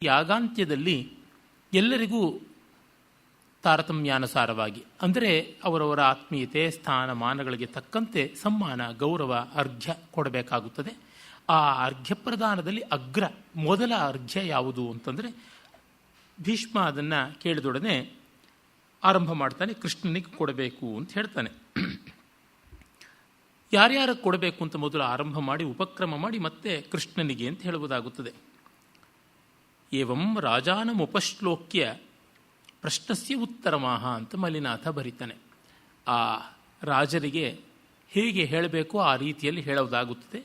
ಯಾಗಾಂತ್ಯದಲ್ಲಿ ಎಲ್ಲರಿಗೂ ತಾರತಮ್ಯಾನುಸಾರವಾಗಿ ಅಂದರೆ ಅವರವರ ಆತ್ಮೀಯತೆ ಸ್ಥಾನಮಾನಗಳಿಗೆ ತಕ್ಕಂತೆ ಸಮ್ಮಾನ ಗೌರವ ಅರ್ಘ್ಯ ಕೊಡಬೇಕಾಗುತ್ತದೆ. ಆ ಅರ್ಘ್ಯ ಪ್ರದಾನದಲ್ಲಿ ಮೊದಲ ಅರ್ಘ್ಯ ಯಾವುದು ಅಂತಂದರೆ ಭೀಷ್ಮ ಅದನ್ನು ಕೇಳಿದೊಡನೆ ಆರಂಭ ಮಾಡ್ತಾನೆ, ಕೃಷ್ಣನಿಗೆ ಕೊಡಬೇಕು ಅಂತ ಹೇಳ್ತಾನೆ. ಯಾರ್ಯಾರ ಕೊಡಬೇಕು ಅಂತ ಮೊದಲು ಆರಂಭ ಮಾಡಿ ಉಪಕ್ರಮ ಮಾಡಿ ಮತ್ತೆ ಕೃಷ್ಣನಿಗೆ ಅಂತ ಹೇಳುವುದಾಗುತ್ತದೆ. ಏವಂ ರಾಜಾನಮುಪಶ್ಲೋಕ್ಯ ಪ್ರಶ್ನಸ್ಯ ಉತ್ತರಮಾಹ ಅಂತ ಮಲ್ಲಿನಾಥ ಬರೀತಾನೆ. ಆ ರಾಜರಿಗೆ ಹೇಗೆ ಹೇಳಬೇಕು ಆ ರೀತಿಯಲ್ಲಿ ಹೇಳುವುದಾಗುತ್ತದೆ.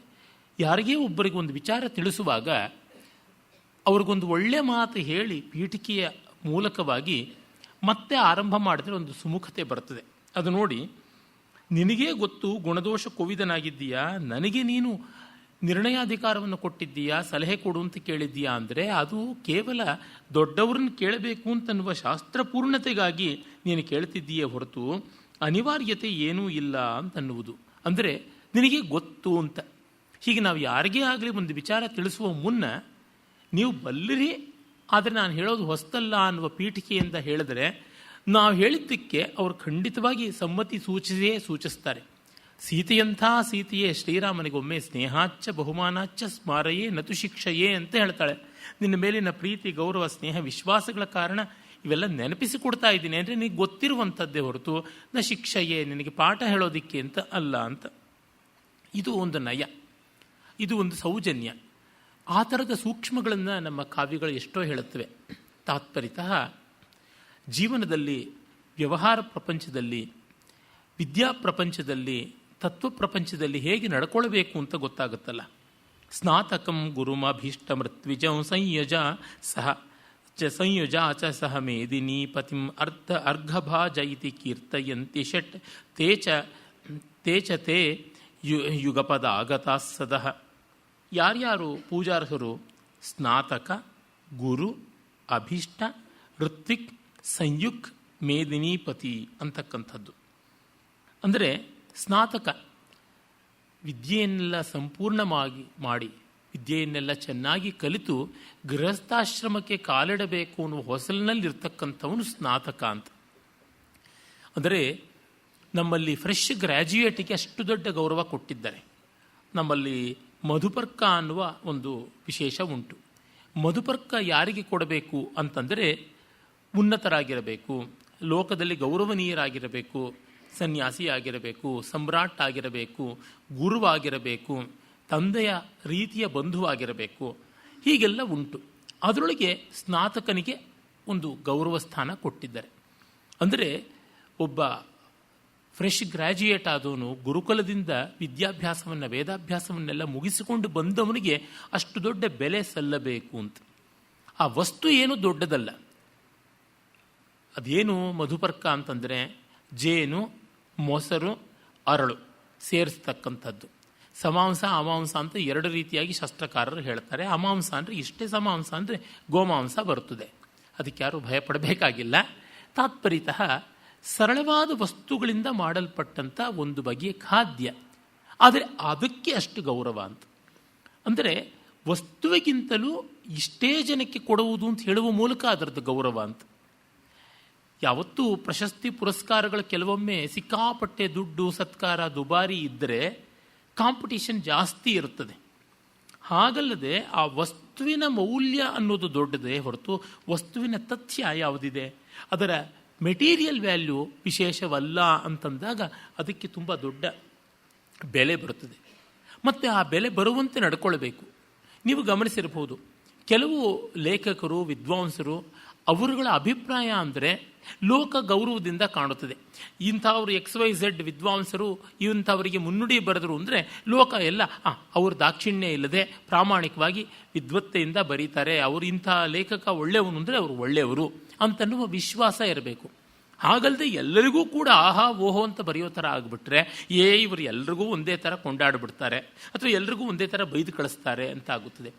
ಯಾರಿಗೇ ಒಬ್ಬರಿಗೆ ಒಂದು ವಿಚಾರ ತಿಳಿಸುವಾಗ ಅವ್ರಿಗೊಂದು ಒಳ್ಳೆ ಮಾತು ಹೇಳಿ ಪೀಠಿಕೆಯ ಮೂಲಕವಾಗಿ ಮತ್ತೆ ಆರಂಭ ಮಾಡಿದ್ರೆ ಒಂದು ಸುಮುಖತೆ ಬರ್ತದೆ. ಅದು ನೋಡಿ, ನಿನಗೇ ಗೊತ್ತು ಗುಣದೋಷ ಕೋವಿದನಾಗಿದ್ದೀಯಾ, ನನಗೆ ನೀನು ನಿರ್ಣಯಾಧಿಕಾರವನ್ನು ಕೊಟ್ಟಿದ್ದೀಯಾ, ಸಲಹೆ ಕೊಡು ಅಂತ ಕೇಳಿದ್ದೀಯಾ ಅಂದರೆ ಅದು ಕೇವಲ ದೊಡ್ಡವ್ರನ್ನ ಕೇಳಬೇಕು ಅಂತನ್ನುವ ಶಾಸ್ತ್ರಪೂರ್ಣತೆಗಾಗಿ ನೀನು ಕೇಳ್ತಿದ್ದೀಯೇ ಹೊರತು ಅನಿವಾರ್ಯತೆ ಏನೂ ಇಲ್ಲ ಅಂತನ್ನುವುದು. ಅಂದರೆ ನಿನಗೆ ಗೊತ್ತು ಅಂತ. ಹೀಗೆ ನಾವು ಯಾರಿಗೇ ಆಗಲಿ ಒಂದು ವಿಚಾರ ತಿಳಿಸುವ ಮುನ್ನ ನೀವು ಬಲ್ಲಿರಿ, ಆದರೆ ನಾನು ಹೇಳೋದು ಹೊಸ್ತಲ್ಲ ಅನ್ನುವ ಪೀಠಿಕೆಯಿಂದ ಹೇಳಿದರೆ ನಾವು ಹೇಳಿದ್ದಕ್ಕೆ ಅವರು ಖಂಡಿತವಾಗಿ ಸಮ್ಮತಿ ಸೂಚಿಸ್ತಾರೆ. ಸೀತೆಯಂಥ ಸೀತೆಯೇ ಶ್ರೀರಾಮನಿಗೊಮ್ಮೆ ಸ್ನೇಹಾಚ್ಚ ಬಹುಮಾನಾಚ್ಚ ಸ್ಮಾರಯೇ ನತು ಶಿಕ್ಷೆಯೇ ಅಂತ ಹೇಳ್ತಾಳೆ. ನಿನ್ನ ಮೇಲಿನ ಪ್ರೀತಿ ಗೌರವ ಸ್ನೇಹ ವಿಶ್ವಾಸಗಳ ಕಾರಣ ಇವೆಲ್ಲ ನೆನಪಿಸಿಕೊಡ್ತಾ ಇದ್ದೀನಿ ಅಂದರೆ ನಿನಗೆ ಗೊತ್ತಿರುವಂಥದ್ದೇ ಹೊರತು ನ ಶಿಕ್ಷೆಯೇ ನಿನಗೆ ಪಾಠ ಹೇಳೋದಿಕ್ಕೆ ಅಂತ ಅಲ್ಲ ಅಂತ. ಇದು ಒಂದು ನಯ, ಇದು ಒಂದು ಸೌಜನ್ಯ. ಆ ಥರದ ಸೂಕ್ಷ್ಮಗಳನ್ನು ನಮ್ಮ ಕಾವ್ಯಗಳು ಎಷ್ಟೋ ಹೇಳುತ್ತವೆ. ತಾತ್ಪರ್ಯತಃ ಜೀವನದಲ್ಲಿ, ವ್ಯವಹಾರ ಪ್ರಪಂಚದಲ್ಲಿ, ವಿದ್ಯಾ ಪ್ರಪಂಚದಲ್ಲಿ, ತತ್ವ ಪ್ರಪಂಚದಲ್ಲಿ ಹೇಗೆ ನಡ್ಕೊಳ್ಬೇಕು ಅಂತ ಗೊತ್ತಾಗುತ್ತಲ್ಲ. ಸ್ನಾತಕಂ ಗುರುಮಭೀಷ್ಟ ಮೃತ್ವಿಜಂ ಸಂಯಜ ಸಹ ಮೇದಿನಿ ಪತಿಂ ಅರ್ಘಭಾಜ ಇತಿ ಕೀರ್ತಯಂತಿ ಷಟ್ ತೇ ಯುಗಪದ ಆಗತಾ ಸದಃ. ಯಾರ್ಯಾರು ಪೂಜಾರ್ಹರು? ಸ್ನಾತಕ, ಗುರು, ಅಭೀಷ್ಟ, ಋತ್ವಿಕ್, ಸಂಯುಕ್, ಮೇದಿನೀಪತಿ ಅಂತಕ್ಕಂಥದ್ದು. ಅಂದರೆ ಸ್ನಾತಕ ವಿದ್ಯೆಯನ್ನೆಲ್ಲ ಸಂಪೂರ್ಣವಾಗಿ ಮಾಡಿ, ವಿದ್ಯೆಯನ್ನೆಲ್ಲ ಚೆನ್ನಾಗಿ ಕಲಿತು ಗೃಹಸ್ಥಾಶ್ರಮಕ್ಕೆ ಕಾಲಿಡಬೇಕು ಅನ್ನುವ ಹೊಸಲಿನಲ್ಲಿರ್ತಕ್ಕಂಥವನು ಸ್ನಾತಕ ಅಂತ. ಅಂದರೆ ನಮ್ಮಲ್ಲಿ ಫ್ರೆಶ್ ಗ್ರ್ಯಾಜುಯೇಟಿಗೆ ಅಷ್ಟು ದೊಡ್ಡ ಗೌರವ ಕೊಟ್ಟಿದ್ದಾರೆ. ನಮ್ಮಲ್ಲಿ ಮಧುಪರ್ಕ ಅನ್ನುವ ಒಂದು ವಿಶೇಷ ಉಂಟು. ಮಧುಪರ್ಕ ಯಾರಿಗೆ ಕೊಡಬೇಕು ಅಂತಂದರೆ ಉನ್ನತರಾಗಿರಬೇಕು, ಲೋಕದಲ್ಲಿ ಗೌರವನೀಯರಾಗಿರಬೇಕು, ಸನ್ಯಾಸಿಯಾಗಿರಬೇಕು, ಸಮ್ರಾಟ್ ಆಗಿರಬೇಕು, ಗುರುವಾಗಿರಬೇಕು, ತಂದೆಯ ರೀತಿಯ ಬಂಧುವಾಗಿರಬೇಕು, ಹೀಗೆಲ್ಲ ಉಂಟು. ಅದರೊಳಗೆ ಸ್ನಾತಕನಿಗೆ ಒಂದು ಗೌರವ ಸ್ಥಾನ ಕೊಟ್ಟಿದ್ದಾರೆ. ಅಂದರೆ ಒಬ್ಬ ಫ್ರೆಶ್ ಗ್ರ್ಯಾಜುಯೇಟ್ ಆದವನು ಗುರುಕುಲದಿಂದ ವಿದ್ಯಾಭ್ಯಾಸವನ್ನು ವೇದಾಭ್ಯಾಸವನ್ನೆಲ್ಲ ಮುಗಿಸಿಕೊಂಡು ಬಂದವನಿಗೆ ಅಷ್ಟು ದೊಡ್ಡ ಬೆಲೆ ಸಲ್ಲಬೇಕು ಅಂತ. ಆ ವಸ್ತು ಏನು ದೊಡ್ಡದಲ್ಲ. ಅದೇನು ಮಧುಪರ್ಕ ಅಂತಂದರೆ ಜೇನು, ಮೊಸರು, ಅರಳು ಸೇರಿಸ್ತಕ್ಕಂಥದ್ದು. ಸಮಾಂಸ ಅಮಾಂಸ ಅಂತ ಎರಡು ರೀತಿಯಾಗಿ ಶಾಸ್ತ್ರಕಾರರು ಹೇಳ್ತಾರೆ. ಅಮಾಂಸ ಅಂದರೆ ಇಷ್ಟೇ, ಸಮಾಂಸ ಅಂದರೆ ಗೋಮಾಂಸ ಬರುತ್ತದೆ. ಅದಕ್ಕೆ ಯಾರೂ ಭಯಪಡಬೇಕಾಗಿಲ್ಲ. ತಾತ್ಪರ್ಯತಃ ಸರಳವಾದ ವಸ್ತುಗಳಿಂದ ಮಾಡಲ್ಪಟ್ಟಂಥ ಒಂದು ಬಗೆಯ ಖಾದ್ಯ, ಆದರೆ ಅದಕ್ಕೆ ಅಷ್ಟು ಗೌರವ ಅಂತ. ಅಂದರೆ ವಸ್ತುವಿಗಿಂತಲೂ ಇಷ್ಟೇ ಜನಕ್ಕೆ ಕೊಡುವುದು ಅಂತ ಹೇಳುವ ಮೂಲಕ ಅದರದ್ದು ಗೌರವ ಅಂತ. ಯಾವತ್ತೂ ಪ್ರಶಸ್ತಿ ಪುರಸ್ಕಾರಗಳು ಕೆಲವೊಮ್ಮೆ ಸಿಕ್ಕಾಪಟ್ಟೆ ದುಡ್ಡು ಸತ್ಕಾರ ದುಬಾರಿ ಇದ್ದರೆ ಕಾಂಪಿಟೇಷನ್ ಜಾಸ್ತಿ ಇರುತ್ತದೆ. ಹಾಗಲ್ಲದೆ ಆ ವಸ್ತುವಿನ ಮೌಲ್ಯ ಅನ್ನೋದು ದೊಡ್ಡದೇ ಹೊರತು ವಸ್ತುವಿನ ತಥ್ಯ ಯಾವುದಿದೆ, ಅದರ ಮೆಟೀರಿಯಲ್ ವ್ಯಾಲ್ಯೂ ವಿಶೇಷವಲ್ಲ ಅಂತಂದಾಗ ಅದಕ್ಕೆ ತುಂಬ ದೊಡ್ಡ ಬೆಲೆ ಬರುತ್ತದೆ. ಮತ್ತು ಆ ಬೆಲೆ ಬರುವಂತೆ ನಡ್ಕೊಳ್ಬೇಕು. ನೀವು ಗಮನಿಸಿರಬಹುದು, ಕೆಲವು ಲೇಖಕರು, ವಿದ್ವಾಂಸರು, ಅವರುಗಳ ಅಭಿಪ್ರಾಯ ಅಂದರೆ ಲೋಕ ಗೌರವದಿಂದ ಕಾಣುತ್ತದೆ. ಇಂಥವ್ರು XYZ ವಿದ್ವಾಂಸರು ಇಂಥವರಿಗೆ ಮುನ್ನುಡಿ ಬರೆದರು ಅಂದರೆ ಲೋಕ ಎಲ್ಲ ಅವರು ದಾಕ್ಷಿಣ್ಯ ಇಲ್ಲದೆ ಪ್ರಾಮಾಣಿಕವಾಗಿ ವಿದ್ವತ್ತೆಯಿಂದ ಬರೀತಾರೆ, ಅವರು ಇಂಥ ಲೇಖಕ ಒಳ್ಳೆಯವನು ಅಂದರೆ ಅವರು ಒಳ್ಳೆಯವರು ಅಂತನ್ನುವ ವಿಶ್ವಾಸ ಇರಬೇಕು. ಹಾಗಲ್ಲದೆ ಎಲ್ಲರಿಗೂ ಕೂಡ ಆಹಾ ಓಹೋ ಅಂತ ಬರೆಯೋ ಥರ ಆಗಿಬಿಟ್ರೆ ಇವರು ಎಲ್ರಿಗೂ ಒಂದೇ ಥರ ಕೊಂಡಾಡಿಬಿಡ್ತಾರೆ ಅಥವಾ ಎಲ್ರಿಗೂ ಒಂದೇ ಥರ ಬೈದು ಕಳಿಸ್ತಾರೆ ಅಂತ ಆಗುತ್ತದೆ.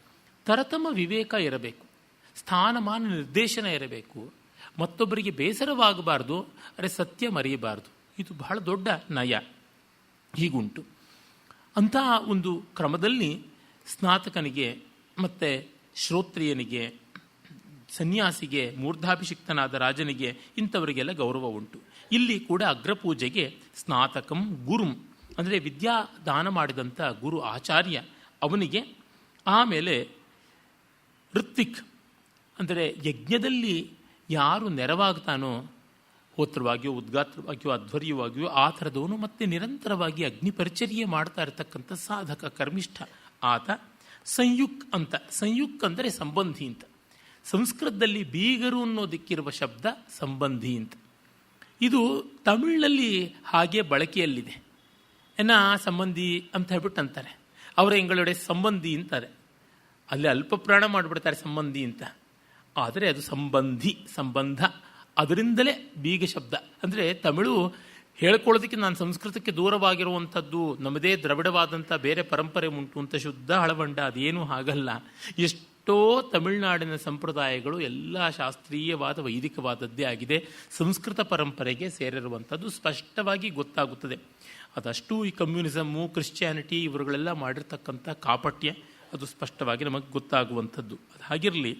ತರತಮ ವಿವೇಕ ಇರಬೇಕು, ಸ್ಥಾನಮಾನ ನಿರ್ದೇಶನ ಇರಬೇಕು, ಮತ್ತೊಬ್ಬರಿಗೆ ಬೇಸರವಾಗಬಾರ್ದು, ಅರೆ ಸತ್ಯ ಮರೆಯಬಾರ್ದು. ಇದು ಬಹಳ ದೊಡ್ಡ ನಯ. ಹೀಗುಂಟು. ಅಂತಹ ಒಂದು ಕ್ರಮದಲ್ಲಿ ಸ್ನಾತಕನಿಗೆ ಮತ್ತು ಶ್ರೋತ್ರಿಯನಿಗೆ ಸನ್ಯಾಸಿಗೆ, ಮೂರ್ಧಾಭಿಷಿಕ್ತನಾದ ರಾಜನಿಗೆ, ಇಂಥವರಿಗೆಲ್ಲ ಗೌರವ ಉಂಟು. ಇಲ್ಲಿ ಕೂಡ ಅಗ್ರಪೂಜೆಗೆ ಸ್ನಾತಕಂ ಗುರುಂ ಅಂದರೆ ವಿದ್ಯಾದಾನ ಮಾಡಿದಂಥ ಗುರು ಆಚಾರ್ಯ ಅವನಿಗೆ, ಆಮೇಲೆ ಋತ್ವಿಕ್ ಅಂದರೆ ಯಜ್ಞದಲ್ಲಿ ಯಾರು ನೆರವಾಗ್ತಾನೋ, ಹೋತ್ರವಾಗಿಯೋ ಉದ್ಗಾತ್ರವಾಗಿಯೋ ಅಧ್ವರ್ಯವಾಗಿಯೋ ಆ ಥರದವನು, ಮತ್ತು ನಿರಂತರವಾಗಿ ಅಗ್ನಿ ಪರಿಚರ್ಯೆ ಮಾಡ್ತಾ ಇರತಕ್ಕಂಥ ಸಾಧಕ ಕರ್ಮಿಷ್ಠ ಆತ. ಸಂಯುಕ್ ಅಂತ, ಸಂಯುಕ್ ಅಂದರೆ ಸಂಬಂಧಿ ಅಂತ. ಸಂಸ್ಕೃತದಲ್ಲಿ ಬೀಗರು ಅನ್ನೋದಕ್ಕಿರುವ ಶಬ್ದ ಸಂಬಂಧಿ ಅಂತ. ಇದು ತಮಿಳಿನಲ್ಲಿ ಹಾಗೆ ಬಳಕೆಯಲ್ಲಿದೆ. ಸಂಬಂಧಿ ಅಂತ ಹೇಳ್ಬಿಟ್ಟು ಅಂತಾರೆ. ಅವರ ಎಂಗಳೊಡೆ ಸಂಬಂಧಿ ಅಂತಾರೆ. ಅಲ್ಲಿ ಅಲ್ಪ ಪ್ರಾಣ ಮಾಡಿಬಿಡ್ತಾರೆ ಸಂಬಂಧಿ ಅಂತ. ಆದರೆ ಅದು ಸಂಬಂಧಿ, ಸಂಬಂಧ, ಅದರಿಂದಲೇ ಬೀಗ ಶಬ್ದ. ಅಂದರೆ ತಮಿಳು ಹೇಳ್ಕೊಳ್ಳೋದಕ್ಕೆ ನಾನು ಸಂಸ್ಕೃತಕ್ಕೆ ದೂರವಾಗಿರುವಂಥದ್ದು, ನಮ್ಮದೇ ದ್ರವಿಡವಾದಂಥ ಬೇರೆ ಪರಂಪರೆ ಉಂಟು ಅಂತ ಶುದ್ಧ ಹಳವಂಡ, ಅದೇನೂ ಹಾಗಲ್ಲ. ಎಷ್ಟೋ ತಮಿಳುನಾಡಿನ ಸಂಪ್ರದಾಯಗಳು ಎಲ್ಲ ಶಾಸ್ತ್ರೀಯವಾದ ವೈದಿಕವಾದದ್ದೇ ಆಗಿದೆ, ಸಂಸ್ಕೃತ ಪರಂಪರೆಗೆ ಸೇರಿರುವಂಥದ್ದು ಸ್ಪಷ್ಟವಾಗಿ ಗೊತ್ತಾಗುತ್ತದೆ. ಅದಷ್ಟು ಈ ಕಮ್ಯುನಿಸಮ್ಮು, ಕ್ರಿಶ್ಚಿಯಾನಿಟಿ ಇವರುಗಳೆಲ್ಲ ಮಾಡಿರ್ತಕ್ಕಂಥ ಕಾಪಟ್ಯ ಅದು ಸ್ಪಷ್ಟವಾಗಿ ನಮಗೆ ಗೊತ್ತಾಗುವಂಥದ್ದು. ಅದು ಹಾಗಿರಲಿ,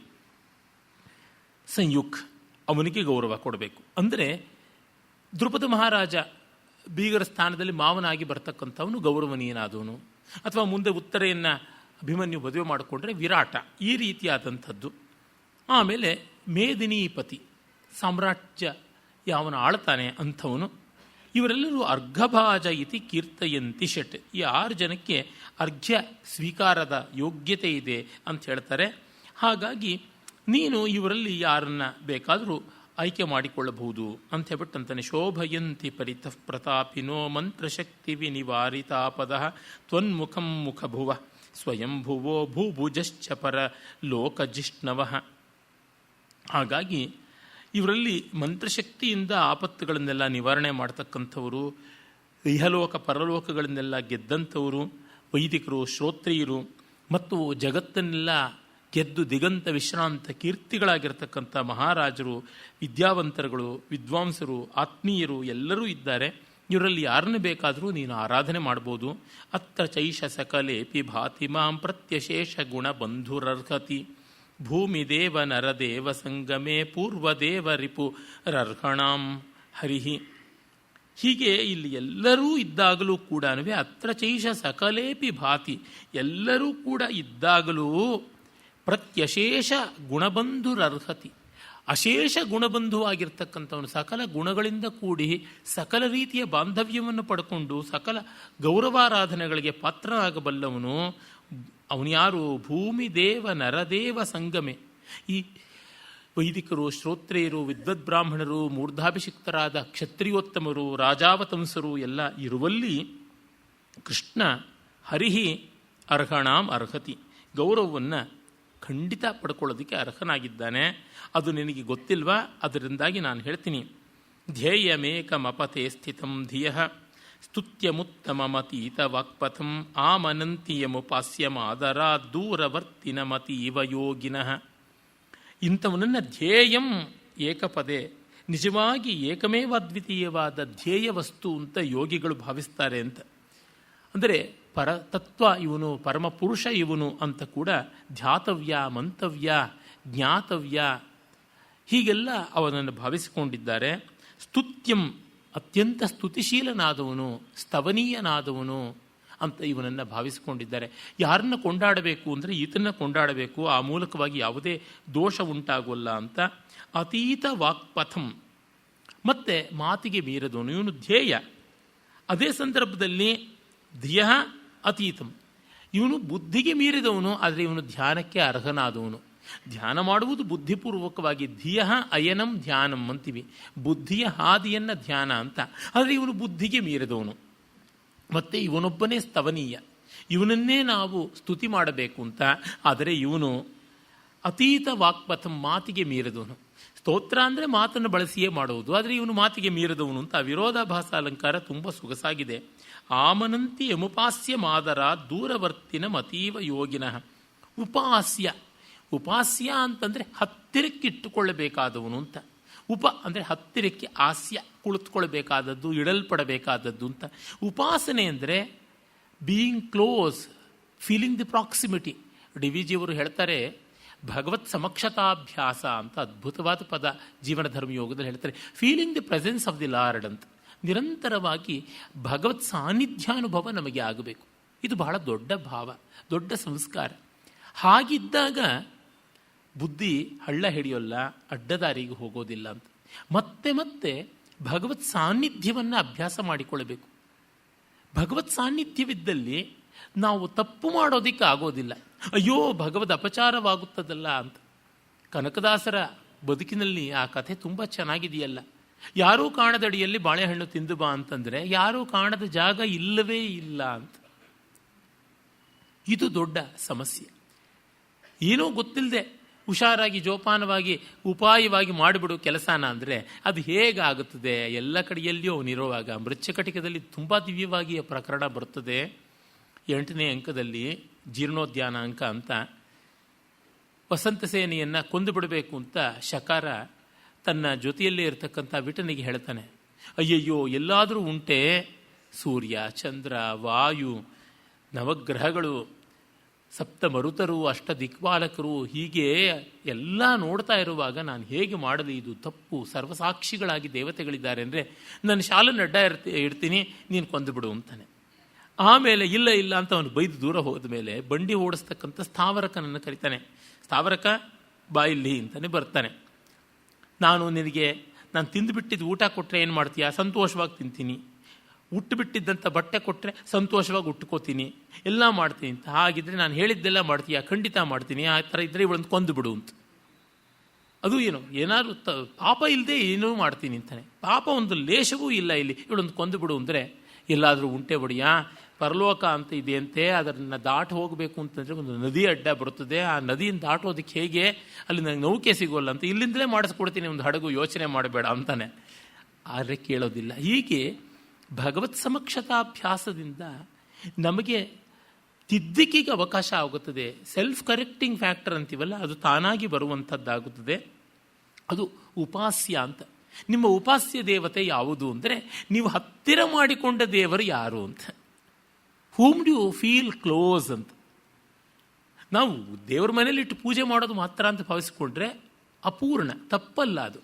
ಸಂಯುಕ್ ಅವನಿಗೆ ಗೌರವ ಕೊಡಬೇಕು. ಅಂದರೆ ದ್ರುಪದ ಮಹಾರಾಜ ಬೀಗರ ಸ್ಥಾನದಲ್ಲಿ ಮಾವನಾಗಿ ಬರ್ತಕ್ಕಂಥವನು ಗೌರವನೀಯನಾದವನು. ಅಥವಾ ಮುಂದೆ ಉತ್ತರೆಯನ್ನು ಅಭಿಮನ್ಯು ಮದುವೆ ಮಾಡಿಕೊಂಡ್ರೆ ವಿರಾಟ, ಈ ರೀತಿಯಾದಂಥದ್ದು. ಆಮೇಲೆ ಮೇದಿನೀಪತಿ, ಸಾಮ್ರಾಜ್ಯ ಯಾವನ ಆಳ್ತಾನೆ ಅಂಥವನು. ಇವರೆಲ್ಲರೂ ಅರ್ಘಭಾಜ ಇತಿ ಕೀರ್ತಯಂತಿ ಷಟ್. ಈ 6 ಜನಕ್ಕೆ ಅರ್ಘ್ಯ ಸ್ವೀಕಾರದ ಯೋಗ್ಯತೆ ಇದೆ ಅಂತ ಹೇಳ್ತಾರೆ. ಹಾಗಾಗಿ ನೀನು ಇವರಲ್ಲಿ ಯಾರನ್ನ ಬೇಕಾದರೂ ಆಯ್ಕೆ ಮಾಡಿಕೊಳ್ಳಬಹುದು ಅಂತ ಹೇಳ್ಬಿಟ್ಟಂತಾನೆ. ಶೋಭಯಂತಿ ಪರಿತಃ ಪ್ರತಾಪಿನೋ ಮಂತ್ರಶಕ್ತಿ ವಿನಿವಾರಿತಾಪದ ತ್ವನ್ಮುಖಂ ಮುಖಭುವ ಸ್ವಯಂಭುವೋ ಭೂಭುಜಶ್ಚ ಪರ ಲೋಕಜಿಷ್ಣವ. ಹಾಗಾಗಿ ಇವರಲ್ಲಿ ಮಂತ್ರಶಕ್ತಿಯಿಂದ ಆಪತ್ತುಗಳನ್ನೆಲ್ಲ ನಿವಾರಣೆ ಮಾಡ್ತಕ್ಕಂಥವರು, ಇಹಲೋಕ ಪರಲೋಕಗಳನ್ನೆಲ್ಲ ಗೆದ್ದಂಥವರು, ವೈದಿಕರು, ಶ್ರೋತ್ರಿಯರು ಮತ್ತು ಜಗತ್ತನ್ನೆಲ್ಲ ಗೆದ್ದು ದಿಗಂತ ವಿಶ್ರಾಂತ ಕೀರ್ತಿಗಳಾಗಿರ್ತಕ್ಕಂಥ ಮಹಾರಾಜರು, ವಿದ್ಯಾವಂತರುಗಳು, ವಿದ್ವಾಂಸರು, ಆತ್ಮೀಯರು ಎಲ್ಲರೂ ಇದ್ದಾರೆ. ಇವರಲ್ಲಿ ಯಾರನ್ನು ಬೇಕಾದರೂ ನೀನು ಆರಾಧನೆ ಮಾಡ್ಬೋದು. ಅತ್ರ ಚೈಷ ಸಕಲೇಪಿ ಭಾತಿ ಮಾಂ ಪ್ರತ್ಯಶೇಷ ಗುಣ ಬಂಧುರರ್ಹತಿ ಭೂಮಿದೇವ ನರದೇವ ಸಂಗಮೇ ಪೂರ್ವದೇವ ರಿಪು ರರ್ಹಣಾಂ ಹರಿಹಿ. ಹೀಗೆ ಇಲ್ಲಿ ಎಲ್ಲರೂ ಇದ್ದಾಗಲೂ ಕೂಡ ಅತ್ರ ಚೈಷ ಸಕಲೇಪಿ ಭಾತಿ, ಎಲ್ಲರೂ ಕೂಡ ಇದ್ದಾಗಲೂ ಪ್ರತ್ಯಶೇಷ ಗುಣಬಂಧುರರ್ಹತಿ, ಅಶೇಷ ಗುಣಬಂಧುವಾಗಿರ್ತಕ್ಕಂಥವನು, ಸಕಲ ಗುಣಗಳಿಂದ ಕೂಡಿ ಸಕಲ ರೀತಿಯ ಬಾಂಧವ್ಯವನ್ನು ಪಡ್ಕೊಂಡು ಸಕಲ ಗೌರವಾರಾಧನೆಗಳಿಗೆ ಪಾತ್ರನಾಗಬಲ್ಲವನು ಅವನು ಯಾರು? ಭೂಮಿ ದೇವ ನರದೇವ ಸಂಗಮೆ. ಈ ವೈದಿಕರು, ಶ್ರೋತ್ರಿಯರು, ವಿದ್ವದ್ಬ್ರಾಹ್ಮಣರು, ಮೂರ್ಧಾಭಿಷಿಕ್ತರಾದ ಕ್ಷತ್ರಿಯೋತ್ತಮರು, ರಾಜಾವತಂಸರು ಎಲ್ಲ ಇರುವಲ್ಲಿ ಕೃಷ್ಣ ಹರಿಹಿ ಅರ್ಹಣಾಂ ಅರ್ಹತಿ, ಗೌರವವನ್ನು ಖಂಡಿತ ಪಡ್ಕೊಳ್ಳೋದಕ್ಕೆ ಅರ್ಹನಾಗಿದ್ದಾನೆ. ಅದು ನಿನಗೆ ಗೊತ್ತಿಲ್ವಾ? ಅದರಿಂದಾಗಿ ನಾನು ಹೇಳ್ತೀನಿ. ಧ್ಯೇಯಮೇಕಮಪತೆ ಸ್ಥಿತಂ ಧಿಯ ಸ್ತುತ್ಯಮುತ್ತಮಮತೀತ ವಾಕ್ಪಥಂ ಆಮನಂತಿಯಮುಪಾಸ್ಯಮಾದರ ದೂರವರ್ತಿನಮತೀವ ಯೋಗಿನಃ. ಇಂಥವನನ್ನು ಧ್ಯೇಯಂ ಏಕಪದೇ, ನಿಜವಾಗಿ ಏಕಮೇವ ಅದ್ವಿತೀಯವಾದ ಧ್ಯೇಯ ವಸ್ತು ಅಂತ ಯೋಗಿಗಳು ಭಾವಿಸ್ತಾರೆ ಅಂತ. ಅಂದರೆ ಪರತತ್ವ ಇವನು, ಪರಮಪುರುಷ ಇವನು ಅಂತ ಕೂಡ ಧ್ಯಾತವ್ಯ, ಮಂತವ್ಯ, ಜ್ಞಾತವ್ಯ ಹೀಗೆಲ್ಲ ಅವನನ್ನು ಭಾವಿಸಿಕೊಂಡಿದ್ದಾರೆ. ಸ್ತುತ್ಯಂ, ಅತ್ಯಂತ ಸ್ತುತಿಶೀಲನಾದವನು, ಸ್ತವನೀಯನಾದವನು ಅಂತ ಇವನನ್ನು ಭಾವಿಸಿಕೊಂಡಿದ್ದಾರೆ. ಯಾರನ್ನು ಕೊಂಡಾಡಬೇಕು ಅಂದರೆ ಈತನ ಕೊಂಡಾಡಬೇಕು, ಆ ಮೂಲಕವಾಗಿ ಯಾವುದೇ ದೋಷ ಉಂಟಾಗೋಲ್ಲ ಅಂತ. ಅತೀತ ವಾಕ್ಪಥಂ, ಮತ್ತೆ ಮಾತಿಗೆ ಮೀರದವನು ಇವನು ಧ್ಯೇಯ. ಅದೇ ಸಂದರ್ಭದಲ್ಲಿ ಧಿಯ ಅತೀತಂ, ಇವನು ಬುದ್ಧಿಗೆ ಮೀರಿದವನು, ಆದರೆ ಇವನು ಧ್ಯಾನಕ್ಕೆ ಅರ್ಹನಾದವನು. ಧ್ಯಾನ ಮಾಡುವುದು ಬುದ್ಧಿಪೂರ್ವಕವಾಗಿ, ಧಿಯ ಅಯನಂ ಧ್ಯಾನಂ ಅಂತೀವಿ, ಬುದ್ಧಿಯ ಹಾದಿಯನ್ನು ಧ್ಯಾನ ಅಂತ. ಆದರೆ ಇವನು ಬುದ್ಧಿಗೆ ಮೀರಿದವನು. ಮತ್ತು ಇವನೊಬ್ಬನೇ ಸ್ತವನೀಯ, ಇವನನ್ನೇ ನಾವು ಸ್ತುತಿ ಮಾಡಬೇಕು ಅಂತ. ಆದರೆ ಇವನು ಅತೀತ ವಾಕ್ಪಥಂ, ಮಾತಿಗೆ ಮೀರಿದವನು. ಸ್ತೋತ್ರ ಅಂದರೆ ಮಾತನ್ನು ಬಳಸಿಯೇ ಮಾಡುವುದು, ಆದರೆ ಇವನು ಮಾತಿಗೆ ಮೀರಿದವನು ಅಂತ. ವಿರೋಧಾಭಾಸ ಅಲಂಕಾರ ತುಂಬ ಸೊಗಸಾಗಿದೆ. ಆಮನಂತಿ ಯಮುಪಾಸ್ಯ ಮಾದರ ದೂರವರ್ತಿನ ಮತೀವ ಯೋಗಿನಃ. ಉಪಾಸ್ಯ, ಉಪಾಸ್ಯ ಅಂತಂದರೆ ಹತ್ತಿರಕ್ಕಿಟ್ಟುಕೊಳ್ಳಬೇಕಾದವನು ಅಂತ. ಉಪ ಅಂದರೆ ಹತ್ತಿರಕ್ಕೆ, ಆಸ್ಯ ಕುಳಿತುಕೊಳ್ಬೇಕಾದದ್ದು, ಇಡಲ್ಪಡಬೇಕಾದದ್ದು ಅಂತ. ಉಪಾಸನೆ ಅಂದರೆ being close, feeling the proximity. D V ಜಿಯವರು ಹೇಳ್ತಾರೆ, ಭಗವತ್ ಸಮಕ್ಷತಾಭ್ಯಾಸ ಅಂತ ಅದ್ಭುತವಾದ ಪದ ಜೀವನ ಧರ್ಮಯೋಗದಲ್ಲಿ ಹೇಳ್ತಾರೆ. Feeling the presence of the lord ಅಂತ. ನಿರಂತರವಾಗಿ ಭಗವತ್ ಸಾನ್ನಿಧ್ಯಾನುಭವ ನಮಗೆ ಆಗಬೇಕು. ಇದು ಬಹಳ ದೊಡ್ಡ ಭಾವ, ದೊಡ್ಡ ಸಂಸ್ಕಾರ. ಹಾಗಿದ್ದಾಗ ಬುದ್ಧಿ ಹಳ್ಳ ಹಿಡಿಯೋಲ್ಲ, ಅಡ್ಡದಾರಿಗೆ ಹೋಗೋದಿಲ್ಲ ಅಂತ. ಮತ್ತೆ ಮತ್ತೆ ಭಗವತ್ ಸಾನ್ನಿಧ್ಯವನ್ನು ಅಭ್ಯಾಸ ಮಾಡಿಕೊಳ್ಳಬೇಕು. ಭಗವತ್ ಸಾನ್ನಿಧ್ಯವಿದ್ದಲ್ಲಿ ನಾವು ತಪ್ಪು ಮಾಡೋದಕ್ಕೆ ಆಗೋದಿಲ್ಲ. ಅಯ್ಯೋ ಭಗವದ್ ಅಪಚಾರವಾಗುತ್ತದಲ್ಲ ಅಂತ. ಕನಕದಾಸರ ಬದುಕಿನಲ್ಲಿ ಆ ಕಥೆ ತುಂಬ ಚೆನ್ನಾಗಿದೆಯಲ್ಲ. ಯಾರೂ ಕಾಣದಡಿಯಲ್ಲಿ ಬಾಳೆಹಣ್ಣು ತಿಂದು ಬಾ ಅಂತಂದರೆ ಯಾರೂ ಕಾಣದ ಜಾಗ ಇಲ್ಲವೇ ಇಲ್ಲ ಅಂತ. ಇದು ದೊಡ್ಡ ಸಮಸ್ಯೆ. ಏನೋ ಗೊತ್ತಿಲ್ಲದೆ ಹುಷಾರಾಗಿ ಜೋಪಾನವಾಗಿ ಉಪಾಯವಾಗಿ ಮಾಡಿಬಿಡು ಕೆಲಸನ ಅಂದರೆ ಅದು ಹೇಗಾಗುತ್ತದೆ? ಎಲ್ಲ ಕಡೆಯಲ್ಲಿಯೂ ಅವನಿರುವಾಗ. ಮೃಚ್ಛಕಟಿಕದಲ್ಲಿ ತುಂಬ ದಿವ್ಯವಾಗಿ ಪ್ರಕರಣ ಬರುತ್ತದೆ. 8ನೇ ಅಂಕದಲ್ಲಿ, ಜೀರ್ಣೋದ್ಯಾನ ಅಂಕ ಅಂತ, ವಸಂತ ಸೇನೆಯನ್ನು ಕೊಂದು ಬಿಡಬೇಕು ಅಂತ ಶಕಾರ ತನ್ನ ಜೊತೆಯಲ್ಲೇ ಇರತಕ್ಕಂಥ ವಿಟನಿಗೆ ಹೇಳ್ತಾನೆ. ಅಯ್ಯಯ್ಯೋ, ಎಲ್ಲಾದರೂ ಉಂಟೆ? ಸೂರ್ಯ, ಚಂದ್ರ, ವಾಯು, ನವಗ್ರಹಗಳು, ಸಪ್ತ ಮರುತರು, ಅಷ್ಟ ದಿಕ್ಪಾಲಕರು, ಹೀಗೆ ಎಲ್ಲ ನೋಡ್ತಾ ಇರುವಾಗ ನಾನು ಹೇಗೆ ಮಾಡಲಿ? ಇದು ತಪ್ಪು. ಸರ್ವಸಾಕ್ಷಿಗಳಾಗಿ ದೇವತೆಗಳಿದ್ದಾರೆ ಅಂದರೆ ನನ್ನ ಶಾಲನ್ನು ಅಡ್ಡ ಇಡ್ತೀನಿ, ನೀನು ಕೊಂದುಬಿಡು ಅಂತಾನೆ. ಆಮೇಲೆ ಇಲ್ಲ ಇಲ್ಲ ಅಂತ ಅವನು ಬೈದು ದೂರ ಹೋದ ಮೇಲೆ ಬಂಡಿ ಓಡಿಸ್ತಕ್ಕಂಥ ಸ್ಥಾವರಕನನ್ನು ಕರೀತಾನೆ. ಸ್ಥಾವರಕ ಬಾಯಿಲ್ಲಿ ಅಂತಾನೆ ಬರ್ತಾನೆ. ನಾನು ತಿಂದುಬಿಟ್ಟಿದ್ದು ಊಟ ಕೊಟ್ಟರೆ ಏನು ಮಾಡ್ತೀಯಾ? ಸಂತೋಷವಾಗಿ ತಿಂತೀನಿ. ಉಟ್ಟುಬಿಟ್ಟಿದ್ದಂಥ ಬಟ್ಟೆ ಕೊಟ್ಟರೆ ಸಂತೋಷವಾಗಿ ಉಟ್ಕೋತೀನಿ, ಎಲ್ಲ ಮಾಡ್ತೀನಿ ಅಂತ. ಹಾಗಿದ್ರೆ ನಾನು ಹೇಳಿದ್ದೆಲ್ಲ ಮಾಡ್ತೀಯಾ? ಖಂಡಿತ ಮಾಡ್ತೀನಿ. ಆ ಥರ ಇದ್ದರೆ ಇವಳನ್ನು ಕೊಂದು ಬಿಡು ಅಂತ. ಅದು ಏನು, ಏನಾದ್ರು ಪಾಪ ಇಲ್ಲದೆ ಏನೂ ಮಾಡ್ತೀನಿ ಅಂತಾನೆ. ಪಾಪ ಒಂದು ಲೇಷವೂ ಇಲ್ಲ ಇಲ್ಲಿ, ಇವಳೊಂದು ಕೊಂದು ಬಿಡು ಅಂದರೆ ಎಲ್ಲಾದರೂ ಉಂಟೆ ಬಡಿಯಾ? ಪರಲೋಕ ಅಂತ ಇದೆಯಂತೆ, ಅದನ್ನು ದಾಟಿ ಹೋಗಬೇಕು ಅಂತಂದರೆ ಒಂದು ನದಿ ಅಡ್ಡ ಬರುತ್ತದೆ. ಆ ನದಿಯನ್ನು ದಾಟೋದಕ್ಕೆ ಹೇಗೆ? ಅಲ್ಲಿ ನನಗೆ ನೌಕೆ ಸಿಗೋಲ್ಲ ಅಂತ. ಇಲ್ಲಿಂದಲೇ ಮಾಡಿಸ್ಕೊಡ್ತೀನಿ ಒಂದು ಹಡಗು, ಯೋಚನೆ ಮಾಡಬೇಡ ಅಂತಾನೆ. ಆದರೆ ಕೇಳೋದಿಲ್ಲ. ಹೀಗೆ ಭಗವತ್ ಸಮಕ್ಷತಾಭ್ಯಾಸದಿಂದ ನಮಗೆ ತಿದ್ದಿಕೆಗೆ ಅವಕಾಶ ಆಗುತ್ತದೆ. ಸೆಲ್ಫ್ ಕರೆಕ್ಟಿಂಗ್ ಫ್ಯಾಕ್ಟರ್ ಅಂತೀವಲ್ಲ, ಅದು ತಾನಾಗಿ ಬರುವಂಥದ್ದಾಗುತ್ತದೆ. ಅದು ಉಪಾಸ್ಯ ಅಂತ. ನಿಮ್ಮ ಉಪಾಸ್ಯ ದೇವತೆ ಯಾವುದು ಅಂದರೆ, ನೀವು ಹತ್ತಿರ ಮಾಡಿಕೊಂಡ ದೇವರು ಯಾರು ಅಂತ. Whom do you feel close ಅಂತ. ನಾವು ದೇವರ ಮನೇಲಿ ಇಟ್ಟು ಪೂಜೆ ಮಾಡೋದು ಮಾತ್ರ ಅಂತ ಭಾವಿಸಿಕೊಂಡ್ರೆ ಅಪೂರ್ಣ, ತಪ್ಪಲ್ಲ. ಅದು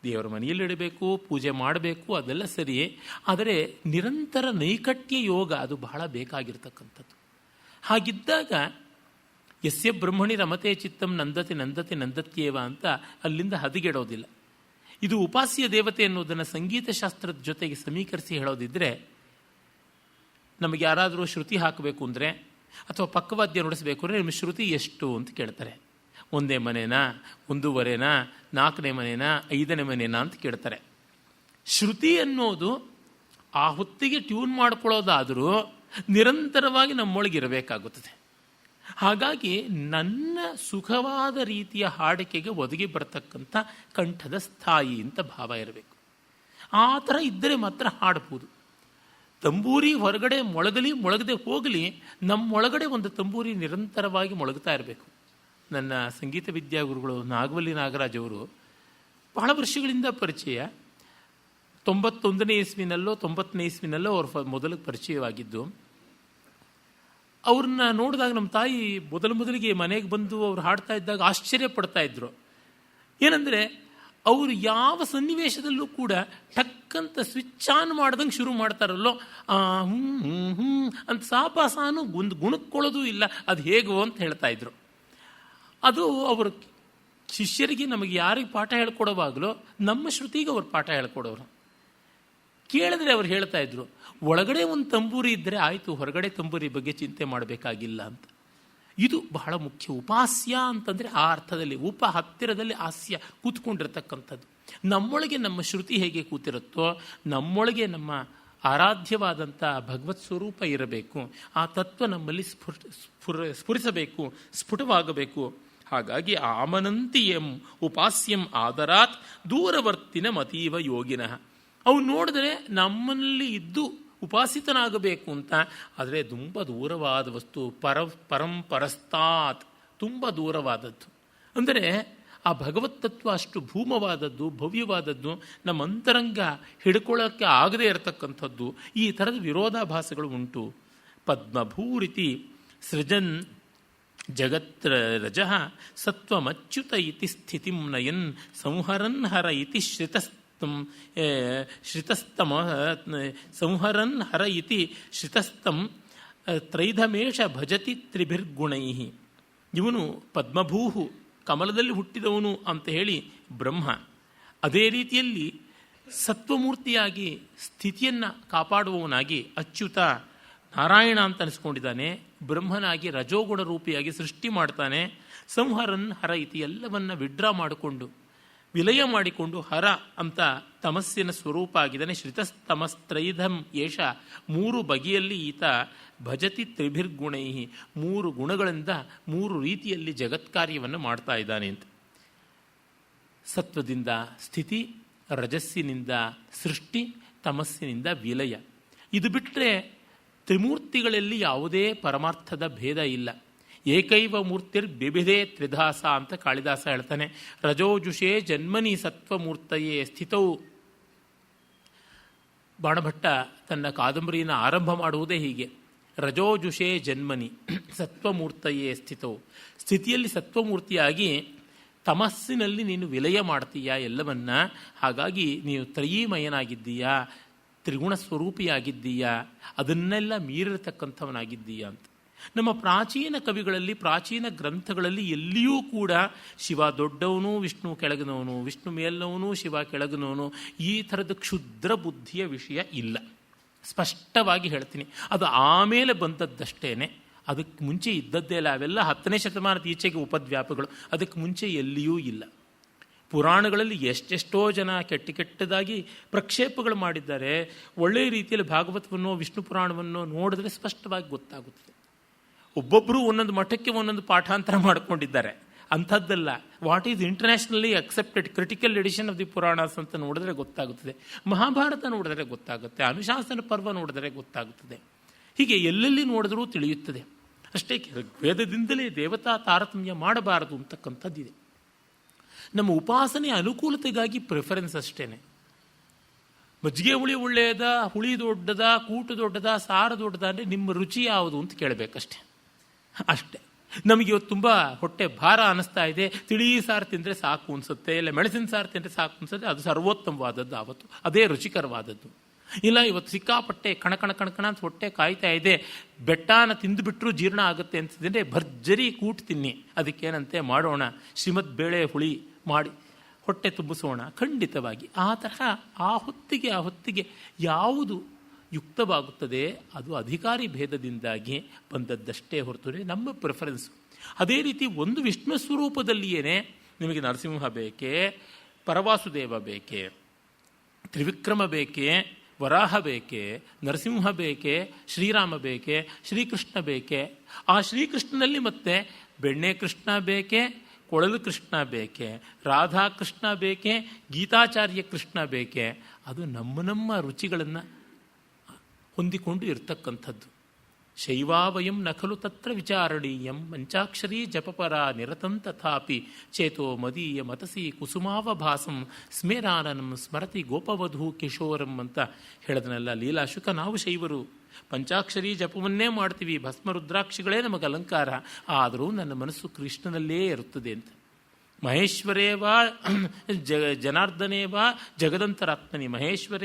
ದೇವರ ಮನೆಯಲ್ಲಿ ಇಡಬೇಕು, ಪೂಜೆ ಮಾಡಬೇಕು, ಅದೆಲ್ಲ ಸರಿಯೇ. ಆದರೆ ನಿರಂತರ ನೈಕಟ್ಯ ಯೋಗ ಅದು ಬಹಳ ಬೇಕಾಗಿರ್ತಕ್ಕಂಥದ್ದು. ಹಾಗಿದ್ದಾಗ ಯಸ್ಯ ಬ್ರಹ್ಮಣಿ ರಮತೆ ಚಿತ್ತಂ ನಂದತೆ ನಂದತೆ ನಂದತ್ಯೇವ ಅಂತ ಅಲ್ಲಿಂದ ಹದಗೆಡೋದಿಲ್ಲ. ಇದು ಉಪಾಸ್ಯ ದೇವತೆ ಅನ್ನೋದನ್ನು ಸಂಗೀತ ಶಾಸ್ತ್ರದ ಜೊತೆಗೆ ಸಮೀಕರಿಸಿ ಹೇಳೋದಿದ್ರೆ, ನಮಗೆ ಯಾರಾದರೂ ಶ್ರುತಿ ಹಾಕಬೇಕು ಅಂದರೆ ಅಥವಾ ಪಕ್ಕವಾದ್ಯ ನುಡಿಸಬೇಕು ಅಂದರೆ ನಿಮ್ಮ ಶ್ರುತಿ ಎಷ್ಟು ಅಂತ ಕೇಳ್ತಾರೆ. 1ನೇ ಮನೆನಾ, 1.5ನೇನಾ, 4ನೇ ಮನೆನಾ, 5ನೇ ಮನೆನಾ ಅಂತ ಕೇಳ್ತಾರೆ. ಶ್ರುತಿ ಅನ್ನೋದು ಆ ಹೊತ್ತಿಗೆ ಟ್ಯೂನ್ ಮಾಡ್ಕೊಳ್ಳೋದಾದರೂ ನಿರಂತರವಾಗಿ ನಮ್ಮೊಳಗಿರಬೇಕಾಗುತ್ತದೆ. ಹಾಗಾಗಿ ನನ್ನ ಸುಖವಾದ ರೀತಿಯ ಹಾಡಿಕೆಗೆ ಒದಗಿ ಬರತಕ್ಕಂಥ ಕಂಠದ ಸ್ಥಾಯಿ ಅಂತ ಭಾವ ಇರಬೇಕು. ಆ ಥರ ಇದ್ದರೆ ಮಾತ್ರ ಹಾಡಬಹುದು. ತಂಬೂರಿ ಹೊರಗಡೆ ಮೊಳಗಲಿ ಮೊಳಗದೆ ಹೋಗಲಿ, ನಮ್ಮೊಳಗಡೆ ಒಂದು ತಂಬೂರಿ ನಿರಂತರವಾಗಿ ಮೊಳಗ್ತಾ ಇರಬೇಕು. ನನ್ನ ಸಂಗೀತ ವಿದ್ಯಾಗುರುಗಳು ನಾಗವಲ್ಲಿ ನಾಗರಾಜ್ ಅವರು ಬಹಳ ವರ್ಷಗಳಿಂದ ಪರಿಚಯ. 91ನೇ ಇಸ್ವಿನಲ್ಲೋ 90ನೇ ಇಸ್ವಿನಲ್ಲೋ ಅವ್ರ ಮೊದಲಿಗೆ ಪರಿಚಯವಾಗಿದ್ದು. ಅವ್ರನ್ನ ನೋಡಿದಾಗ ನಮ್ಮ ತಾಯಿ ಮೊದಲಿಗೆ ಮನೆಗೆ ಬಂದು ಅವ್ರು ಹಾಡ್ತಾ ಇದ್ದಾಗ ಆಶ್ಚರ್ಯ ಪಡ್ತಾ ಇದ್ರು. ಏನಂದರೆ, ಅವರು ಯಾವ ಸನ್ನಿವೇಶದಲ್ಲೂ ಕೂಡ ಟಕ್ಕಂತ ಸ್ವಿಚ್ ಆನ್ ಮಾಡ್ದಂಗೆ ಶುರು ಮಾಡ್ತಾರಲ್ಲೋ, ಅಂತ ಸಾಪಾಸಾನು ಒಂದು ಗುಣಕ್ಕೊಳ್ಳೋದು ಇಲ್ಲ. ಅದು ಹೇಗೋ ಅಂತ ಹೇಳ್ತಾ ಇದ್ರು. ಅದು ಅವರ ಶಿಷ್ಯರಿಗೆ, ನಮಗೆ ಯಾರಿಗೆ ಪಾಠ ಹೇಳ್ಕೊಡೋವಾಗಲೂ ನಮ್ಮ ಶ್ರುತಿಗೆ ಅವ್ರು ಪಾಠ ಹೇಳ್ಕೊಡೋರು. ಕೇಳಿದ್ರೆ ಅವ್ರು ಹೇಳ್ತಾ ಇದ್ರು, ಒಳಗಡೆ ಒಂದು ತಂಬೂರಿ ಇದ್ದರೆ ಆಯಿತು, ಹೊರಗಡೆ ತಂಬೂರಿ ಬಗ್ಗೆ ಚಿಂತೆ ಮಾಡಬೇಕಾಗಿಲ್ಲ ಅಂತ. ಇದು ಬಹಳ ಮುಖ್ಯ. ಉಪಾಸ್ಯ ಅಂತಂದರೆ ಆ ಅರ್ಥದಲ್ಲಿ, ಹತ್ತಿರದಲ್ಲಿ ಹಾಸ್ಯ ಕೂತ್ಕೊಂಡಿರ್ತಕ್ಕಂಥದ್ದು. ನಮ್ಮೊಳಗೆ ನಮ್ಮ ಶ್ರುತಿ ಹೇಗೆ ಕೂತಿರುತ್ತೋ, ನಮ್ಮೊಳಗೆ ನಮ್ಮ ಆರಾಧ್ಯವಾದಂಥ ಭಗವತ್ ಸ್ವರೂಪ ಇರಬೇಕು. ಆ ತತ್ವ ನಮ್ಮಲ್ಲಿ ಸ್ಫುರಿಸಬೇಕು, ಸ್ಫುಟವಾಗಬೇಕು. ಹಾಗಾಗಿ ಆಮನಂತಿಯಂ ಉಪಾಸ್ಯಂ ಆದರಾತ್ ದೂರವರ್ತಿನ ಮತೀವ ಯೋಗಿನಃ. ಅವು ನೋಡಿದ್ರೆ ನಮ್ಮಲ್ಲಿ ಇದ್ದು ಉಪಾಸಿತನಾಗಬೇಕು ಅಂತ. ಆದರೆ ತುಂಬ ದೂರವಾದ ವಸ್ತು, ಪರಂಪರಸ್ತಾತ್, ತುಂಬ ದೂರವಾದದ್ದು. ಅಂದರೆ ಆ ಭಗವತ್ತತ್ವ ಅಷ್ಟು ಭೂಮವಾದದ್ದು, ಭವ್ಯವಾದದ್ದು, ನಮ್ಮ ಅಂತರಂಗ ಹಿಡ್ಕೊಳ್ಳೋಕ್ಕೆ ಆಗದೇ ಇರತಕ್ಕಂಥದ್ದು. ಈ ಥರದ ವಿರೋಧಾಭಾಸಗಳು ಉಂಟು. ಪದ್ಮಭೂರಿತಿ ಸೃಜನ್ ಜಗತ್ರ ರಜಃ ಸತ್ವಮಚ್ಯುತ ಇತಿ ಸ್ಥಿತಿಂ ನಯನ್ ಸಂಹರನ್ ಹರ ಇತಿ ಶ್ರಿತಸ್ತಮ ಸಂಹರನ್ ಹರ ಇತಿ ಶ್ರಿತಸ್ತಂ ತ್ರೈಧಮೇಶ ಭಜತಿ ತ್ರಿಭಿರ್ಗುಣೈ. ಇವನು ಪದ್ಮಭೂಹು, ಕಮಲದಲ್ಲಿ ಹುಟ್ಟಿದವನು ಅಂತ ಹೇಳಿ ಬ್ರಹ್ಮ. ಅದೇ ರೀತಿಯಲ್ಲಿ ಸತ್ವಮೂರ್ತಿಯಾಗಿ ಸ್ಥಿತಿಯನ್ನು ಕಾಪಾಡುವವನಾಗಿ ಅಚ್ಯುತ ನಾರಾಯಣ ಅಂತ ಅನಿಸ್ಕೊಂಡಿದ್ದಾನೆ. ಬ್ರಹ್ಮನಾಗಿ ರಜೋಗುಣ ರೂಪಿಯಾಗಿ ಸೃಷ್ಟಿ ಮಾಡ್ತಾನೆ. ಸಂಹರನ್ ಹರ ಇತಿ, ಎಲ್ಲವನ್ನ ವಿಡ್ರಾ ಮಾಡಿಕೊಂಡು ವಿಲಯ ಮಾಡಿಕೊಂಡು ಹರ ಅಂತ ತಮಸ್ಸಿನ ಸ್ವರೂಪ ಆಗಿದ್ದಾನೆ. ಶ್ರಿತಸ್ತಮಸ್ತ್ರೈಧಂ ಏಷ, ಮೂರು ಬಗೆಯಲ್ಲಿ ಈತ ಭಜತಿ ತ್ರಿಭಿರ್ಗುಣೈ, ಮೂರು ಗುಣಗಳಿಂದ ಮೂರು ರೀತಿಯಲ್ಲಿ ಜಗತ್ಕಾರ್ಯವನ್ನು ಮಾಡ್ತಾ ಇದ್ದಾನೆ ಅಂತ. ಸತ್ವದಿಂದ ಸ್ಥಿತಿ, ರಜಸ್ಸಿನಿಂದ ಸೃಷ್ಟಿ, ತಮಸ್ಸಿನಿಂದ ವಿಲಯ. ಇದು ಬಿಟ್ಟರೆ ತ್ರಿಮೂರ್ತಿಗಳಲ್ಲಿ ಯಾವುದೇ ಪರಮಾರ್ಥದ ಭೇದ ಇಲ್ಲ. ಏಕೈವ ಮೂರ್ತಿರ್ ಬಿಬಿಧೆ ತ್ರಿಧಾಸ ಅಂತ ಕಾಳಿದಾಸ ಹೇಳ್ತಾನೆ. ರಜೋಜುಷೇ ಜನ್ಮನಿ ಸತ್ವಮೂರ್ತಯೇ ಸ್ಥಿತೌ. ಬಾಣಭಟ್ಟ ತನ್ನ ಕಾದಂಬರಿಯನ್ನು ಆರಂಭ ಮಾಡುವುದೇ ಹೀಗೆ, ರಜೋಜುಷೇ ಜನ್ಮನಿ ಸತ್ವಮೂರ್ತಯೇ ಸ್ಥಿತೌ. ಸ್ಥಿತಿಯಲ್ಲಿ ಸತ್ವಮೂರ್ತಿಯಾಗಿ ತಮಸ್ಸಿನಲ್ಲಿ ನೀನು ವಿಲಯ ಮಾಡ್ತೀಯಾ ಎಲ್ಲವನ್ನ. ಹಾಗಾಗಿ ನೀನು ತ್ರಯೀಮಯನಾಗಿದ್ದೀಯಾ, ತ್ರಿಗುಣ ಸ್ವರೂಪಿಯಾಗಿದ್ದೀಯಾ, ಅದನ್ನೆಲ್ಲ ಮೀರಿರತಕ್ಕಂಥವನಾಗಿದ್ದೀಯಾ ಅಂತ. ನಮ್ಮ ಪ್ರಾಚೀನ ಕವಿಗಳಲ್ಲಿ, ಪ್ರಾಚೀನ ಗ್ರಂಥಗಳಲ್ಲಿ ಎಲ್ಲಿಯೂ ಕೂಡ ಶಿವ ದೊಡ್ಡವನು, ವಿಷ್ಣು ಕೆಳಗಿನವನು, ವಿಷ್ಣು ಮೇಲ್ನವನು, ಶಿವ ಕೆಳಗಿನವನು, ಈ ಥರದ ಕ್ಷುದ್ರ ಬುದ್ಧಿಯ ವಿಷಯ ಇಲ್ಲ. ಸ್ಪಷ್ಟವಾಗಿ ಹೇಳ್ತೀನಿ, ಅದು ಆಮೇಲೆ ಬಂದದ್ದಷ್ಟೇನೆ, ಅದಕ್ಕೆ ಮುಂಚೆ ಇದ್ದದ್ದೇ ಇಲ್ಲ. ಅವೆಲ್ಲ 10ನೇ ಶತಮಾನದ ಈಚೆಗೆ ಉಪದ್ವ್ಯಾಪಗಳು. ಅದಕ್ಕೆ ಮುಂಚೆ ಎಲ್ಲಿಯೂ ಇಲ್ಲ. ಪುರಾಣಗಳಲ್ಲಿ ಎಷ್ಟೆಷ್ಟೋ ಜನ ಕೆಟ್ಟದಾಗಿ ಪ್ರಕ್ಷೇಪಗಳು ಮಾಡಿದ್ದಾರೆ. ಒಳ್ಳೆಯ ರೀತಿಯಲ್ಲಿ ಭಾಗವತವನ್ನು, ವಿಷ್ಣು ಪುರಾಣವನ್ನು ನೋಡಿದ್ರೆ ಸ್ಪಷ್ಟವಾಗಿ ಗೊತ್ತಾಗುತ್ತದೆ. ಒಬ್ಬೊಬ್ಬರು ಒಂದೊಂದು ಮಠಕ್ಕೆ ಒಂದೊಂದು ಪಾಠಾಂತರ ಮಾಡಿಕೊಂಡಿದ್ದಾರೆ. ಅಂಥದ್ದಲ್ಲ. What is internationally accepted critical edition of the Puranas ಅಂತ ನೋಡಿದ್ರೆ ಗೊತ್ತಾಗುತ್ತದೆ. ಮಹಾಭಾರತ ನೋಡಿದ್ರೆ ಗೊತ್ತಾಗುತ್ತೆ, ಅನುಶಾಸನ ಪರ್ವ ನೋಡಿದ್ರೆ ಗೊತ್ತಾಗುತ್ತದೆ. ಹೀಗೆ ಎಲ್ಲೆಲ್ಲಿ ನೋಡಿದ್ರೂ ತಿಳಿಯುತ್ತದೆ. ಅಷ್ಟೇ, ವೇದದಿಂದಲೇ ದೇವತಾ ತಾರತಮ್ಯ ಮಾಡಬಾರದು ಅಂತಕ್ಕಂಥದ್ದಿದೆ. ನಮ್ಮ ಉಪಾಸನೆ ಅನುಕೂಲತೆಗಾಗಿ ಪ್ರಿಫರೆನ್ಸ್ ಅಷ್ಟೇನೆ. ಮಜ್ಜಿಗೆ ಹುಳಿ ಒಳ್ಳೆಯದ, ಹುಳಿ ದೊಡ್ಡದ, ಕೂಟು ದೊಡ್ಡದ, ಸಾರು ದೊಡ್ಡದ ಅಂದರೆ ನಿಮ್ಮ ರುಚಿ ಯಾವುದು ಅಂತ ಕೇಳಬೇಕಷ್ಟೆ. ಅಷ್ಟೇ. ನಮಗೆ ಇವತ್ತು ತುಂಬ ಹೊಟ್ಟೆ ಭಾರ ಅನ್ನಿಸ್ತಾ ಇದೆ, ತಿಳಿ ಸಾರು ತಿಂದರೆ ಸಾಕು ಅನಿಸುತ್ತೆ, ಇಲ್ಲ ಮೆಣಸಿನ ಸಾರು ತಿಂದರೆ ಸಾಕು ಅನಿಸುತ್ತೆ, ಅದು ಸರ್ವೋತ್ತಮವಾದದ್ದು ಆವತ್ತು, ಅದೇ ರುಚಿಕರವಾದದ್ದು. ಇಲ್ಲ ಇವತ್ತು ಸಿಕ್ಕಾಪಟ್ಟೆ ಕಣಕಣ ಅಂತ ಹೊಟ್ಟೆ ಕಾಯ್ತಾ ಇದೆ, ಬೆಟ್ಟಾನ ತಿಂದುಬಿಟ್ರೂ ಜೀರ್ಣ ಆಗುತ್ತೆ ಅಂತಿದ್ರೆ ಭರ್ಜರಿ ಕೂಟು ತಿನ್ನಿ, ಅದಕ್ಕೇನಂತೆ ಮಾಡೋಣ, ಶ್ರೀಮದ್ ಬೇಳೆ ಹುಳಿ ಮಾಡಿ ಹೊಟ್ಟೆ ತುಂಬಿಸೋಣ. ಖಂಡಿತವಾಗಿ ಆ ತರಹ ಆ ಹೊತ್ತಿಗೆ ಯಾವುದು ಯುಕ್ತವಾಗುತ್ತದೆ ಅದು ಅಧಿಕಾರಿ ಭೇದದಿಂದಾಗಿ ಬಂದದ್ದಷ್ಟೇ ಹೊರತು ನಮ್ಮ ಪ್ರಿಫರೆನ್ಸು. ಅದೇ ರೀತಿ ಒಂದು ವಿಷ್ಣು ಸ್ವರೂಪದಲ್ಲಿಯೇ ನಿಮಗೆ ನರಸಿಂಹ ಬೇಕೇ, ಪರವಾಸುದೇವ ಬೇಕೇ, ತ್ರಿವಿಕ್ರಮ ಬೇಕೇ, ವರಾಹ ಬೇಕೇ, ನರಸಿಂಹ ಬೇಕೇ, ಶ್ರೀರಾಮ ಬೇಕೇ, ಶ್ರೀಕೃಷ್ಣ ಬೇಕೇ. ಆ ಶ್ರೀಕೃಷ್ಣನಲ್ಲಿ ಮತ್ತೆ ಬೆಣ್ಣೆ ಕೃಷ್ಣ ಬೇಕೇ, ಕೊಳಲು ಕೃಷ್ಣ ಬೇಕೇ, ರಾಧಾಕೃಷ್ಣ ಬೇಕೇ, ಗೀತಾಚಾರ್ಯ ಕೃಷ್ಣ ಬೇಕೇ. ಅದು ನಮ್ಮ ರುಚಿಗಳನ್ನು ಹೊಂದಿಕೊಂಡು ಇರ್ತಕ್ಕಂಥದ್ದು. ಶೈವಾವಯಂ ನಖಲು ತತ್ರ ವಿಚಾರಣೀಯಂ ಪಂಚಾಕ್ಷರೀ ಜಪಪರ ನಿರತಂ ತಥಾಪಿ ಚೇತೋ ಮದೀಯ ಮತಸಿ ಕುಸುಮಾವಭಾಸಂ ಸ್ಮೇರಾನನಂ ಸ್ಮರತಿ ಗೋಪವಧೂ ಕಿಶೋರಂ ಅಂತ ಹೇಳಿದನಲ್ಲ ಲೀಲಾಶುಕ. ನಾವು ಶೈವರು ಪಂಚಾಕ್ಷರಿ ಜಪವನ್ನೇ ಮಾಡ್ತೀವಿ, ಭಸ್ಮ ರುದ್ರಾಕ್ಷಿಗಳೇ ನಮಗೆ ಅಲಂಕಾರ, ಆದರೂ ನನ್ನ ಮನಸ್ಸು ಕೃಷ್ಣನಲ್ಲೇ ಇರುತ್ತದೆ ಅಂತ. ಮಹೇಶ್ವರೇವಾ ಜನಾರ್ದನೇವಾ ಜಗದಂತರಾತ್ಮನಿ, ಮಹೇಶ್ವರ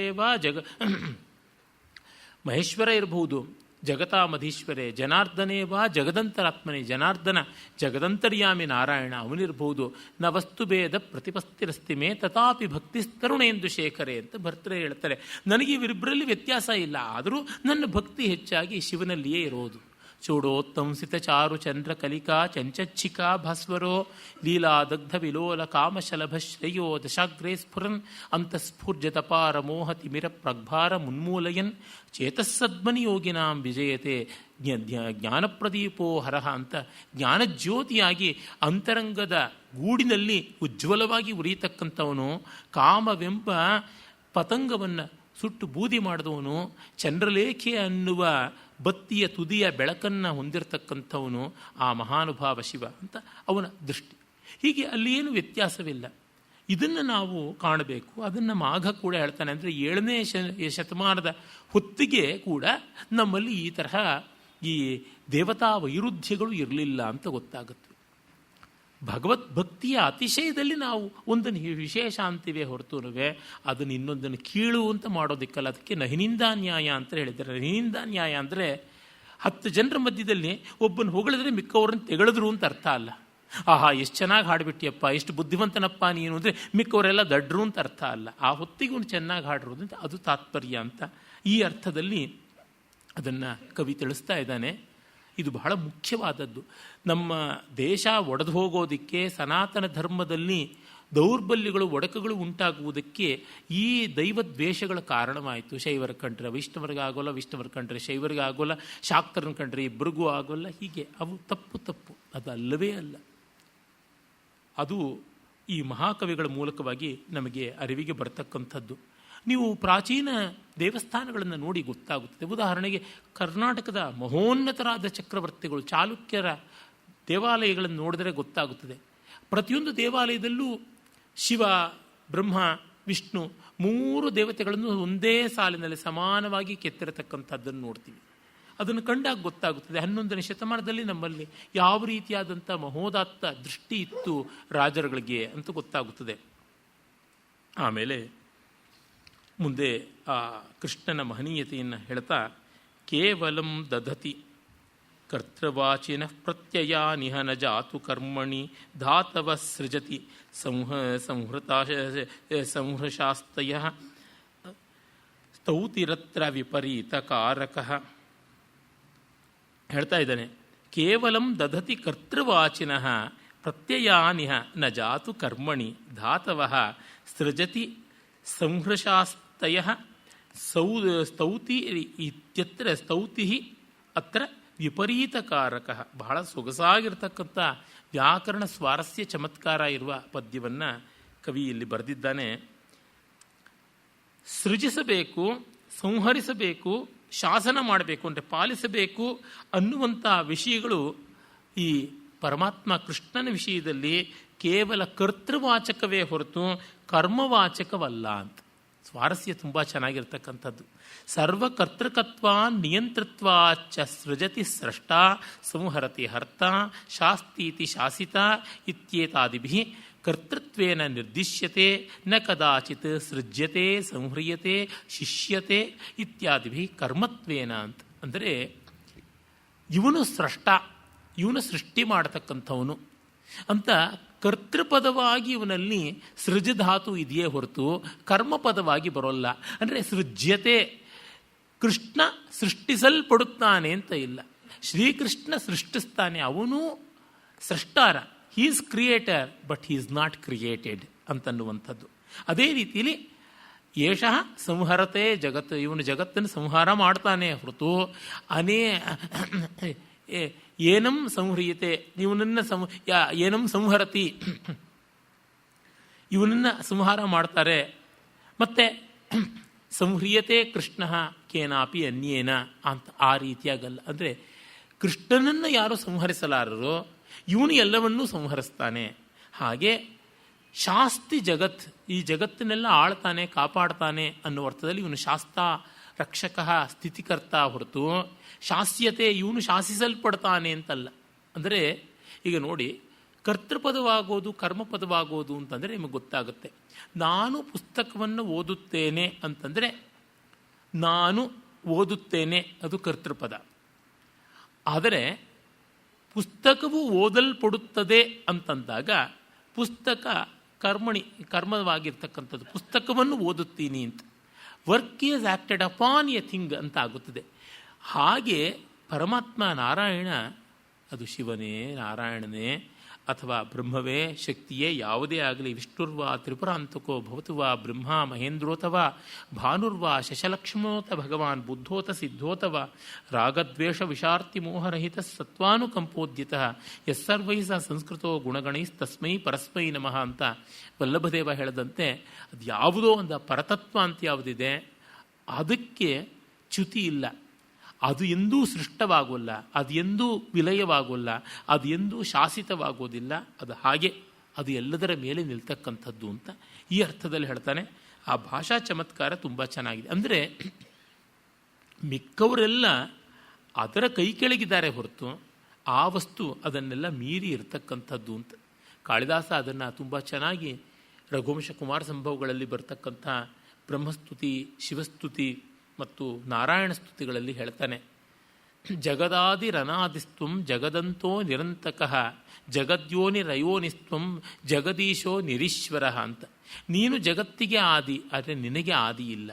ಇರಬಹುದು ಜಗತಾಮಧೀಶ್ವರೇ, ಜನಾರ್ದನೇವಾ ಜಗದಂತರಾತ್ಮನಿ, ಜನಾರ್ದನ ಜಗದಂತರ್ಯಾಮಿ ನಾರಾಯಣ ಅವನಿರ್ಬಹುದು. ನ ವಸ್ತುಭೇದ ಪ್ರತಿಪಸ್ತಿರಸ್ತಿ ಮೇ ತಥಾಪಿ ಭಕ್ತಿಸ್ತರುಣೇಂದು ಶೇಖರೆ ಅಂತ ಭರ್ತೃ ಹೇಳ್ತಾರೆ. ನನಗೆ ಇವರಿಬ್ಬರಲ್ಲಿ ವ್ಯತ್ಯಾಸ ಇಲ್ಲ, ಆದರೂ ನನ್ನ ಭಕ್ತಿ ಹೆಚ್ಚಾಗಿ ಶಿವನಲ್ಲಿಯೇ ಇರೋದು. ಚೂಡೋತ್ತಂಸಿತ ಚಾರು ಚಂದ್ರ ಕಲಿಕಾ ಚಂಚಚ್ಛಿಕಾ ಭಾಸ್ವರೋ ಲೀಲಾದಗ್ಧ ವಿಲೋಲ ಕಾಮಶಲಭ ಶ್ರೇಯೋ ದಶಾಗ್ರೇ ಸ್ಫುರನ್ ಅಂತಸ್ಫೂರ್ಜತಪಾರ ಮೋಹತಿಮಿರ ಪ್ರಗ್ಭಾರ ಮುನ್ಮೂಲಯನ್ ಚೇತಸ್ಸದ್ಮನಿ ಯೋಗಿನಾಂ ವಿಜಯತೆ ಜ್ಞಾನಪ್ರದೀಪೋ ಹರಹ ಅಂತ ಜ್ಞಾನಜ್ಯೋತಿಯಾಗಿ ಅಂತರಂಗದ ಗೂಡಿನಲ್ಲಿ ಉಜ್ವಲವಾಗಿ ಉರಿಯತಕ್ಕಂಥವನು, ಕಾಮವೆಂಬ ಪತಂಗವನ್ನು ಸುಟ್ಟು ಬೂದಿ ಮಾಡಿದವನು, ಚಂದ್ರಲೇಖೆ ಅನ್ನುವ ಬತ್ತಿಯ ತುದಿಯ ಬೆಳಕನ್ನು ಹೊಂದಿರತಕ್ಕಂಥವನು ಆ ಮಹಾನುಭಾವ ಶಿವ ಅಂತ ಅವನ ದೃಷ್ಟಿ. ಹೀಗೆ ಅಲ್ಲಿ ಏನು ವ್ಯತ್ಯಾಸವಿಲ್ಲ. ಇದನ್ನು ನಾವು ಕಾಣಬೇಕು. ಅದನ್ನು ಮಾಘ ಕೂಡ ಹೇಳ್ತಾನೆ. ಅಂದರೆ 7ನೇ ಶತಮಾನದ ಹೊತ್ತಿಗೆ ಕೂಡ ನಮ್ಮಲ್ಲಿ ಈ ತರಹ ಈ ದೇವತಾ ವೈರುಧ್ಯಗಳು ಇರಲಿಲ್ಲ ಅಂತ ಗೊತ್ತಾಗುತ್ತೆ. ಭಗವದ್ಭಕ್ತಿಯ ಅತಿಶಯದಲ್ಲಿ ನಾವು ಒಂದನ್ನು ವಿಶೇಷ ಅಂತೀವಿ ಹೊರತುನುವೆ ಅದನ್ನು ಇನ್ನೊಂದನ್ನು ಕೀಳು ಅಂತ ಮಾಡೋದಕ್ಕಲ್ಲ. ಅದಕ್ಕೆ ನಹಿನಿಂದ ನ್ಯಾಯ ಅಂತ ಹೇಳಿದ್ದಾರೆ. ನಹಿನಿಂದ ನ್ಯಾಯ ಅಂದರೆ 10 ಜನರ ಮಧ್ಯದಲ್ಲಿ ಒಬ್ಬನ ಹೊಗಳಿದ್ರೆ ಮಿಕ್ಕವ್ರನ್ನ ತೆಗೆಳಿದ್ರು ಅಂತ ಅರ್ಥ ಅಲ್ಲ. ಆಹಾ ಎಷ್ಟು ಚೆನ್ನಾಗಿ ಹಾಡ್ಬಿಟ್ಟಿಯಪ್ಪ, ಎಷ್ಟು ಬುದ್ಧಿವಂತನಪ್ಪ ನೀನು ಅಂದರೆ ಮಿಕ್ಕವರೆಲ್ಲ ದಡ್ರು ಅಂತ ಅರ್ಥ ಅಲ್ಲ. ಆ ಹೊತ್ತಿಗೆ ಒಂದು ಚೆನ್ನಾಗಿ ಹಾಡಿರೋದು ಅಂತ ಅದು ತಾತ್ಪರ್ಯ ಅಂತ ಈ ಅರ್ಥದಲ್ಲಿ ಅದನ್ನು ಕವಿ ತಿಳಿಸ್ತಾ ಇದ್ದಾನೆ. ಇದು ಬಹಳ ಮುಖ್ಯವಾದದ್ದು. ನಮ್ಮ ದೇಶ ಒಡೆದು ಹೋಗೋದಕ್ಕೆ, ಸನಾತನ ಧರ್ಮದಲ್ಲಿ ದೌರ್ಬಲ್ಯಗಳು ಒಡಕುಗಳು ಉಂಟಾಗುವುದಕ್ಕೆ ಈ ದೈವದ್ವೇಷಗಳ ಕಾರಣವಾಯಿತು. ಶೈವರ ಕಂಡ್ರೆ ವೈಷ್ಣವರಿಗಾಗೋಲ್ಲ, ವೈಷ್ಣವರ ಕಂಡ್ರೆ ಶೈವರಿಗಾಗೋಲ್ಲ, ಶಾಕ್ತರನ್ನ ಕಂಡ್ರೆ ಇಬ್ಬರಿಗೂ ಆಗೋಲ್ಲ. ಹೀಗೆ ಅವು ತಪ್ಪು. ಅದು ಅಲ್ಲವೇ ಅಲ್ಲ. ಅದು ಈ ಮಹಾಕವಿಗಳ ಮೂಲಕವಾಗಿ ನಮಗೆ ಅರಿವಿಗೆ ಬರ್ತಕ್ಕಂಥದ್ದು. ನೀವು ಪ್ರಾಚೀನ ದೇವಸ್ಥಾನಗಳನ್ನು ನೋಡಿ ಗೊತ್ತಾಗುತ್ತದೆ. ಉದಾಹರಣೆಗೆ ಕರ್ನಾಟಕದ ಮಹೋನ್ನತರಾದ ಚಕ್ರವರ್ತಿಗಳು, ಚಾಲುಕ್ಯರ ದೇವಾಲಯಗಳನ್ನು ನೋಡಿದರೆ ಗೊತ್ತಾಗುತ್ತದೆ. ಪ್ರತಿಯೊಂದು ದೇವಾಲಯದಲ್ಲೂ ಶಿವ, ಬ್ರಹ್ಮ, ವಿಷ್ಣು 3 ದೇವತೆಗಳನ್ನು ಒಂದೇ ಸಾಲಿನಲ್ಲಿ ಸಮಾನವಾಗಿ ಕೆತ್ತಿರತಕ್ಕಂಥದ್ದನ್ನು ನೋಡ್ತೀವಿ. ಅದನ್ನು ಕಂಡಾಗ ಗೊತ್ತಾಗುತ್ತದೆ 11ನೇ ಶತಮಾನದಲ್ಲಿ ನಮ್ಮಲ್ಲಿ ಯಾವ ರೀತಿಯಾದಂಥ ಮಹೋದಾತ್ತ ದೃಷ್ಟಿ ಇತ್ತು ರಾಜರುಗಳಿಗೆ ಅಂತ ಗೊತ್ತಾಗುತ್ತದೆ. ಆಮೇಲೆ ಮುಂದೆ ಆ ಕೃಷ್ಣನ ಮಹನೀಯತೆಯನ್ನು ಹೇಳ್ತಾ, ಕೇವಲಂ ದಧತಿ ಕರ್ತೃವಾಚಿನ ಪ್ರತ್ಯಯ ನಿಹನ ಜಾತು ಕರ್ಮಣಿ ಧಾತವ ಸೃಜತಿ ಸಂಹೃತಾಸ್ತಯ ಸ್ತೌತಿರತ್ರ ವಿಪರೀತ ಕಾರಕ. ಹೇಳ್ತಾ ಇದ್ದಾನೆ, ಕೇವಲಂ ದಧತಿ ಕರ್ತೃವಾಚಿನ ಪ್ರತ್ಯಯಾನಿಹ ನ ಜಾತು ಕರ್ಮಣಿ ಧಾತವ ಸೃಜತಿ ಸಂಹೃಷಾಸ್ತಯ ಸ್ತೌತಿ ಇತ್ಯತ್ರ ಸ್ತೌತಿ ಅತ್ರ ವಿಪರೀತಕಾರಕ. ಬಹಳ ಸೊಗಸಾಗಿರ್ತಕ್ಕಂಥ ವ್ಯಾಕರಣ ಸ್ವಾರಸ್ಯ ಚಮತ್ಕಾರ ಇರುವ ಪದ್ಯವನ್ನು ಕವಿ ಇಲ್ಲಿ ಬರೆದಿದ್ದಾನೆ. ಸೃಜಿಸಬೇಕು, ಸಂಹರಿಸಬೇಕು, ಶಾಸನ ಮಾಡಬೇಕು ಅಂದರೆ ಪಾಲಿಸಬೇಕು ಅನ್ನುವಂಥ ವಿಷಯಗಳು ಈ ಪರಮಾತ್ಮ ಕೃಷ್ಣನ ವಿಷಯದಲ್ಲಿ ಕೇವಲ ಕರ್ತೃವಾಚಕವೇ ಹೊರತು ಕರ್ಮವಾಚಕವಲ್ಲ ಅಂತ. ಸ್ವಾರಸ್ಯ ತುಂಬ ಚೆನ್ನಾಗಿರ್ತಕ್ಕಂಥದ್ದು. ಸರ್ವಕರ್ತೃಕತ್ವ ನಿಯಂತೃತ್ವಾಚ ಸೃಜತಿ ಸ್ರಷ್ಟ ಸಂಹರತಿ ಹರ್ತ ಶಾಸ್ತೀತಿ ಶಾಸಿತ ಇತ್ಯೇತಾದಿಭಿ ಕರ್ತೃತ್ವೇನ ನಿರ್ದಿಶ್ಯತೆ ನ ಕದಾಚಿತ್ ಸೃಜ್ಯತೆ ಸಂಹ್ರಿಯತೆ ಶಿಷ್ಯತೆ ಇತ್ಯಾದಿಭಿ ಕರ್ಮತ್ವೇನ ಅಂತ. ಅಂದರೆ ಇವನು ಸ್ರಷ್ಟ, ಇವನು ಸೃಷ್ಟಿ ಮಾಡತಕ್ಕಂಥವನು ಅಂತ ಕರ್ತೃಪದವಾಗಿ ಇವನಲ್ಲಿ ಸೃಜಧಾತು ಇದೆಯೇ ಹೊರತು ಕರ್ಮಪದವಾಗಿ ಬರೋಲ್ಲ. ಅಂದರೆ ಸೃಜ್ಯತೆ, ಕೃಷ್ಣ ಸೃಷ್ಟಿಸಲ್ಪಡುತ್ತಾನೆ ಅಂತ ಇಲ್ಲ. ಶ್ರೀಕೃಷ್ಣ ಸೃಷ್ಟಿಸ್ತಾನೆ, ಅವನು ಸೃಷ್ಟಾರ. He is creator but he is not created ಅಂತನ್ನುವಂಥದ್ದು. ಅದೇ ರೀತಿಯಲ್ಲಿ ಏಷಃ ಸಂಹರತೆ ಜಗತ್, ಇವನು ಜಗತ್ತನ್ನು ಸಂಹಾರ ಮಾಡ್ತಾನೆ ಹೊರತು ಏನಂ ಸಂಹ್ರಿಯತೆ, ಇವನನ್ನು ಏನಂ ಸಂಹರತಿ, ಇವನನ್ನು ಸಂಹಾರ ಮಾಡ್ತಾರೆ. ಮತ್ತೆ ಸಂಹ್ರಿಯತೆ ಕೃಷ್ಣ ಕೇನಾಪಿ ಅನ್ಯೇನ ಅಂತ ಆ ರೀತಿಯಾಗಲ್ಲ. ಅಂದರೆ ಕೃಷ್ಣನನ್ನು ಯಾರು ಸಂಹರಿಸಲಾರರೋ ಇವನು ಎಲ್ಲವನ್ನೂ ಸಂಹರಿಸ್ತಾನೆ. ಹಾಗೆ ಶಾಸ್ತಿ ಜಗತ್, ಈ ಜಗತ್ತನ್ನೆಲ್ಲ ಆಳ್ತಾನೆ, ಕಾಪಾಡ್ತಾನೆ ಅನ್ನೋ ಅರ್ಥದಲ್ಲಿ ಇವನು ಶಾಸ್ತ, ರಕ್ಷಕ, ಸ್ಥಿತಿಕರ್ತ ಹೊರತು ಶಾಸ್ಯತೆ, ಇವನು ಶಾಸಿಸಲ್ಪಡ್ತಾನೆ ಅಂತಲ್ಲ. ಅಂದರೆ ಈಗ ನೋಡಿ, ಕರ್ತೃಪದವಾಗೋದು ಕರ್ಮಪದವಾಗೋದು ಅಂತಂದರೆ ನಿಮಗೆ ಗೊತ್ತಾಗುತ್ತೆ. ನಾನು ಪುಸ್ತಕವನ್ನು ಓದುತ್ತೇನೆ ಅಂತಂದರೆ ನಾನು ಓದುತ್ತೇನೆ ಅದು ಕರ್ತೃಪದ. ಆದರೆ ಪುಸ್ತಕವು ಓದಲ್ಪಡುತ್ತದೆ ಅಂತಂದಾಗ ಪುಸ್ತಕ ಕರ್ಮವಾಗಿರ್ತಕ್ಕಂಥದ್ದು. ಪುಸ್ತಕವನ್ನು ಓದುತ್ತೀನಿ ಅಂತ, work is acted upon A thing ಅಂತ ಆಗುತ್ತದೆ. ಹಾಗೆ ಪರಮಾತ್ಮ ನಾರಾಯಣ, ಅದು ಶಿವನೇ, ನಾರಾಯಣನೇ ಅಥವಾ ಬ್ರಹ್ಮವೇ, ಶಕ್ತಿಯೇ ಯಾವುದೇ ಆಗಲಿ, ವಿಷ್ಣುರ್ವಾ ತ್ರಿಪುರಾಂತಕೋ ಭವತುವಾ ಬ್ರಹ್ಮ ಮಹೇಂದ್ರೋತವ ಭಾನುರ್ವಾ ಶಶಲಕ್ಷ್ಮೋತ ಭಗವಾನ್ ಬುದ್ಧೋತ ಸಿದ್ಧೋತವ ರಾಗದ್ವೇಷ ವಿಷಾರ್ತಿ ಮೋಹರಹಿತ ಸತ್ವಾನುಕಂಪೋದ್ಯತಃ ಯಸ್ಸರ್ವೈ ಸ ಸಂಸ್ಕೃತೋ ಗುಣಗಣೈಸ್ತಸ್ಮೈ ಪರಸ್ಮೈ ನಮಃ ಅಂತ ವಲ್ಲಭದೇವ ಹೇಳದಂತೆ, ಅದು ಯಾವುದೋ ಒಂದು ಪರತತ್ವ ಅಂತ ಯಾವುದಿದೆ ಅದಕ್ಕೆ ಚ್ಯುತಿ ಇಲ್ಲ. ಅದು ಎಂದೂ ಸೃಷ್ಟವಾಗೋಲ್ಲ, ಅದು ಎಂದೂ ವಿಲಯವಾಗೋಲ್ಲ, ಅದು ಎಂದೂ ಶಾಸಿತವಾಗೋದಿಲ್ಲ. ಅದು ಹಾಗೆ, ಅದು ಎಲ್ಲದರ ಮೇಲೆ ನಿಲ್ತಕ್ಕಂಥದ್ದು ಅಂತ ಈ ಅರ್ಥದಲ್ಲಿ ಹೇಳ್ತಾನೆ. ಆ ಭಾಷಾ ಚಮತ್ಕಾರ ತುಂಬ ಚೆನ್ನಾಗಿದೆ. ಅಂದರೆ ಮಿಕ್ಕವರೆಲ್ಲ ಅದರ ಕೈ ಕೆಳಗಿದ್ದಾರೆ ಹೊರತು ಆ ವಸ್ತು ಅದನ್ನೆಲ್ಲ ಮೀರಿ ಇರತಕ್ಕಂಥದ್ದು ಅಂತ. ಕಾಳಿದಾಸ ಅದನ್ನು ತುಂಬ ಚೆನ್ನಾಗಿ ರಘುವಂಶ ಕುಮಾರ ಸಂಭವಗಳಲ್ಲಿ ಬರ್ತಕ್ಕಂಥ ಬ್ರಹ್ಮಸ್ತುತಿ, ಶಿವಸ್ತುತಿ ಮತ್ತು ನಾರಾಯಣ ಸ್ತುತಿಗಳಲ್ಲಿ ಹೇಳ್ತಾನೆ. ಜಗದಾದಿರನಾದಿಸ್ತ್ವಂ ಜಗದಂತೋ ನಿರಂತಕಃ ಜಗದ್ಯೋನಿರಯೋನಿಸ್ತ್ವಂ ಜಗದೀಶೋ ನಿರೀಶ್ವರ ಅಂತ. ನೀನು ಜಗತ್ತಿಗೆ ಆದಿ, ಆದರೆ ನಿನಗೆ ಆದಿ ಇಲ್ಲ.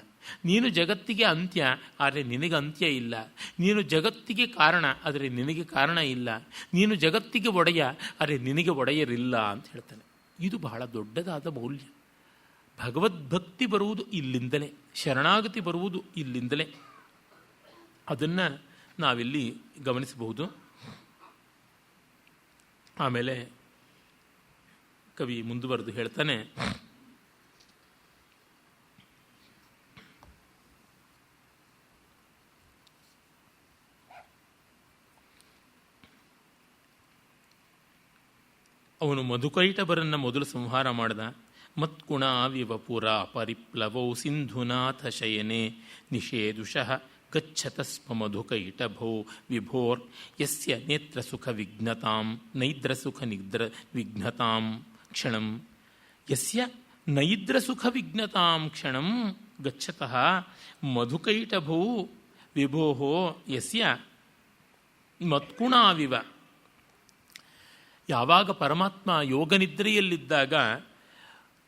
ನೀನು ಜಗತ್ತಿಗೆ ಅಂತ್ಯ, ಆದರೆ ನಿನಗೆ ಅಂತ್ಯ ಇಲ್ಲ. ನೀನು ಜಗತ್ತಿಗೆ ಕಾರಣ, ಆದರೆ ನಿನಗೆ ಕಾರಣ ಇಲ್ಲ. ನೀನು ಜಗತ್ತಿಗೆ ಒಡೆಯ, ಆದರೆ ನಿನಗೆ ಒಡೆಯರಿಲ್ಲ ಅಂತ ಹೇಳ್ತಾನೆ. ಇದು ಬಹಳ ದೊಡ್ಡದಾದ ಮೌಲ್ಯ. ಭಗವದ್ಭಕ್ತಿ ಬರುವುದು ಇಲ್ಲಿಂದಲೇ, ಶರಣಾಗತಿ ಬರುವುದು ಇಲ್ಲಿಂದಲೇ. ಅದನ್ನು ನಾವಿಲ್ಲಿ ಗಮನಿಸಬಹುದು. ಆಮೇಲೆ ಕವಿ ಮುಂದುವರೆದು ಹೇಳ್ತಾನೆ, ಅವನು ಮಧುಕೈಟಬರನ್ನು ಮೊದಲು ಸಂಹಾರ ಮಾಡಿದ. ಮತ್ಕುಣಾವಿವ ಪುರ ಪರಿಪ್ಲವೌ ಸಿಂಧುನಾಥ ಶಯನೆ ನಿಷೇದುಷಃ ಗಚ್ಚತ ಸ್ಮ ಮಧುಕೈಟಭೋ ವಿಭೋರ್ ಯಸ್ಯ ನೇತ್ರಸುಖ ವಿಘ್ನತಾಂ ನೈದ್ರಸುಖ ನಿಗ್ರ ವಿಘ್ನತಾಂ ಕ್ಷಣಂ ಯಸ್ಯ ನೈದ್ರಸುಖ ವಿಘ್ನತಾಂ ಕ್ಷಣಂ ಗಚ್ಚತಃ ಮಧುಕೈಟಭೋ ವಿಭೋ ಯಸ್ಯ ಮತ್ಕುಣಾವಿವ. ಯಾವಾಗ ಪರಮಾತ್ಮ ಯೋಗನಿದ್ರೆಯಲ್ಲಿದ್ದಾಗ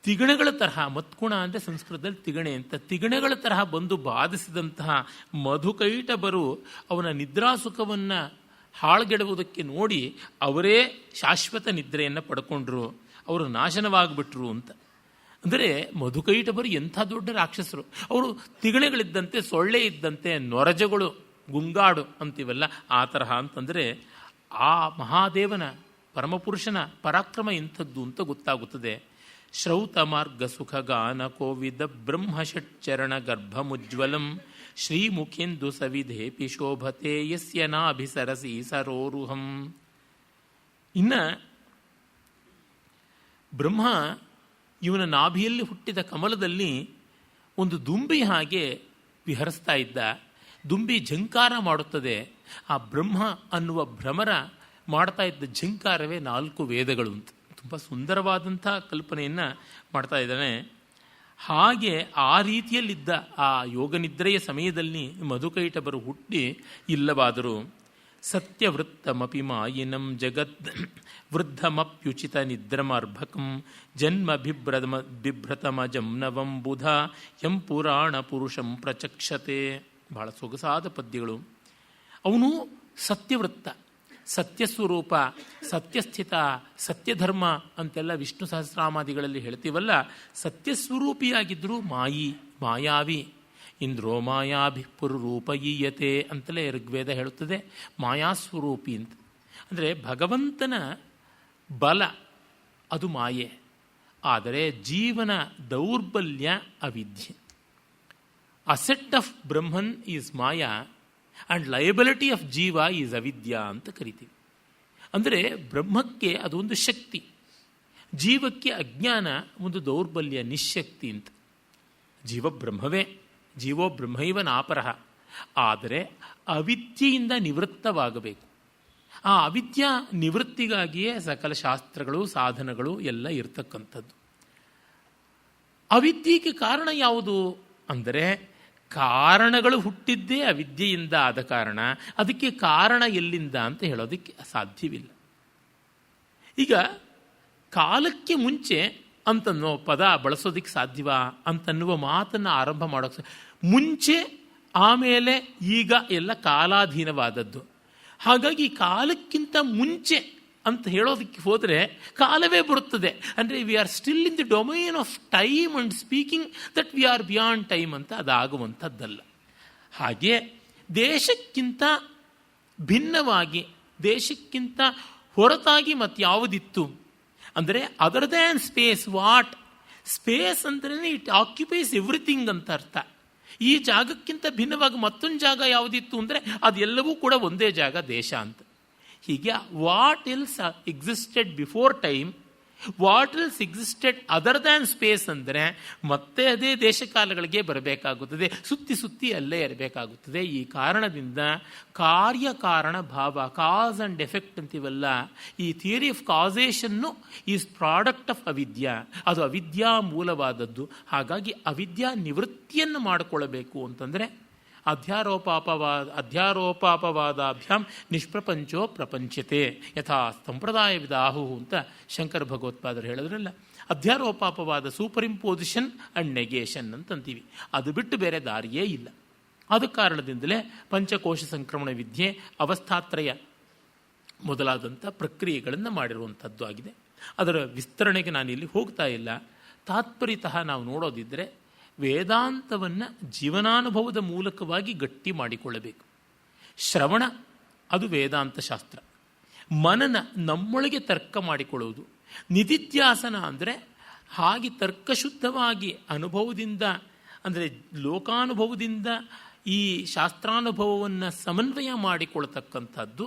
ತಿಗಣೆಗಳ ತರಹ, ಮತ್ಕುಣ ಅಂದರೆ ಸಂಸ್ಕೃತದಲ್ಲಿ ತಿಗಣೆ ಅಂತ, ತಿಗಣೆಗಳ ತರಹ ಬಂದು ಬಾಧಿಸಿದಂತಹ ಮಧುಕೈಟಬರು ಅವನ ನಿದ್ರಾಸುಖವನ್ನು ಹಾಳುಗೆಡುವುದಕ್ಕೆ ನೋಡಿ ಅವರೇ ಶಾಶ್ವತ ನಿದ್ರೆಯನ್ನು ಪಡ್ಕೊಂಡ್ರು, ಅವರು ನಾಶನವಾಗಿಬಿಟ್ರು ಅಂತ. ಅಂದರೆ ಮಧುಕೈಟಬರು ಎಂಥ ದೊಡ್ಡ ರಾಕ್ಷಸರು. ಅವರು ತಿಗಣೆಗಳಿದ್ದಂತೆ, ಸೊಳ್ಳೆ ಇದ್ದಂತೆ, ನೊರಜಗಳು, ಗುಂಗಾಡು ಅಂತೀವಲ್ಲ ಆ ತರಹ ಅಂತಂದರೆ ಆ ಮಹಾದೇವನ ಪರಮಪುರುಷನ ಪರಾಕ್ರಮ ಎಂಥದ್ದು ಅಂತ ಗೊತ್ತಾಗುತ್ತದೆ. ಶ್ರೌತ ಮಾರ್ಗ ಸುಖ ಗಾನ ಕೋವಿದ ಬ್ರಹ್ಮಷಟ್ಚರಣ ಗರ್ಭಮುಜ್ವಲಂ ಶ್ರೀಮುಖೇಂದು ಸವಿಧೇಪಿ ಶೋಭತೆ ಯಸ್ಯ ನಾಭಿಸರಸಿ ಸರೋರುಹಂ. ಇನ್ನು ಬ್ರಹ್ಮ ಇವನ ನಾಭಿಯಲ್ಲಿ ಹುಟ್ಟಿದ ಕಮಲದಲ್ಲಿ ಒಂದು ದುಂಬಿ ಹಾಗೆ ವಿಹರಿಸ್ತಾ ಇದ್ದ. ದುಂಬಿ ಝಂಕಾರ ಮಾಡುತ್ತದೆ. ಆ ಬ್ರಹ್ಮ ಅನ್ನುವ ಭ್ರಮರ ಮಾಡ್ತಾ ಇದ್ದ ಝಂಕಾರವೇ 4 ವೇದಗಳು ಅಂತ. ತುಂಬ ಸುಂದರವಾದಂಥ ಕಲ್ಪನೆಯನ್ನು ಮಾಡ್ತಾ ಇದ್ದಾನೆ. ಹಾಗೆ ಆ ರೀತಿಯಲ್ಲಿದ್ದ ಆ ಯೋಗನಿದ್ರೆಯ ಸಮಯದಲ್ಲಿ ಮಧುಕೈಟಬರು ಹುಟ್ಟಿ ಇಲ್ಲವಾದರೂ ಸತ್ಯವೃತ್ತಮಪಿ ಮಾಯಿನಂ ಜಗದ್ ವೃದ್ಧಮಪ್ಯುಚಿತ ನಿದ್ರಮರ್ಭಕಂ ಜನ್ಮ ಬಿಭ್ರತಮಜಂ ನವಂ ಬುಧ ಯಂ ಪುರಾಣ ಪುರುಷಂ ಪ್ರಚಕ್ಷತೆ. ಬಹಳ ಸೊಗಸಾದ ಪದ್ಯಗಳು. ಅವನು ಸತ್ಯವೃತ್ತ, ಸತ್ಯಸ್ವರೂಪ, ಸತ್ಯಸ್ಥಿತ, ಸತ್ಯಧರ್ಮ ಅಂತೆಲ್ಲ ವಿಷ್ಣು ಸಹಸ್ರಾಮಾದಿಗಳಲ್ಲಿ ಹೇಳ್ತೀವಲ್ಲ. ಸತ್ಯಸ್ವರೂಪಿಯಾಗಿದ್ದರೂ ಮಾಯಾವಿ. ಇಂದ್ರೋ ಮಾಯಾಭಿಪುರೂಪಯೀಯತೆ ಅಂತಲೇ ಋಗ್ವೇದ ಹೇಳುತ್ತದೆ. ಮಾಯಾಸ್ವರೂಪಿ ಅಂತ ಅಂದರೆ ಭಗವಂತನ ಬಲ ಅದು ಮಾಯೆ, ಆದರೆ ಜೀವನ ದೌರ್ಬಲ್ಯ ಅವಿದ್ಯೆ. Asset of Brahman is maya and liability of jiva is avidya ಅಂತ ಕರಿತೀವಿ. ಅಂದರೆ ಬ್ರಹ್ಮಕ್ಕೆ ಅದೊಂದು ಶಕ್ತಿ, ಜೀವಕ್ಕೆ ಅಜ್ಞಾನ ಒಂದು ದೌರ್ಬಲ್ಯ, ನಿಶ್ಶಕ್ತಿ ಅಂತ. ಜೀವ ಬ್ರಹ್ಮವೇ, ಜೀವೋ ಬ್ರಹ್ಮೈವ ನಾಪರಃ. ಆದರೆ ಅವಿದ್ಯೆಯಿಂದ ನಿವೃತ್ತವಾಗಬೇಕು. ಆ ಅವಿದ್ಯಾ ನಿವೃತ್ತಿಗಾಗಿಯೇ ಸಕಲ ಶಾಸ್ತ್ರಗಳು, ಸಾಧನಗಳು ಎಲ್ಲ ಇರತಕ್ಕಂಥದ್ದು. ಅವಿದ್ಯೆಗೆ ಕಾರಣ ಯಾವುದು ಅಂದರೆ ಕಾರಣಗಳು ಹುಟ್ಟಿದ್ದೇ ಅವಿದ್ಯೆಯಿಂದ ಆದ ಕಾರಣ. ಅದಕ್ಕೆ ಕಾರಣ ಎಲ್ಲಿಂದ ಅಂತ ಹೇಳೋದಕ್ಕೆ ಸಾಧ್ಯವಿಲ್ಲ. ಈಗ ಕಾಲಕ್ಕೆ ಮುಂಚೆ ಅಂತನ್ನೋ ಪದ ಬಳಸೋದಕ್ಕೆ ಸಾಧ್ಯವಾ ಅಂತನ್ನುವ ಮಾತನ್ನು ಆರಂಭ ಮಾಡೋಕ್ಕೆ, ಮುಂಚೆ ಆಮೇಲೆ ಈಗ ಎಲ್ಲ ಕಾಲಾಧೀನವಾದದ್ದು. ಹಾಗಾಗಿ ಕಾಲಕ್ಕಿಂತ ಮುಂಚೆ ಅಂತ ಹೇಳೋದಕ್ಕೆ ಹೋದರೆ ಕಾಲವೇ ಬರುತ್ತದೆ. ಅಂದರೆ we are still in the domain of time and speaking that we are beyond time ಅಂತ ಅದಾಗುವಂಥದ್ದಲ್ಲ. ಹಾಗೆ ದೇಶಕ್ಕಿಂತ ಭಿನ್ನವಾಗಿ, ದೇಶಕ್ಕಿಂತ ಹೊರತಾಗಿ ಮತ್ಯಾವುದಿತ್ತು ಅಂದರೆ other than space. What space ಅಂದರೆ ಇಟ್ ಆಕ್ಯುಪೈಸ್ ಎವ್ರಿಥಿಂಗ್ ಅಂತ ಅರ್ಥ. ಈ ಜಾಗಕ್ಕಿಂತ ಭಿನ್ನವಾಗಿ ಮತ್ತೊಂದು ಜಾಗ ಯಾವುದಿತ್ತು ಅಂದರೆ ಅದೆಲ್ಲವೂ ಕೂಡ ಒಂದೇ ಜಾಗ, ದೇಶ ಅಂತ. ಹೀಗೆ what else existed before time what else existed other than space ಅಂದರೆ ಮತ್ತೆ ಅದೇ ದೇಶಕಾಲಗಳಿಗೆ ಬರಬೇಕಾಗುತ್ತದೆ, ಸುತ್ತಿ ಸುತ್ತಿ ಅಲ್ಲೇ ಇರಬೇಕಾಗುತ್ತದೆ. ಈ ಕಾರಣದಿಂದ ಕಾರ್ಯಕಾರಣ ಭಾವ, ಕಾಸ್ ಆ್ಯಂಡ್ ಎಫೆಕ್ಟ್ ಅಂತೀವಲ್ಲ, ಈ theory of causation is product of avidya. ಅದು ಅವಿದ್ಯಾ ಮೂಲವಾದದ್ದು. ಹಾಗಾಗಿ ಅವಿದ್ಯಾ ನಿವೃತ್ತಿಯನ್ನು ಮಾಡಿಕೊಳ್ಳಬೇಕು ಅಂತಂದರೆ ಅಧ್ಯಾರೋಪಾಪವಾದಾಭ್ಯಾಂ ನಿಷ್ಪ್ರಪಂಚೋ ಪ್ರಪಂಚತೆ ಯಥಾ ಸಂಪ್ರದಾಯವಿದಾಹು ಅಂತ ಶಂಕರ ಭಗವತ್ಪಾದರು ಹೇಳಿದ್ರಲ್ಲ. ಅಧ್ಯಾರೋಪಾಪವಾದ, ಸೂಪರ್ ಇಂಪೋಸಿಷನ್ ಅಂಡ್ ನೆಗೇಷನ್ ಅಂತಂತೀವಿ. ಅದು ಬಿಟ್ಟು ಬೇರೆ ದಾರಿಯೇ ಇಲ್ಲ. ಆದ ಕಾರಣದಿಂದಲೇ ಪಂಚಕೋಶ ಸಂಕ್ರಮಣ ವಿದ್ಯೆ, ಅವಸ್ಥಾತ್ರಯ ಮೊದಲಾದಂಥ ಪ್ರಕ್ರಿಯೆಗಳನ್ನು ಮಾಡಿರುವಂಥದ್ದು ಆಗಿದೆ. ಅದರ ವಿಸ್ತರಣೆಗೆ ನಾನಿಲ್ಲಿ ಹೋಗ್ತಾ ಇಲ್ಲ. ತಾತ್ಪರ್ಯತಃ ನಾವು ನೋಡೋದಿದ್ದರೆ ವೇದಾಂತವನ್ನು ಜೀವನಾನುಭವದ ಮೂಲಕವಾಗಿ ಗಟ್ಟಿ ಮಾಡಿಕೊಳ್ಳಬೇಕು. ಶ್ರವಣ ಅದು ವೇದಾಂತ ಶಾಸ್ತ್ರ. ಮನನ ನಮ್ಮೊಳಗೆ ತರ್ಕ ಮಾಡಿಕೊಳ್ಳುವುದು. ನಿಧಿಧ್ಯಾಸನ ಅಂದರೆ ಹಾಗೆ ತರ್ಕಶುದ್ಧವಾಗಿ ಅನುಭವದಿಂದ, ಅಂದರೆ ಲೋಕಾನುಭವದಿಂದ ಈ ಶಾಸ್ತ್ರಾನುಭವವನ್ನು ಸಮನ್ವಯ ಮಾಡಿಕೊಳ್ತಕ್ಕಂಥದ್ದು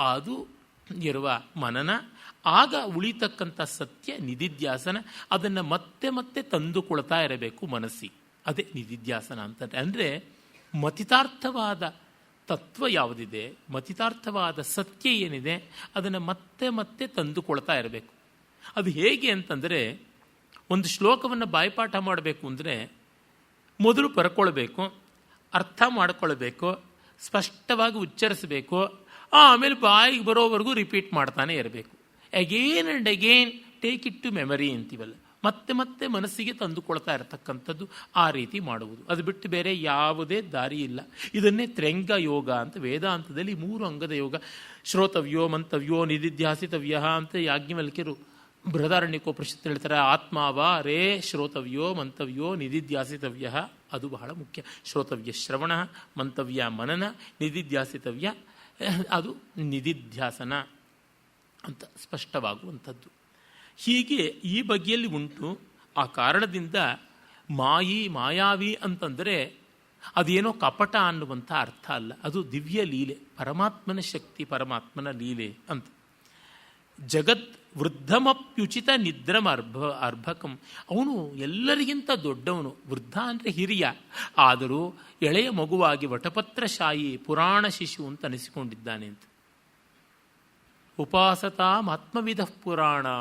ಅದು ಇರುವ ಮನನ. ಆಗ ಉಳಿತಕ್ಕಂಥ ಸತ್ಯ ನಿಧಿಧ್ಯಾಸನ. ಅದನ್ನು ಮತ್ತೆ ಮತ್ತೆ ತಂದುಕೊಳ್ತಾ ಇರಬೇಕು ಮನಸ್ಸಿಗೆ. ಅದೇ ನಿಧಿಧ್ಯಾಸನ ಅಂತಂದರೆ. ಅಂದರೆ ಮತಿತಾರ್ಥವಾದ ತತ್ವ ಯಾವುದಿದೆ, ಮತಿತಾರ್ಥವಾದ ಸತ್ಯ ಏನಿದೆ, ಅದನ್ನು ಮತ್ತೆ ಮತ್ತೆ ತಂದುಕೊಳ್ತಾ ಇರಬೇಕು. ಅದು ಹೇಗೆ ಅಂತಂದರೆ, ಒಂದು ಶ್ಲೋಕವನ್ನು ಬಾಯ್ಪಾಠ ಮಾಡಬೇಕು ಅಂದರೆ ಮೊದಲು ಬರ್ಕೊಳ್ಬೇಕು, ಅರ್ಥ ಮಾಡಿಕೊಳ್ಬೇಕು, ಸ್ಪಷ್ಟವಾಗಿ ಉಚ್ಚರಿಸಬೇಕು, ಆಮೇಲೆ ಬಾಯಿಗೆ ಬರೋವರೆಗೂ ರಿಪೀಟ್ ಮಾಡ್ತಾನೆ ಇರಬೇಕು. Again and again take it to memory ಅಂತೀವಲ್ಲ, ಮತ್ತೆ ಮತ್ತೆ ಮನಸ್ಸಿಗೆ ತಂದುಕೊಳ್ತಾ ಇರತಕ್ಕಂಥದ್ದು. ಆ ರೀತಿ ಮಾಡುವುದು. ಅದು ಬಿಟ್ಟು ಬೇರೆ ಯಾವುದೇ ದಾರಿ ಇಲ್ಲ. ಇದನ್ನೇ ತ್ರ್ಯಂಗ ಯೋಗ ಅಂತ ವೇದಾಂತದಲ್ಲಿ 3 ಅಂಗದ ಯೋಗ. ಶ್ರೋತವ್ಯೋ ಮಂತವ್ಯೋ ನಿಧಿಧ್ಯಾಸಿತವ್ಯ ಅಂತ ಯಾಜ್ಞವಲ್ಕ್ಯರು ಬೃಹದಾರಣ್ಯಕೋಪನಿಷತ್ತು ಹೇಳ್ತಾರೆ. ಆತ್ಮಾವಾ ರೇ ಶ್ರೋತವ್ಯೋ ಮಂತವ್ಯೋ ನಿಧಿಧ್ಯಾಸಿತವ್ಯ. ಅದು ಬಹಳ ಮುಖ್ಯ. ಶ್ರೋತವ್ಯ ಶ್ರವಣ, ಮಂತವ್ಯ ಮನನ, ನಿಧಿಧ್ಯಾಸಿತವ್ಯ ಅದು ನಿಧಿಧ್ಯಾಸನ ಅಂತ ಸ್ಪಷ್ಟವಾಗುವಂಥದ್ದು. ಹೀಗೆ ಈ ಬಗೆಯಲ್ಲಿ ಉಂಟು. ಆ ಕಾರಣದಿಂದ ಮಾಯಾವಿ ಅಂತಂದರೆ ಅದೇನೋ ಕಪಟ ಅನ್ನುವಂಥ ಅರ್ಥ ಅಲ್ಲ. ಅದು ದಿವ್ಯ ಲೀಲೆ, ಪರಮಾತ್ಮನ ಶಕ್ತಿ, ಪರಮಾತ್ಮನ ಲೀಲೆ ಅಂತ. ಜಗತ್ ವೃದ್ಧಮಪ್ಯುಚಿತ ನಿದ್ರಮ ಅರ್ಭಕಂ. ಅವನು ಎಲ್ಲರಿಗಿಂತ ದೊಡ್ಡವನು. ವೃದ್ಧ ಅಂದರೆ ಹಿರಿಯ, ಆದರೂ ಎಳೆಯ ಮಗುವಾಗಿ ವಟಪತ್ರಶಾಯಿ ಪುರಾಣ ಶಿಶು ಅಂತ ಅನಿಸಿಕೊಂಡಿದ್ದಾನೆ ಅಂತ. ಉಪಾಸತಾಂ ಆತ್ಮವಿಧ ಪುರಾಣಾ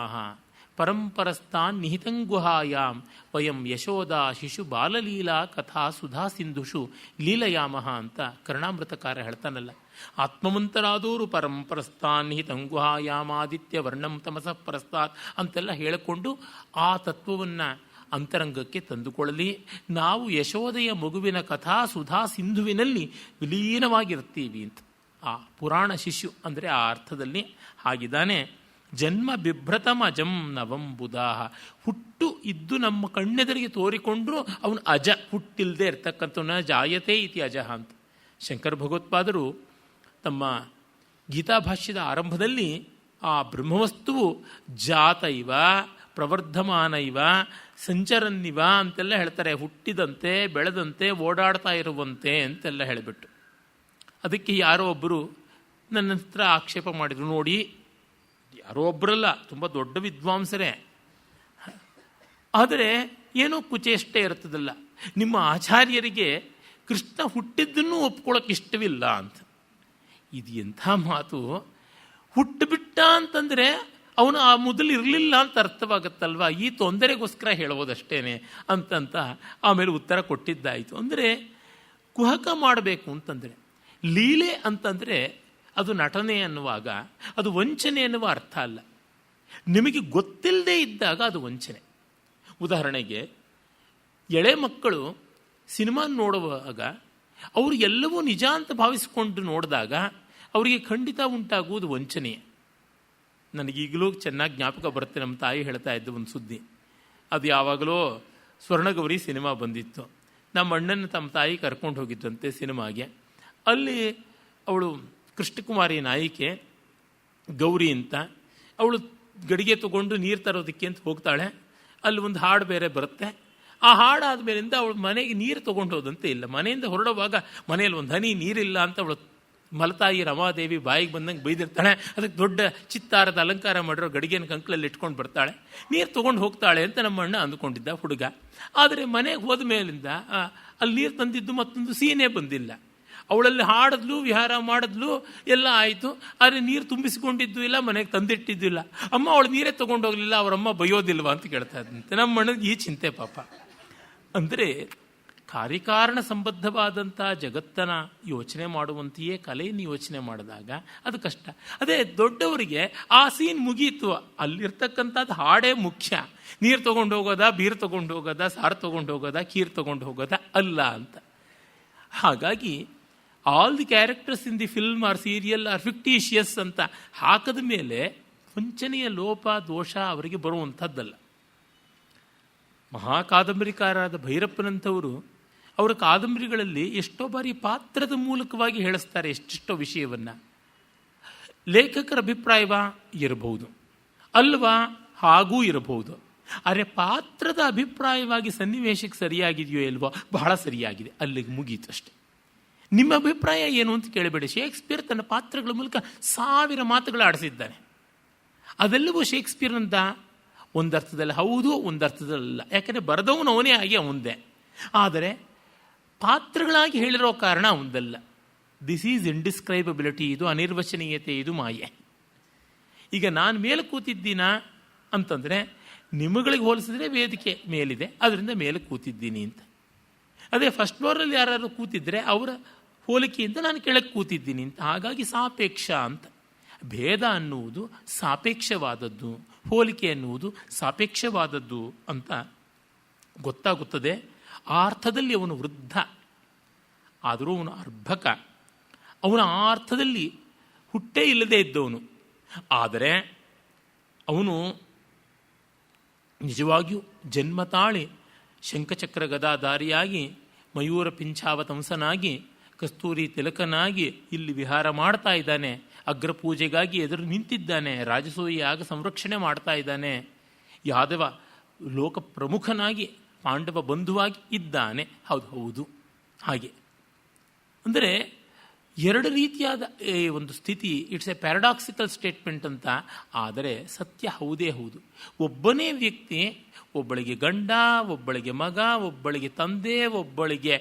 ಪರಂಪರಸ್ತಾನ್ ನಿಹಿತಂಗುಹಾಯಾಂ ವಯಂ ಯಶೋದಾ ಶಿಶು ಬಾಲಲೀಲಾ ಕಥಾ ಸುಧಾ ಸಿಂಧುಷು ಲೀಲಯಾಮಹ ಅಂತ ಕರ್ಣಾಮೃತಕಾರ ಹೇಳ್ತಾನಲ್ಲ. ಆತ್ಮವಂತರಾದವರು ಪರಂಪರಸ್ತಾನ್ ನಿಹಿತಂಗುಹಾಯಾಮ್ ಆದಿತ್ಯ ವರ್ಣಂ ತಮಸಃ ಪರಸ್ತಾತ್ ಅಂತೆಲ್ಲ ಹೇಳಿಕೊಂಡು ಆ ತತ್ವವನ್ನು ಅಂತರಂಗಕ್ಕೆ ತಂದುಕೊಳ್ಳಲಿ. ನಾವು ಯಶೋದೆಯ ಮಗುವಿನ ಕಥಾ ಸುಧಾ ಸಿಂಧುವಿನಲ್ಲಿ ವಿಲೀನವಾಗಿರ್ತೀವಿ ಅಂತ. ಆ ಪುರಾಣ ಶಿಶು ಅಂದರೆ ಆ ಅರ್ಥದಲ್ಲಿ ಹಾಗಿದ್ದಾನೆ. ಜನ್ಮ ಬಿಭ್ರತಮ ಅಜಂ ನವಂ ಬುಧಾಹ. ಹುಟ್ಟು ಇದ್ದು ನಮ್ಮ ಕಣ್ಣೆದರಿಗೆ ತೋರಿಕೊಂಡ್ರು ಅವನು ಅಜ, ಹುಟ್ಟಿಲ್ಲದೆ ಇರ್ತಕ್ಕಂಥವನ್ನ ಜಾಯತೆ ಇತಿ ಅಜಃ ಅಂತ. ಶಂಕರ ಭಗವತ್ಪಾದರು ತಮ್ಮ ಗೀತಾಭಾಷ್ಯದ ಆರಂಭದಲ್ಲಿ ಆ ಬ್ರಹ್ಮವಸ್ತುವು ಜಾತ ಇವ ಪ್ರವರ್ಧಮಾನ ಇವ ಸಂಚರನ್ನಿವ ಅಂತೆಲ್ಲ ಹೇಳ್ತಾರೆ. ಹುಟ್ಟಿದಂತೆ ಬೆಳೆದಂತೆ ಓಡಾಡ್ತಾ ಇರುವಂತೆ ಅಂತೆಲ್ಲ ಹೇಳಿಬಿಟ್ಟು, ಅದಕ್ಕೆ ಯಾರೋ ಒಬ್ಬರು ನನ್ನ ಹತ್ರ ಆಕ್ಷೇಪ ಮಾಡಿದರು. ನೋಡಿ, ಯಾರೋ ಒಬ್ಬರಲ್ಲ, ತುಂಬ ದೊಡ್ಡ ವಿದ್ವಾಂಸರೇ, ಆದರೆ ಏನೋ ಕುಚೇಷ್ಟೇ ಇರ್ತದಲ್ಲ, ನಿಮ್ಮ ಆಚಾರ್ಯರಿಗೆ ಕೃಷ್ಣ ಹುಟ್ಟಿದ್ದನ್ನು ಒಪ್ಕೊಳ್ಳೋಕೆ ಇಷ್ಟವಿಲ್ಲ ಅಂತ. ಇದು ಎಂಥ ಮಾತು! ಹುಟ್ಟುಬಿಟ್ಟ ಅಂತಂದರೆ ಅವನು ಆ ಮೊದಲು ಇರಲಿಲ್ಲ ಅಂತ ಅರ್ಥವಾಗುತ್ತಲ್ವ. ಈ ತೊಂದರೆಗೋಸ್ಕರ ಹೇಳುವುದಷ್ಟೇನೆ ಅಂತಂತ ಆಮೇಲೆ ಉತ್ತರ ಕೊಟ್ಟಿದ್ದಾಯಿತು. ಅಂದರೆ ಕುಹಕ ಮಾಡಬೇಕು ಅಂತಂದರೆ, ಲೀಲೆ ಅಂತಂದರೆ ಅದು ನಟನೆ ಅನ್ನುವಾಗ ಅದು ವಂಚನೆ ಅನ್ನುವ ಅರ್ಥ ಅಲ್ಲ. ನಿಮಗೆ ಗೊತ್ತಿಲ್ಲದೆ ಇದ್ದಾಗ ಅದು ವಂಚನೆ. ಉದಾಹರಣೆಗೆ, ಎಳೆ ಮಕ್ಕಳು ಸಿನಿಮಾ ನೋಡುವಾಗ ಅವರು ಎಲ್ಲವೂ ನಿಜ ಅಂತ ಭಾವಿಸಿಕೊಂಡು ನೋಡಿದಾಗ ಅವರಿಗೆ ಖಂಡಿತ ಉಂಟಾಗುವುದು ವಂಚನೆಯೇ. ನನಗೀಗಲೂ ಚೆನ್ನಾಗಿ ಜ್ಞಾಪಕ ಬರುತ್ತೆ. ನಮ್ಮ ತಾಯಿ ಹೇಳ್ತಾ ಇದ್ದು ಒಂದು ಸುದ್ದಿ. ಅದು ಯಾವಾಗಲೂ ಸ್ವರ್ಣಗೌರಿ ಸಿನಿಮಾ ಬಂದಿತ್ತು. ನಮ್ಮ ಅಣ್ಣನ ತಮ್ಮ ತಾಯಿ ಕರ್ಕೊಂಡು ಹೋಗಿದ್ದಂತೆ ಸಿನಿಮಾಗೆ. ಅಲ್ಲಿ ಅವಳು ಕೃಷ್ಣಕುಮಾರಿ ನಾಯಿಕೆ ಗೌರಿ ಅಂತ. ಅವಳು ಗಡಿಗೆ ತಗೊಂಡು ನೀರು ತರೋದಕ್ಕೆ ಅಂತ ಹೋಗ್ತಾಳೆ. ಅಲ್ಲಿ ಒಂದು ಹಾಡು ಬೇರೆ ಬರುತ್ತೆ. ಆ ಹಾಡು ಆದಮೇಲಿಂದ ಅವಳು ಮನೆಗೆ ನೀರು ತೊಗೊಂಡು ಹೋದಂತೆ ಇಲ್ಲ. ಮನೆಯಿಂದ ಹೊರಡುವಾಗ ಮನೆಯಲ್ಲಿ ಒಂದು ಹನಿ ನೀರಿಲ್ಲ ಅಂತ ಅವಳು ಮಲತಾಯಿ ರಮಾದೇವಿ ಬಾಯಿಗೆ ಬಂದಂಗೆ ಬೈದಿರ್ತಾಳೆ. ಅದಕ್ಕೆ ದೊಡ್ಡ ಚಿತ್ತಾರದ ಅಲಂಕಾರ ಮಾಡಿರೋ ಗಡಿಗೆನ ಕಂಕ್ಳಲ್ಲಿ ಇಟ್ಕೊಂಡು ಬರ್ತಾಳೆ, ನೀರು ತೊಗೊಂಡು ಹೋಗ್ತಾಳೆ ಅಂತ ನಮ್ಮ ಅಣ್ಣ ಅಂದುಕೊಂಡಿದ್ದ ಹುಡುಗ. ಆದರೆ ಮನೆಗೆ ಹೋದ ಮೇಲಿಂದ ಅಲ್ಲಿ ನೀರು ತಂದಿದ್ದು ಮತ್ತೊಂದು ಸೀನೇ ಬಂದಿಲ್ಲ. ಅವಳಲ್ಲಿ ಹಾಡಿದ್ಲು, ವಿಹಾರ ಮಾಡಿದ್ಲು, ಎಲ್ಲ ಆಯಿತು. ಆದರೆ ನೀರು ತುಂಬಿಸಿಕೊಂಡಿದ್ದು ಇಲ್ಲ, ಮನೆಗೆ ತಂದಿಟ್ಟಿದ್ದು ಇಲ್ಲ. ಅಮ್ಮ ಅವಳು ನೀರೇ ತೊಗೊಂಡು ಹೋಗಲಿಲ್ಲ, ಅವರಮ್ಮ ಬೈಯೋದಿಲ್ವಾ ಅಂತ ಕೇಳ್ತಾ ಇದ್ದಂತೆ. ನಮ್ಮ ಅಣ್ಣಗೆ ಈ ಚಿಂತೆ ಪಾಪ. ಅಂದರೆ ಕಾರ್ಯಕಾರಣ ಸಂಬದ್ಧವಾದಂಥ ಜಗತ್ತನ ಯೋಚನೆ ಮಾಡುವಂತೆಯೇ ಕಲೆಯನ್ನು ಯೋಚನೆ ಮಾಡಿದಾಗ ಅದು ಕಷ್ಟ. ಅದೇ ದೊಡ್ಡವರಿಗೆ ಆ ಸೀನ್ ಮುಗೀತು, ಅಲ್ಲಿರ್ತಕ್ಕಂಥದ್ದು ಹಾಡೇ ಮುಖ್ಯ. ನೀರು ತೊಗೊಂಡು ಹೋಗೋದಾ, ಬೀರ್ ತೊಗೊಂಡು ಹೋಗೋದಾ, ಸಾರು ತೊಗೊಂಡು ಹೋಗೋದಾ, ಖೀರ್ ತೊಗೊಂಡು ಹೋಗೋದಾ ಅಲ್ಲ ಅಂತ. ಹಾಗಾಗಿ all the characters in the film or serial are fictitious ಅಂತ ಹಾಕದ ಮೇಲೆ ವಂಚನೆಯ ಲೋಪ ದೋಷ ಅವರಿಗೆ ಬರುವಂಥದ್ದಲ್ಲ. ಮಹಾಕಾದಂಬರಿಕಾರರಾದ ಭೈರಪ್ಪನಂಥವರು ಅವರ ಕಾದಂಬರಿಗಳಲ್ಲಿ ಎಷ್ಟೋ ಬಾರಿ ಪಾತ್ರದ ಮೂಲಕವಾಗಿ ಹೇಳಿಸ್ತಾರೆ ಎಷ್ಟೆಷ್ಟೋ ವಿಷಯವನ್ನು. ಲೇಖಕರ ಅಭಿಪ್ರಾಯವಾ ಇರಬಹುದು, ಅಲ್ವಾ ಹಾಗೂ ಇರಬಹುದು. ಆದರೆ ಪಾತ್ರದ ಅಭಿಪ್ರಾಯವಾಗಿ ಸನ್ನಿವೇಶಕ್ಕೆ ಸರಿಯಾಗಿದೆಯೋ ಇಲ್ವೋ, ಬಹಳ ಸರಿಯಾಗಿದೆ, ಅಲ್ಲಿಗೆ ಮುಗೀತಷ್ಟೆ. ನಿಮ್ಮ ಅಭಿಪ್ರಾಯ ಏನು ಅಂತ ಕೇಳಬೇಡಿ. ಶೇಕ್ಸ್ಪಿಯರ್ ತನ್ನ ಪಾತ್ರಗಳ ಮೂಲಕ 1000 ಮಾತುಗಳು ಆಡಿಸಿದ್ದಾನೆ. ಅದೆಲ್ಲವೂ ಶೇಕ್ಸ್ಪಿಯರ್ನಂತ ಒಂದರ್ಥದಲ್ಲಿ ಹೌದು, ಒಂದರ್ಥದಲ್ಲ. ಯಾಕಂದರೆ ಬರೆದವನು ಅವನೇ ಆಗಿ ಅವಂದೇ. ಆದರೆ ಪಾತ್ರಗಳಾಗಿ ಹೇಳಿರೋ ಕಾರಣ ಒಂದಲ್ಲ. ದಿಸ್ ಈಸ್ ಇಂಡಿಸ್ಕ್ರೈಬಬಿಲಿಟಿ, ಇದು ಅನಿರ್ವಚನೀಯತೆ, ಇದು ಮಾಯೆ. ಈಗ ನಾನು ಮೇಲೆ ಕೂತಿದ್ದೀನಾ ಅಂತಂದರೆ ನಿಮಗಳಿಗೆ ಹೋಲಿಸಿದ್ರೆ ವೇದಿಕೆ ಮೇಲಿದೆ, ಅದರಿಂದ ಮೇಲೆ ಕೂತಿದ್ದೀನಿ ಅಂತ. ಅದೇ ಫಸ್ಟ್ ಫ್ಲೋರಲ್ಲಿ ಯಾರು ಕೂತಿದ್ರೆ ಅವರ ಹೋಲಿಕೆಯಿಂದ ನಾನು ಕೆಳಗೆ ಕೂತಿದ್ದೀನಿ ಅಂತ. ಹಾಗಾಗಿ ಸಾಪೇಕ್ಷ ಅಂತ. ಭೇದ ಅನ್ನುವುದು ಸಾಪೇಕ್ಷವಾದದ್ದು, ಹೋಲಿಕೆ ಅನ್ನುವುದು ಸಾಪೇಕ್ಷವಾದದ್ದು ಅಂತ ಗೊತ್ತಾಗುತ್ತದೆ. ಆ ಅರ್ಥದಲ್ಲಿ ಅವನು ವೃದ್ಧ, ಆದರೂ ಅವನು ಅರ್ಭಕ. ಅವನ ಆ ಅರ್ಥದಲ್ಲಿ ಹುಟ್ಟೇ ಇಲ್ಲದೆ ಇದ್ದವನು. ಆದರೆ ಅವನು ನಿಜವಾಗಿಯೂ ಜನ್ಮ ತಾಳಿ ಶಂಖಚಕ್ರ ಗದಾಧಾರಿಯಾಗಿ, ಮಯೂರ ಪಿಂಚಾವತಂಸನಾಗಿ, ಕಸ್ತೂರಿ ತಿಲಕನಾಗಿ ಇಲ್ಲಿ ವಿಹಾರ ಮಾಡ್ತಾ ಇದ್ದಾನೆ. ಅಗ್ರಪೂಜೆಗಾಗಿ ಎದುರು ನಿಂತಿದ್ದಾನೆ. ರಾಜಸೂಯಾಗ ಸಂರಕ್ಷಣೆ ಮಾಡ್ತಾ ಇದ್ದಾನೆ. ಯಾದವ ಲೋಕ ಪ್ರಮುಖನಾಗಿ, ಪಾಂಡವ ಬಂಧುವಾಗಿ ಇದ್ದಾನೆ. ಹೌದು ಹಾಗೆ. ಅಂದರೆ 2 ರೀತಿಯಾದ ಒಂದು ಸ್ಥಿತಿ. ಇಟ್ಸ್ ಎ ಪ್ಯಾರಡಾಕ್ಸಿಕಲ್ ಸ್ಟೇಟ್ಮೆಂಟ್ ಅಂತ. ಆದರೆ ಸತ್ಯ ಹೌದೇ ಹೌದು. ಒಬ್ಬನೇ ವ್ಯಕ್ತಿ, ಒಬ್ಬಳಿಗೆ ಗಂಡ, ಒಬ್ಬಳಿಗೆ ಮಗ, ಒಬ್ಬಳಿಗೆ ತಂದೆ, ಒಬ್ಬಳಿಗೆ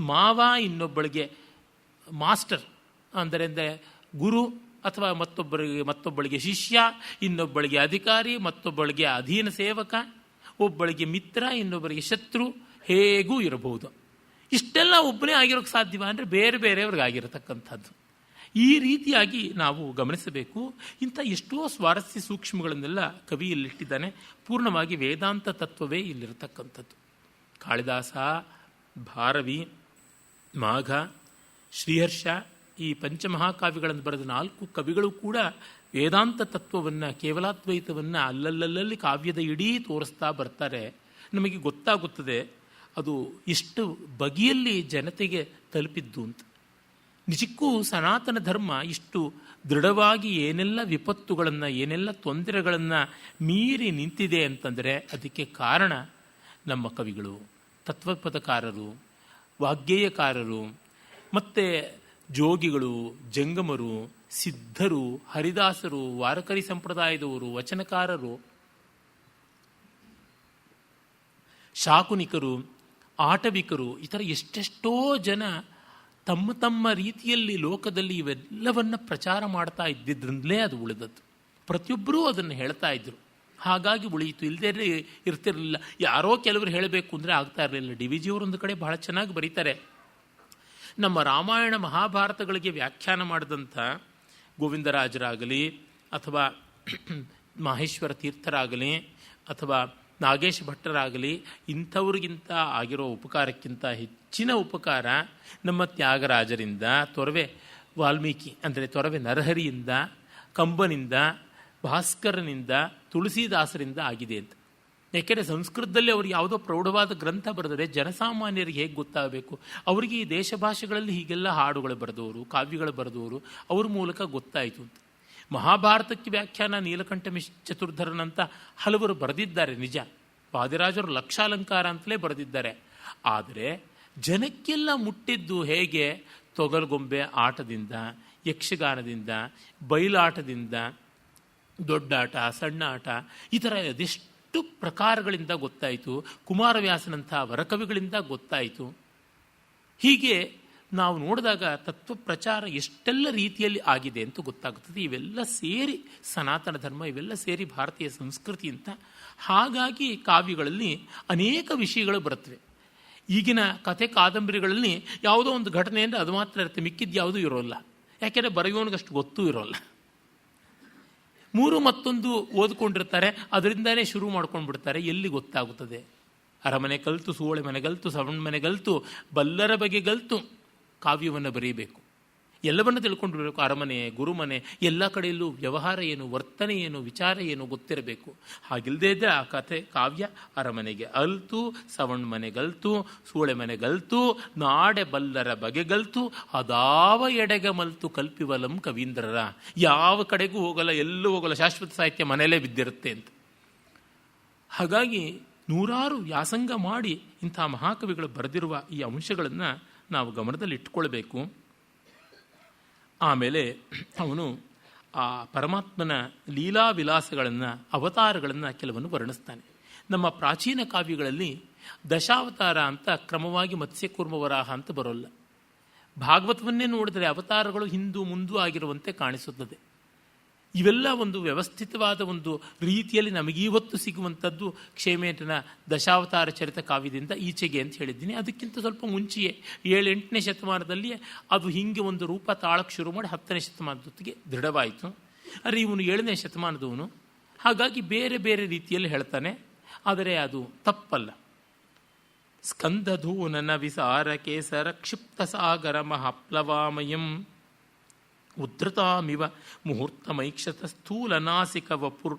ಮಾವ, ಇನ್ನೊಬ್ಬಳಿಗೆ ಮಾಸ್ಟರ್ ಅಂದರೆ ಗುರು, ಅಥವಾ ಮತ್ತೊಬ್ಬಳಿಗೆ ಶಿಷ್ಯ, ಇನ್ನೊಬ್ಬಳಿಗೆ ಅಧಿಕಾರಿ, ಮತ್ತೊಬ್ಬಳಿಗೆ ಅಧೀನ ಸೇವಕ, ಒಬ್ಬಳಿಗೆ ಮಿತ್ರ, ಇನ್ನೊಬ್ಬರಿಗೆ ಶತ್ರು, ಹೇಗೂ ಇರಬಹುದು. ಇಷ್ಟೆಲ್ಲ ಒಬ್ಬನೇ ಆಗಿರೋಕ್ಕೆ ಸಾಧ್ಯವ ಅಂದರೆ ಬೇರೆ ಬೇರೆಯವ್ರಿಗೆ ಆಗಿರತಕ್ಕಂಥದ್ದು. ಈ ರೀತಿಯಾಗಿ ನಾವು ಗಮನಿಸಬೇಕು. ಇಂಥ ಎಷ್ಟೋ ಸ್ವಾರಸ್ಯ ಸೂಕ್ಷ್ಮಗಳನ್ನೆಲ್ಲ ಕವಿ ಇಲ್ಲಿಟ್ಟಿದ್ದಾನೆ. ಪೂರ್ಣವಾಗಿ ವೇದಾಂತ ತತ್ವವೇ ಇಲ್ಲಿರತಕ್ಕಂಥದ್ದು. ಕಾಳಿದಾಸ, ಭಾರವಿ, ಮಾಘ, ಶ್ರೀಹರ್ಷ ಈ ಪಂಚಮಹಾಕಾವ್ಯಗಳನ್ನು ಬರೆದ 4 ಕವಿಗಳು ಕೂಡ ವೇದಾಂತ ತತ್ವವನ್ನು, ಕೇವಲಾದ್ವೈತವನ್ನು ಅಲ್ಲಲ್ಲಲ್ಲಿ ಕಾವ್ಯದ ಇಡೀ ತೋರಿಸ್ತಾ ಬರ್ತಾರೆ. ನಮಗೆ ಗೊತ್ತಾಗುತ್ತದೆ ಅದು ಎಷ್ಟು ಬಗೆಯಲ್ಲಿ ಜನತೆಗೆ ತಲುಪಿದ್ದು ಅಂತ. ನಿಜಕ್ಕೂ ಸನಾತನ ಧರ್ಮ ಇಷ್ಟು ದೃಢವಾಗಿ ಏನೆಲ್ಲ ವಿಪತ್ತುಗಳನ್ನು, ಏನೆಲ್ಲ ತೊಂದರೆಗಳನ್ನು ಮೀರಿ ನಿಂತಿದೆ ಅಂತಂದರೆ ಅದಕ್ಕೆ ಕಾರಣ ನಮ್ಮ ಕವಿಗಳು, ತತ್ವಪದಕಾರರು, ವಾಗ್ಗೇಯಕಾರರು, ಮತ್ತು ಜೋಗಿಗಳು, ಜಂಗಮರು, ಸಿದ್ಧರು, ಹರಿದಾಸರು, ವಾರಕರಿ ಸಂಪ್ರದಾಯದವರು, ವಚನಕಾರರು, ಶಾಕುನಿಕರು, ಆಟವಿಕರು, ಈ ಥರ ಎಷ್ಟೆಷ್ಟೋ ಜನ ತಮ್ಮ ತಮ್ಮ ರೀತಿಯಲ್ಲಿ ಲೋಕದಲ್ಲಿ ಇವೆಲ್ಲವನ್ನು ಪ್ರಚಾರ ಮಾಡ್ತಾ ಇದ್ದಿದ್ರಿಂದಲೇ ಅದು ಉಳಿದದ್ದು. ಪ್ರತಿಯೊಬ್ಬರೂ ಅದನ್ನು ಹೇಳ್ತಾ ಇದ್ದರು. ಹಾಗಾಗಿ ಉಳಿಯಿತು. ಇಲ್ಲದೇ ಇರ್ತಿರಲಿಲ್ಲ. ಯಾರೋ ಕೆಲವರು ಹೇಳಬೇಕು ಅಂದರೆ ಆಗ್ತಾ ಇರಲಿಲ್ಲ. ಡಿ ವಿ ಜಿಯವರೊಂದು ಕಡೆ ಬಹಳ ಚೆನ್ನಾಗಿ ಬರೀತಾರೆ. ನಮ್ಮ ರಾಮಾಯಣ ಮಹಾಭಾರತಗಳಿಗೆ ವ್ಯಾಖ್ಯಾನ ಮಾಡಿದಂಥ ಗೋವಿಂದರಾಜರಾಗಲಿ, ಅಥವಾ ಮಾಹೇಶ್ವರ ತೀರ್ಥರಾಗಲಿ, ಅಥವಾ ನಾಗೇಶ ಭಟ್ಟರಾಗಲಿ, ಇಂಥವ್ರಿಗಿಂತ ಆಗಿರೋ ಉಪಕಾರಕ್ಕಿಂತ ಹೆಚ್ಚಿನ ಉಪಕಾರ ನಮ್ಮ ತ್ಯಾಗರಾಜರಿಂದ, ತೊರವೆ ವಾಲ್ಮೀಕಿ ಅಂದರೆ ತೊರವೆ ನರಹರಿಯಿಂದ, ಕಂಬನಿಂದ, ಭಾಸ್ಕರನಿಂದ, ತುಳಸಿದಾಸರಿಂದ ಆಗಿದೆ ಅಂತ. ಯಾಕೆಂದರೆ ಸಂಸ್ಕೃತದಲ್ಲಿ ಅವ್ರಿಗೆ ಯಾವುದೋ ಪ್ರೌಢವಾದ ಗ್ರಂಥ ಬರೆದರೆ ಜನಸಾಮಾನ್ಯರಿಗೆ ಹೇಗೆ ಗೊತ್ತಾಗಬೇಕು? ಅವರಿಗೆ ಈ ದೇಶ ಭಾಷೆಗಳಲ್ಲಿ ಹೀಗೆಲ್ಲ ಹಾಡುಗಳು ಬರೆದವರು, ಕಾವ್ಯಗಳು ಬರೆದವರು, ಅವ್ರ ಮೂಲಕ ಗೊತ್ತಾಯಿತು ಅಂತ. ಮಹಾಭಾರತಕ್ಕೆ ವ್ಯಾಖ್ಯಾನ ನೀಲಕಂಠ ಚತುರ್ಧರನಂತ ಹಲವರು ಬರೆದಿದ್ದಾರೆ ನಿಜ. ವಾದಿರಾಜರು ಲಕ್ಷಾಲಂಕಾರ ಅಂತಲೇ ಬರೆದಿದ್ದಾರೆ. ಆದರೆ ಜನಕ್ಕೆಲ್ಲ ಮುಟ್ಟಿದ್ದು ಹೇಗೆ? ತೊಗಲ್ಗೊಂಬೆ ಆಟದಿಂದ, ಯಕ್ಷಗಾನದಿಂದ, ಬಯಲಾಟದಿಂದ, ದೊಡ್ಡಾಟ, ಸಣ್ಣ ಆಟ, ಈ ಥರ ಅದೆಷ್ಟು ಪ್ರಕಾರಗಳಿಂದ ಗೊತ್ತಾಯಿತು. ಕುಮಾರವ್ಯಾಸನಂಥ ವರಕವಿಗಳಿಂದ ಗೊತ್ತಾಯಿತು. ಹೀಗೆ ನಾವು ನೋಡಿದಾಗ ತತ್ವ ಪ್ರಚಾರ ಎಷ್ಟೆಲ್ಲ ರೀತಿಯಲ್ಲಿ ಆಗಿದೆ ಅಂತ ಗೊತ್ತಾಗುತ್ತದೆ. ಇವೆಲ್ಲ ಸೇರಿ ಸನಾತನ ಧರ್ಮ, ಇವೆಲ್ಲ ಸೇರಿ ಭಾರತೀಯ ಸಂಸ್ಕೃತಿ ಅಂತ. ಹಾಗಾಗಿ ಕಾವ್ಯಗಳಲ್ಲಿ ಅನೇಕ ವಿಷಯಗಳು ಬರುತ್ತವೆ. ಈಗಿನ ಕಥೆ ಕಾದಂಬರಿಗಳಲ್ಲಿ ಯಾವುದೋ ಒಂದು ಘಟನೆ ಅಂದರೆ ಅದು ಮಾತ್ರ ಇರುತ್ತೆ, ಮಿಕ್ಕಿದ್ದು ಯಾವುದೂ ಇರೋಲ್ಲ. ಯಾಕೆಂದರೆ ಬರೆಯೋನಿಗಷ್ಟು ಗೊತ್ತೂ ಇರೋಲ್ಲ. 3 ಮತ್ತೊಂದು ಓದ್ಕೊಂಡಿರ್ತಾರೆ, ಅದರಿಂದನೇ ಶುರು ಮಾಡ್ಕೊಂಡು ಬಿಡ್ತಾರೆ. ಎಲ್ಲಿ ಗೊತ್ತಾಗುತ್ತದೆ? ಅರಮನೆ ಕಲಿತು, ಸೂಳೆ ಮನೆಗಲ್ತು, ಸವಣ್ಣ ಮನೆಗಲ್ತು, ಬಲ್ಲರ ಬಗೆಗಲ್ತು ಕಾವ್ಯವನ್ನು ಬರೀಬೇಕು. ಎಲ್ಲವನ್ನು ತಿಳ್ಕೊಂಡಿರಬೇಕು. ಅರಮನೆ, ಗುರುಮನೆ, ಎಲ್ಲ ಕಡೆಯಲ್ಲೂ ವ್ಯವಹಾರ ಏನು, ವರ್ತನೆ ಏನು, ವಿಚಾರ ಏನು ಗೊತ್ತಿರಬೇಕು. ಹಾಗಿಲ್ಲದೇ ಇದ್ದರೆ ಆ ಕಥೆ ಕಾವ್ಯ ಅರಮನೆಗೆ ಅಲ್ತು, ಸವಣ್ಣ ಮನೆಗಲ್ತು, ಸೂಳೆ ಮನೆಗಲ್ತು, ನಾಡೆ ಬಲ್ಲರ ಬಗೆಗಲ್ತು, ಅದಾವ ಎಡೆಗೆ ಮಲ್ತು ಕಲ್ಪಿವಲಂ ಕವೀಂದ್ರರ. ಯಾವ ಕಡೆಗೂ ಹೋಗಲ್ಲ, ಎಲ್ಲೂ ಹೋಗಲ್ಲ, ಶಾಶ್ವತ ಸಾಹಿತ್ಯ ಮನೆಯಲ್ಲೇ ಬಿದ್ದಿರುತ್ತೆ ಅಂತ. ಹಾಗಾಗಿ ನೂರಾರು ವ್ಯಾಸಂಗ ಮಾಡಿ ಇಂಥ ಮಹಾಕವಿಗಳು ಬರೆದಿರುವ ಈ ಅಂಶಗಳನ್ನು ನಾವು ಗಮನದಲ್ಲಿ ಇಟ್ಕೊಳ್ಬೇಕು. ಆಮೇಲೆ ಅವನು ಆ ಪರಮಾತ್ಮನ ಲೀಲಾ ವಿಲಾಸಗಳನ್ನು, ಅವತಾರಗಳನ್ನು ಕೆಲವನ್ನು ವರ್ಣಿಸ್ತಾನೆ. ನಮ್ಮ ಪ್ರಾಚೀನ ಕಾವ್ಯಗಳಲ್ಲಿ ದಶಾವತಾರ ಅಂತ ಕ್ರಮವಾಗಿ ಮತ್ಸ್ಯಕೂರ್ಮ ವರಾಹ ಅಂತ ಬರೋಲ್ಲ. ಭಾಗವತವನ್ನೇ ನೋಡಿದರೆ ಅವತಾರಗಳು ಹಿಂದೂ ಮುಂದೂ ಆಗಿರುವಂತೆ ಕಾಣಿಸುತ್ತದೆ. ಇವೆಲ್ಲ ಒಂದು ವ್ಯವಸ್ಥಿತವಾದ ಒಂದು ರೀತಿಯಲ್ಲಿ ನಮಗೀವತ್ತು ಸಿಗುವಂಥದ್ದು ಕ್ಷೇಮೇಟನ ದಶಾವತಾರ ಚರಿತ ಕಾವ್ಯದಿಂದ ಈಚೆಗೆ ಅಂತ ಹೇಳಿದ್ದೀನಿ. ಅದಕ್ಕಿಂತ ಸ್ವಲ್ಪ ಮುಂಚೆಯೇ 7-8ನೇ ಶತಮಾನದಲ್ಲಿ ಅದು ಹೀಗೆ ಒಂದು ರೂಪ ತಾಳಕ್ಕೆ ಶುರು ಮಾಡಿ 10ನೇ ಶತಮಾನದೊತ್ತಿಗೆ ದೃಢವಾಯಿತು. ಆದರೆ ಇವನು 7ನೇ ಶತಮಾನದವನು, ಹಾಗಾಗಿ ಬೇರೆ ಬೇರೆ ರೀತಿಯಲ್ಲಿ ಹೇಳ್ತಾನೆ. ಆದರೆ ಅದು ತಪ್ಪಲ್ಲ. ಸ್ಕಂದಧೂನನ ವಿಸಾರ ಕೇಸರ ಕ್ಷಿಪ್ತ ಸಾಗರ ಮಹಾಪ್ಲವಾಮಯಂ ಉದ್ಧತಾಮಿವ ಮುಹೂರ್ತಮೈಕ್ಷತ ಸ್ಥೂಲ ನಾಸಿಕ ವಪುರ್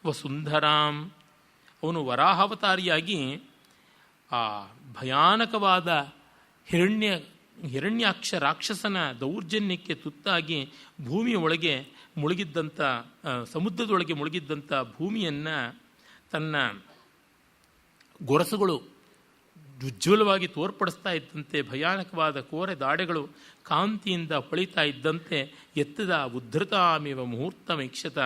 ವಸುಂಧರಾಂ. ಅವನು ವರಾಹಾವತಾರಿಯಾಗಿ ಆ ಭಯಾನಕವಾದ ಹಿರಣ್ಯಾಕ್ಷ ರಾಕ್ಷಸನ ದೌರ್ಜನ್ಯಕ್ಕೆ ತುತ್ತಾಗಿ ಭೂಮಿಯ ಒಳಗೆ ಮುಳುಗಿದ್ದಂಥ, ಸಮುದ್ರದೊಳಗೆ ಮುಳುಗಿದ್ದಂಥ ಭೂಮಿಯನ್ನು ತನ್ನ ಗೊರಸುಗಳು ಉಜ್ವಲವಾಗಿ ತೋರ್ಪಡಿಸ್ತಾ ಇದ್ದಂತೆ, ಭಯಾನಕವಾದ ಕೋರೆ ದಾಡೆಗಳು ಕಾಂತಿಯಿಂದ ಹೊಳಿತಾ ಇದ್ದಂತೆ ಎತ್ತದ ಉದ್ಧತಾಮಿವ ಮುಹೂರ್ತಮೈಕ್ಷತ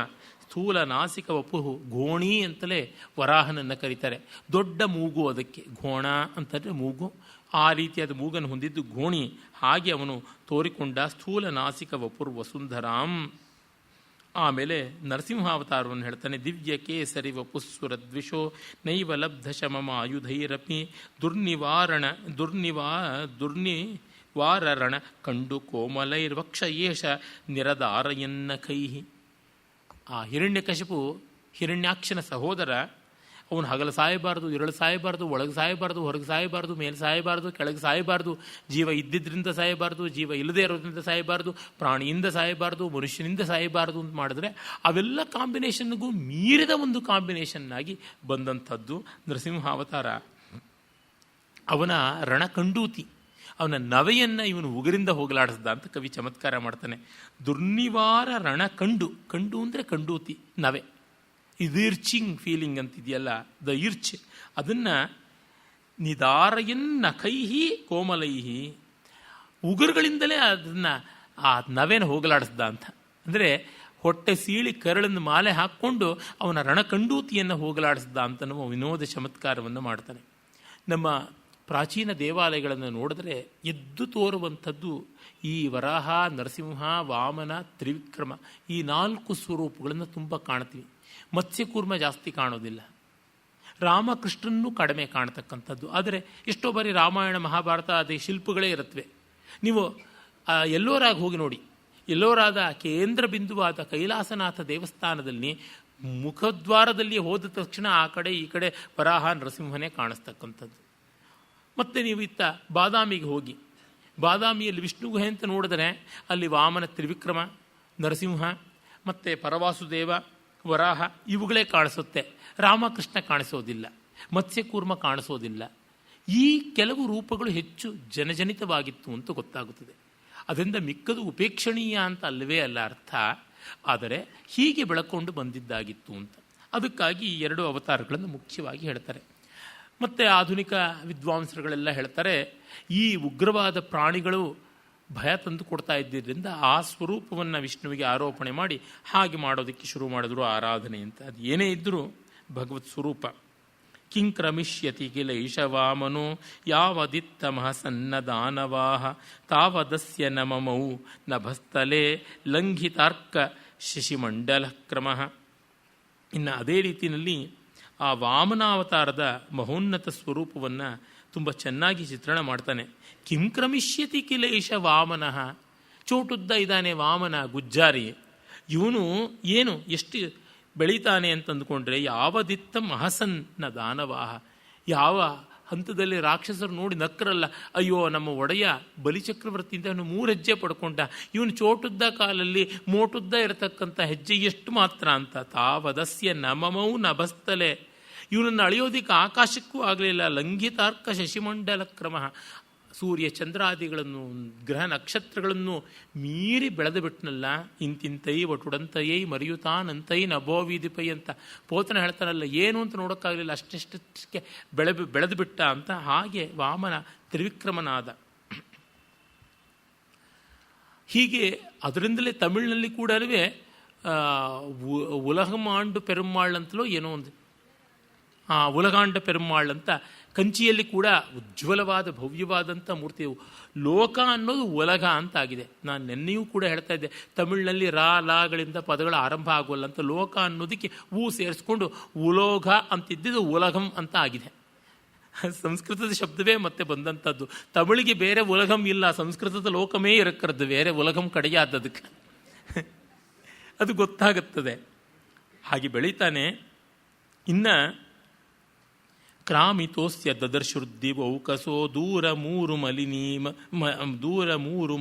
ಸ್ಥೂಲ ನಾಸಿಕ ವಪುಹು. ಘೋಣಿ ಅಂತಲೇ ವರಾಹನನ್ನು ಕರೀತಾರೆ. ದೊಡ್ಡ ಮೂಗು, ಅದಕ್ಕೆ ಘೋಣ ಅಂತಂದರೆ ಮೂಗು. ಆ ರೀತಿಯಾದ ಮೂಗನ್ನು ಹೊಂದಿದ್ದು ಘೋಣಿ. ಹಾಗೆ ಅವನು ತೋರಿಕೊಂಡ ಸ್ಥೂಲ ನಾಸಿಕ ವಪುರ್ ವಸುಂಧರಾಂ. ಆಮೇಲೆ ನರಸಿಂಹಾವತಾರವನ್ನು ಹೇಳ್ತಾನೆ. ದಿವ್ಯ ಕೇಸರಿ ವಪುಸ್ವರ ದ್ವಿಷೋ ನೈವ ಲಬ್ಧ ಶಮಮ ಆಯುಧೈರಪಿ ದುರ್ನಿವಾರರಣ ಕಂಡು ಕೋಮಲೈರ್ವಕ್ಷ ಏಷ ನಿರದಾರಯನ್ನ ಕೈಹಿ. ಆ ಹಿರಣ್ಯಕಶಿಪು ಹಿರಣ್ಯಾಕ್ಷನ ಸಹೋದರ. ಅವನು ಹಗಲು ಸಾಯಬಾರ್ದು, ಇರಳು ಸಾಯಬಾರ್ದು, ಒಳಗೆ ಸಾಯಬಾರ್ದು, ಹೊರಗೆ ಸಾಯಬಾರ್ದು, ಮೇಲೆ ಸಾಯಬಾರ್ದು, ಕೆಳಗೆ ಸಾಯಬಾರ್ದು, ಜೀವ ಇದ್ದಿದ್ದರಿಂದ ಸಾಯಬಾರ್ದು, ಜೀವ ಇಲ್ಲದೇ ಇರೋದ್ರಿಂದ ಸಾಯಬಾರ್ದು, ಪ್ರಾಣಿಯಿಂದ ಸಾಯಬಾರ್ದು, ಮನುಷ್ಯನಿಂದ ಸಾಯಬಾರ್ದು ಅಂತ ಮಾಡಿದ್ರೆ ಅವೆಲ್ಲ ಕಾಂಬಿನೇಷನ್ಗೂ ಮೀರಿದ ಒಂದು ಕಾಂಬಿನೇಷನ್ನಾಗಿ ಬಂದಂಥದ್ದು ನರಸಿಂಹಾವತಾರ. ಅವನ ರಣಕಂಡೂತಿ, ಅವನ ನವೆಯನ್ನು ಇವನು ಉಗುರಿಂದ ಹೋಗಲಾಡಿಸ್ದ ಅಂತ ಕವಿ ಚಮತ್ಕಾರ ಮಾಡ್ತಾನೆ. ದುರ್ನಿವಾರ ರಣಕಂಡು, ಕಂಡು ಅಂದರೆ ಕಂಡೂತಿ, ನವೆ, ಇರ್ಚಿಂಗ್ ಫೀಲಿಂಗ್ ಅಂತಿದೆಯಲ್ಲ, ದ ಇರ್ಚ್, ಅದನ್ನು ನಿದಾರಯನ್ನ ಕೈಹಿ ಕೋಮಲೈಹಿ, ಉಗುರುಗಳಿಂದಲೇ ಅದನ್ನು ಆ ನವೆನ ಹೋಗಲಾಡಿಸ್ದ ಅಂತ. ಅಂದರೆ ಹೊಟ್ಟೆ ಸೀಳಿ ಕರಳನ್ನು ಮಾಲೆ ಹಾಕ್ಕೊಂಡು ಅವನ ರಣಕಂಡೂತಿಯನ್ನು ಹೋಗಲಾಡಿಸ್ದ ಅಂತನೂ ವಿನೋದ ಚಮತ್ಕಾರವನ್ನು ಮಾಡ್ತಾನೆ. ನಮ್ಮ ಪ್ರಾಚೀನ ದೇವಾಲಯಗಳನ್ನು ನೋಡಿದ್ರೆ ಎದ್ದು ತೋರುವಂಥದ್ದು ಈ ವರಾಹ, ನರಸಿಂಹ, ವಾಮನ, ತ್ರಿವಿಕ್ರಮ, ಈ 4 ಸ್ವರೂಪಗಳನ್ನು ತುಂಬ ಕಾಣ್ತೀವಿ. ಮತ್ಸ್ಯಕೂರ್ಮ ಜಾಸ್ತಿ ಕಾಣೋದಿಲ್ಲ, ರಾಮಕೃಷ್ಣನ್ನೂ ಕಡಿಮೆ ಕಾಣತಕ್ಕಂಥದ್ದು. ಆದರೆ ಎಷ್ಟೋ ಬಾರಿ ರಾಮಾಯಣ ಮಹಾಭಾರತ ಅದೇ ಶಿಲ್ಪಗಳೇ ಇರುತ್ತವೆ. ನೀವು ಎಲ್ಲೋರಾಗಿ ಹೋಗಿ ನೋಡಿ, ಎಲ್ಲೋರಾದ ಕೇಂದ್ರ ಬಿಂದುವಾದ ಕೈಲಾಸನಾಥ ದೇವಸ್ಥಾನದಲ್ಲಿ ಮುಖದ್ವಾರದಲ್ಲಿ ಹೋದ ತಕ್ಷಣ ಆ ಕಡೆ ಈ ಕಡೆ ವರಾಹ ನರಸಿಂಹನೇ ಕಾಣಿಸ್ತಕ್ಕಂಥದ್ದು. ಮತ್ತು ನೀವು ಇತ್ತ ಬಾದಾಮಿಗೆ ಹೋಗಿ, ಬಾದಾಮಿಯಲ್ಲಿ ವಿಷ್ಣು ಗುಹೆ ಅಂತ ನೋಡಿದ್ರೆ ಅಲ್ಲಿ ವಾಮನ, ತ್ರಿವಿಕ್ರಮ, ನರಸಿಂಹ ಮತ್ತು ಪರವಾಸುದೇವ, ವರಾಹ ಇವುಗಳೇ ಕಾಣಿಸುತ್ತೆ. ರಾಮಕೃಷ್ಣ ಕಾಣಿಸೋದಿಲ್ಲ, ಮತ್ಸ್ಯಕೂರ್ಮ ಕಾಣಿಸೋದಿಲ್ಲ. ಈ ಕೆಲವು ರೂಪಗಳು ಹೆಚ್ಚು ಜನಜನಿತವಾಗಿತ್ತು ಅಂತ ಗೊತ್ತಾಗುತ್ತದೆ. ಅದರಿಂದ ಮಿಕ್ಕದು ಉಪೇಕ್ಷಣೀಯ ಅಂತ ಅಲ್ಲವೇ ಅಲ್ಲ ಅರ್ಥ, ಆದರೆ ಹೀಗೆ ಬೆಳಕೊಂಡು ಬಂದಿದ್ದಾಗಿತ್ತು ಅಂತ. ಅದಕ್ಕಾಗಿ ಈ 2 ಅವತಾರಗಳನ್ನು ಮುಖ್ಯವಾಗಿ ಹೇಳ್ತಾರೆ. ಮತ್ತು ಆಧುನಿಕ ವಿದ್ವಾಂಸರುಗಳೆಲ್ಲ ಹೇಳ್ತಾರೆ, ಈ ಉಗ್ರವಾದ ಪ್ರಾಣಿಗಳು ಭಯ ತಂದು ಕೊಡ್ತಾ ಇದ್ದರಿಂದ ಆ ಸ್ವರೂಪವನ್ನು ವಿಷ್ಣುವಿಗೆ ಆರೋಪಣೆ ಮಾಡಿ ಹಾಗೆ ಮಾಡೋದಕ್ಕೆ ಶುರು ಮಾಡಿದ್ರು ಆರಾಧನೆ ಅಂತ. ಅದು ಏನೇ ಇದ್ದರೂ ಭಗವತ್ ಸ್ವರೂಪ. ಕಿಂಕ್ರಮಿಷ್ಯತಿ ಕಿಲ ಈಶವಾಮನೋ ಯಾವದಿತ್ತಮಃ ಸನ್ನದಾನವಾಹ ತಾವದಸ್ಯ ನಮಮೌ ನಭಸ್ಥಲೆ ಲಂಘಿತಾರ್ಕ ಶಶಿಮಂಡಲ ಕ್ರಮಃ. ಇನ್ನು ಅದೇ ರೀತಿಯಲ್ಲಿ ಆ ವಾಮನಾವತಾರದ ಮಹೋನ್ನತ ಸ್ವರೂಪವನ್ನು ತುಂಬ ಚೆನ್ನಾಗಿ ಚಿತ್ರಣ ಮಾಡ್ತಾನೆ. ಕಿಂ ಕ್ರಮಿಷ್ಯತಿ ಕಿಲೇಶ ವಾಮನಃ, ಚೋಟುದ್ದ ಇದ್ದಾನೆ ವಾಮನ ಗುಜ್ಜಾರಿ, ಇವನು ಏನು ಎಷ್ಟು ಬೆಳೀತಾನೆ ಅಂತಂದುಕೊಂಡ್ರೆ ಯಾವದಿತ್ತ ಮಹಸನ್ನ ದಾನವಾಹ, ಯಾವ ಹಂತದಲ್ಲಿ ರಾಕ್ಷಸರು ನೋಡಿ ನಕ್ಕರಲ್ಲ, ಅಯ್ಯೋ ನಮ್ಮ ಒಡೆಯ ಬಲಿಚಕ್ರವರ್ತಿಯಿಂದ ಅವನು 3 ಹೆಜ್ಜೆ ಪಡ್ಕೊಂಡ, ಇವನು ಚೋಟುದ್ದ ಕಾಲಲ್ಲಿ ಮೋಟುದ್ದ ಇರತಕ್ಕಂಥ ಹೆಜ್ಜೆ ಎಷ್ಟು ಮಾತ್ರ ಅಂತ. ತಾವದಸ್ಯ ನಮಮೌ ನಭಸ್ತಲೆ, ಇವನನ್ನು ಅಳೆಯೋದಿಕ್ಕೆ ಆಕಾಶಕ್ಕೂ ಆಗಲಿಲ್ಲ. ಲಂಘಿತಾರ್ಕ ಶಶಿಮಂಡಲ ಕ್ರಮ, ಸೂರ್ಯ ಚಂದ್ರಾದಿಗಳನ್ನು ಗ್ರಹ ನಕ್ಷತ್ರಗಳನ್ನು ಮೀರಿ ಬೆಳೆದು ಬಿಟ್ಟನಲ್ಲ. ಇಂತಿಂತೈ ಒಟುಡಂತಯೈ ಮರೆಯುತ್ತಾನಂತೈ ನಭೋವಿದಿಪೈ ಅಂತ ಪೋತನ ಹೇಳ್ತಾನಲ್ಲ, ಏನು ಅಂತ ನೋಡೋಕ್ಕಾಗಲಿಲ್ಲ, ಅಷ್ಟೆಷ್ಟಕ್ಕೆ ಬೆಳೆದು ಬಿಟ್ಟ ಅಂತ. ಹಾಗೆ ವಾಮನ ತ್ರಿವಿಕ್ರಮನಾದ. ಹೀಗೆ ಅದರಿಂದಲೇ ತಮಿಳಿನಲ್ಲಿ ಕೂಡ ಉಲಗಮಾಂಡು ಪೆರುಮಾಳ್ ಅಂತಲೋ ಏನೋ ಒಂದು, ಉಲಗಾಂಡ ಪೆರುಮಾಳ್ ಅಂತ ಕಂಚಿಯಲ್ಲಿ ಕೂಡ ಉಜ್ವಲವಾದ ಭವ್ಯವಾದಂಥ ಮೂರ್ತಿ. ಲೋಕ ಅನ್ನೋದು ಉಲಗ ಅಂತ ಆಗಿದೆ. ನಾನು ನೆನ್ನೆಯೂ ಕೂಡ ಹೇಳ್ತಾ ಇದ್ದೆ, ತಮಿಳಿನಲ್ಲಿ ರಾ ಲಾಗಳಿಂದ ಪದಗಳು ಆರಂಭ ಆಗೋಲ್ಲ ಅಂತ. ಲೋಕ ಅನ್ನೋದಕ್ಕೆ ಸೇರಿಸ್ಕೊಂಡು ಉಲೋಗ ಅಂತಿದ್ದಿದ್ದು ಉಲಗಂ ಅಂತ ಆಗಿದೆ. ಸಂಸ್ಕೃತದ ಶಬ್ದವೇ ಮತ್ತೆ ಬಂದಂಥದ್ದು. ತಮಿಳಿಗೆ ಬೇರೆ ಉಲಗಂ ಇಲ್ಲ, ಸಂಸ್ಕೃತದ ಲೋಕಮೇ ಇರಕ್ಕರದ್ದು, ಬೇರೆ ಉಲಗಂ ಕಡೆಗೆ ಆದದಕ್ಕೆ ಅದು ಗೊತ್ತಾಗುತ್ತದೆ. ಹಾಗೆ ಬೆಳೀತಾನೆ. ಇನ್ನು ಕ್ರಾಮಿತೋಸ್ಯ ದದರ್ಶುರ್ದಿವೌಕಸೋ ದೂರ ಮೂರು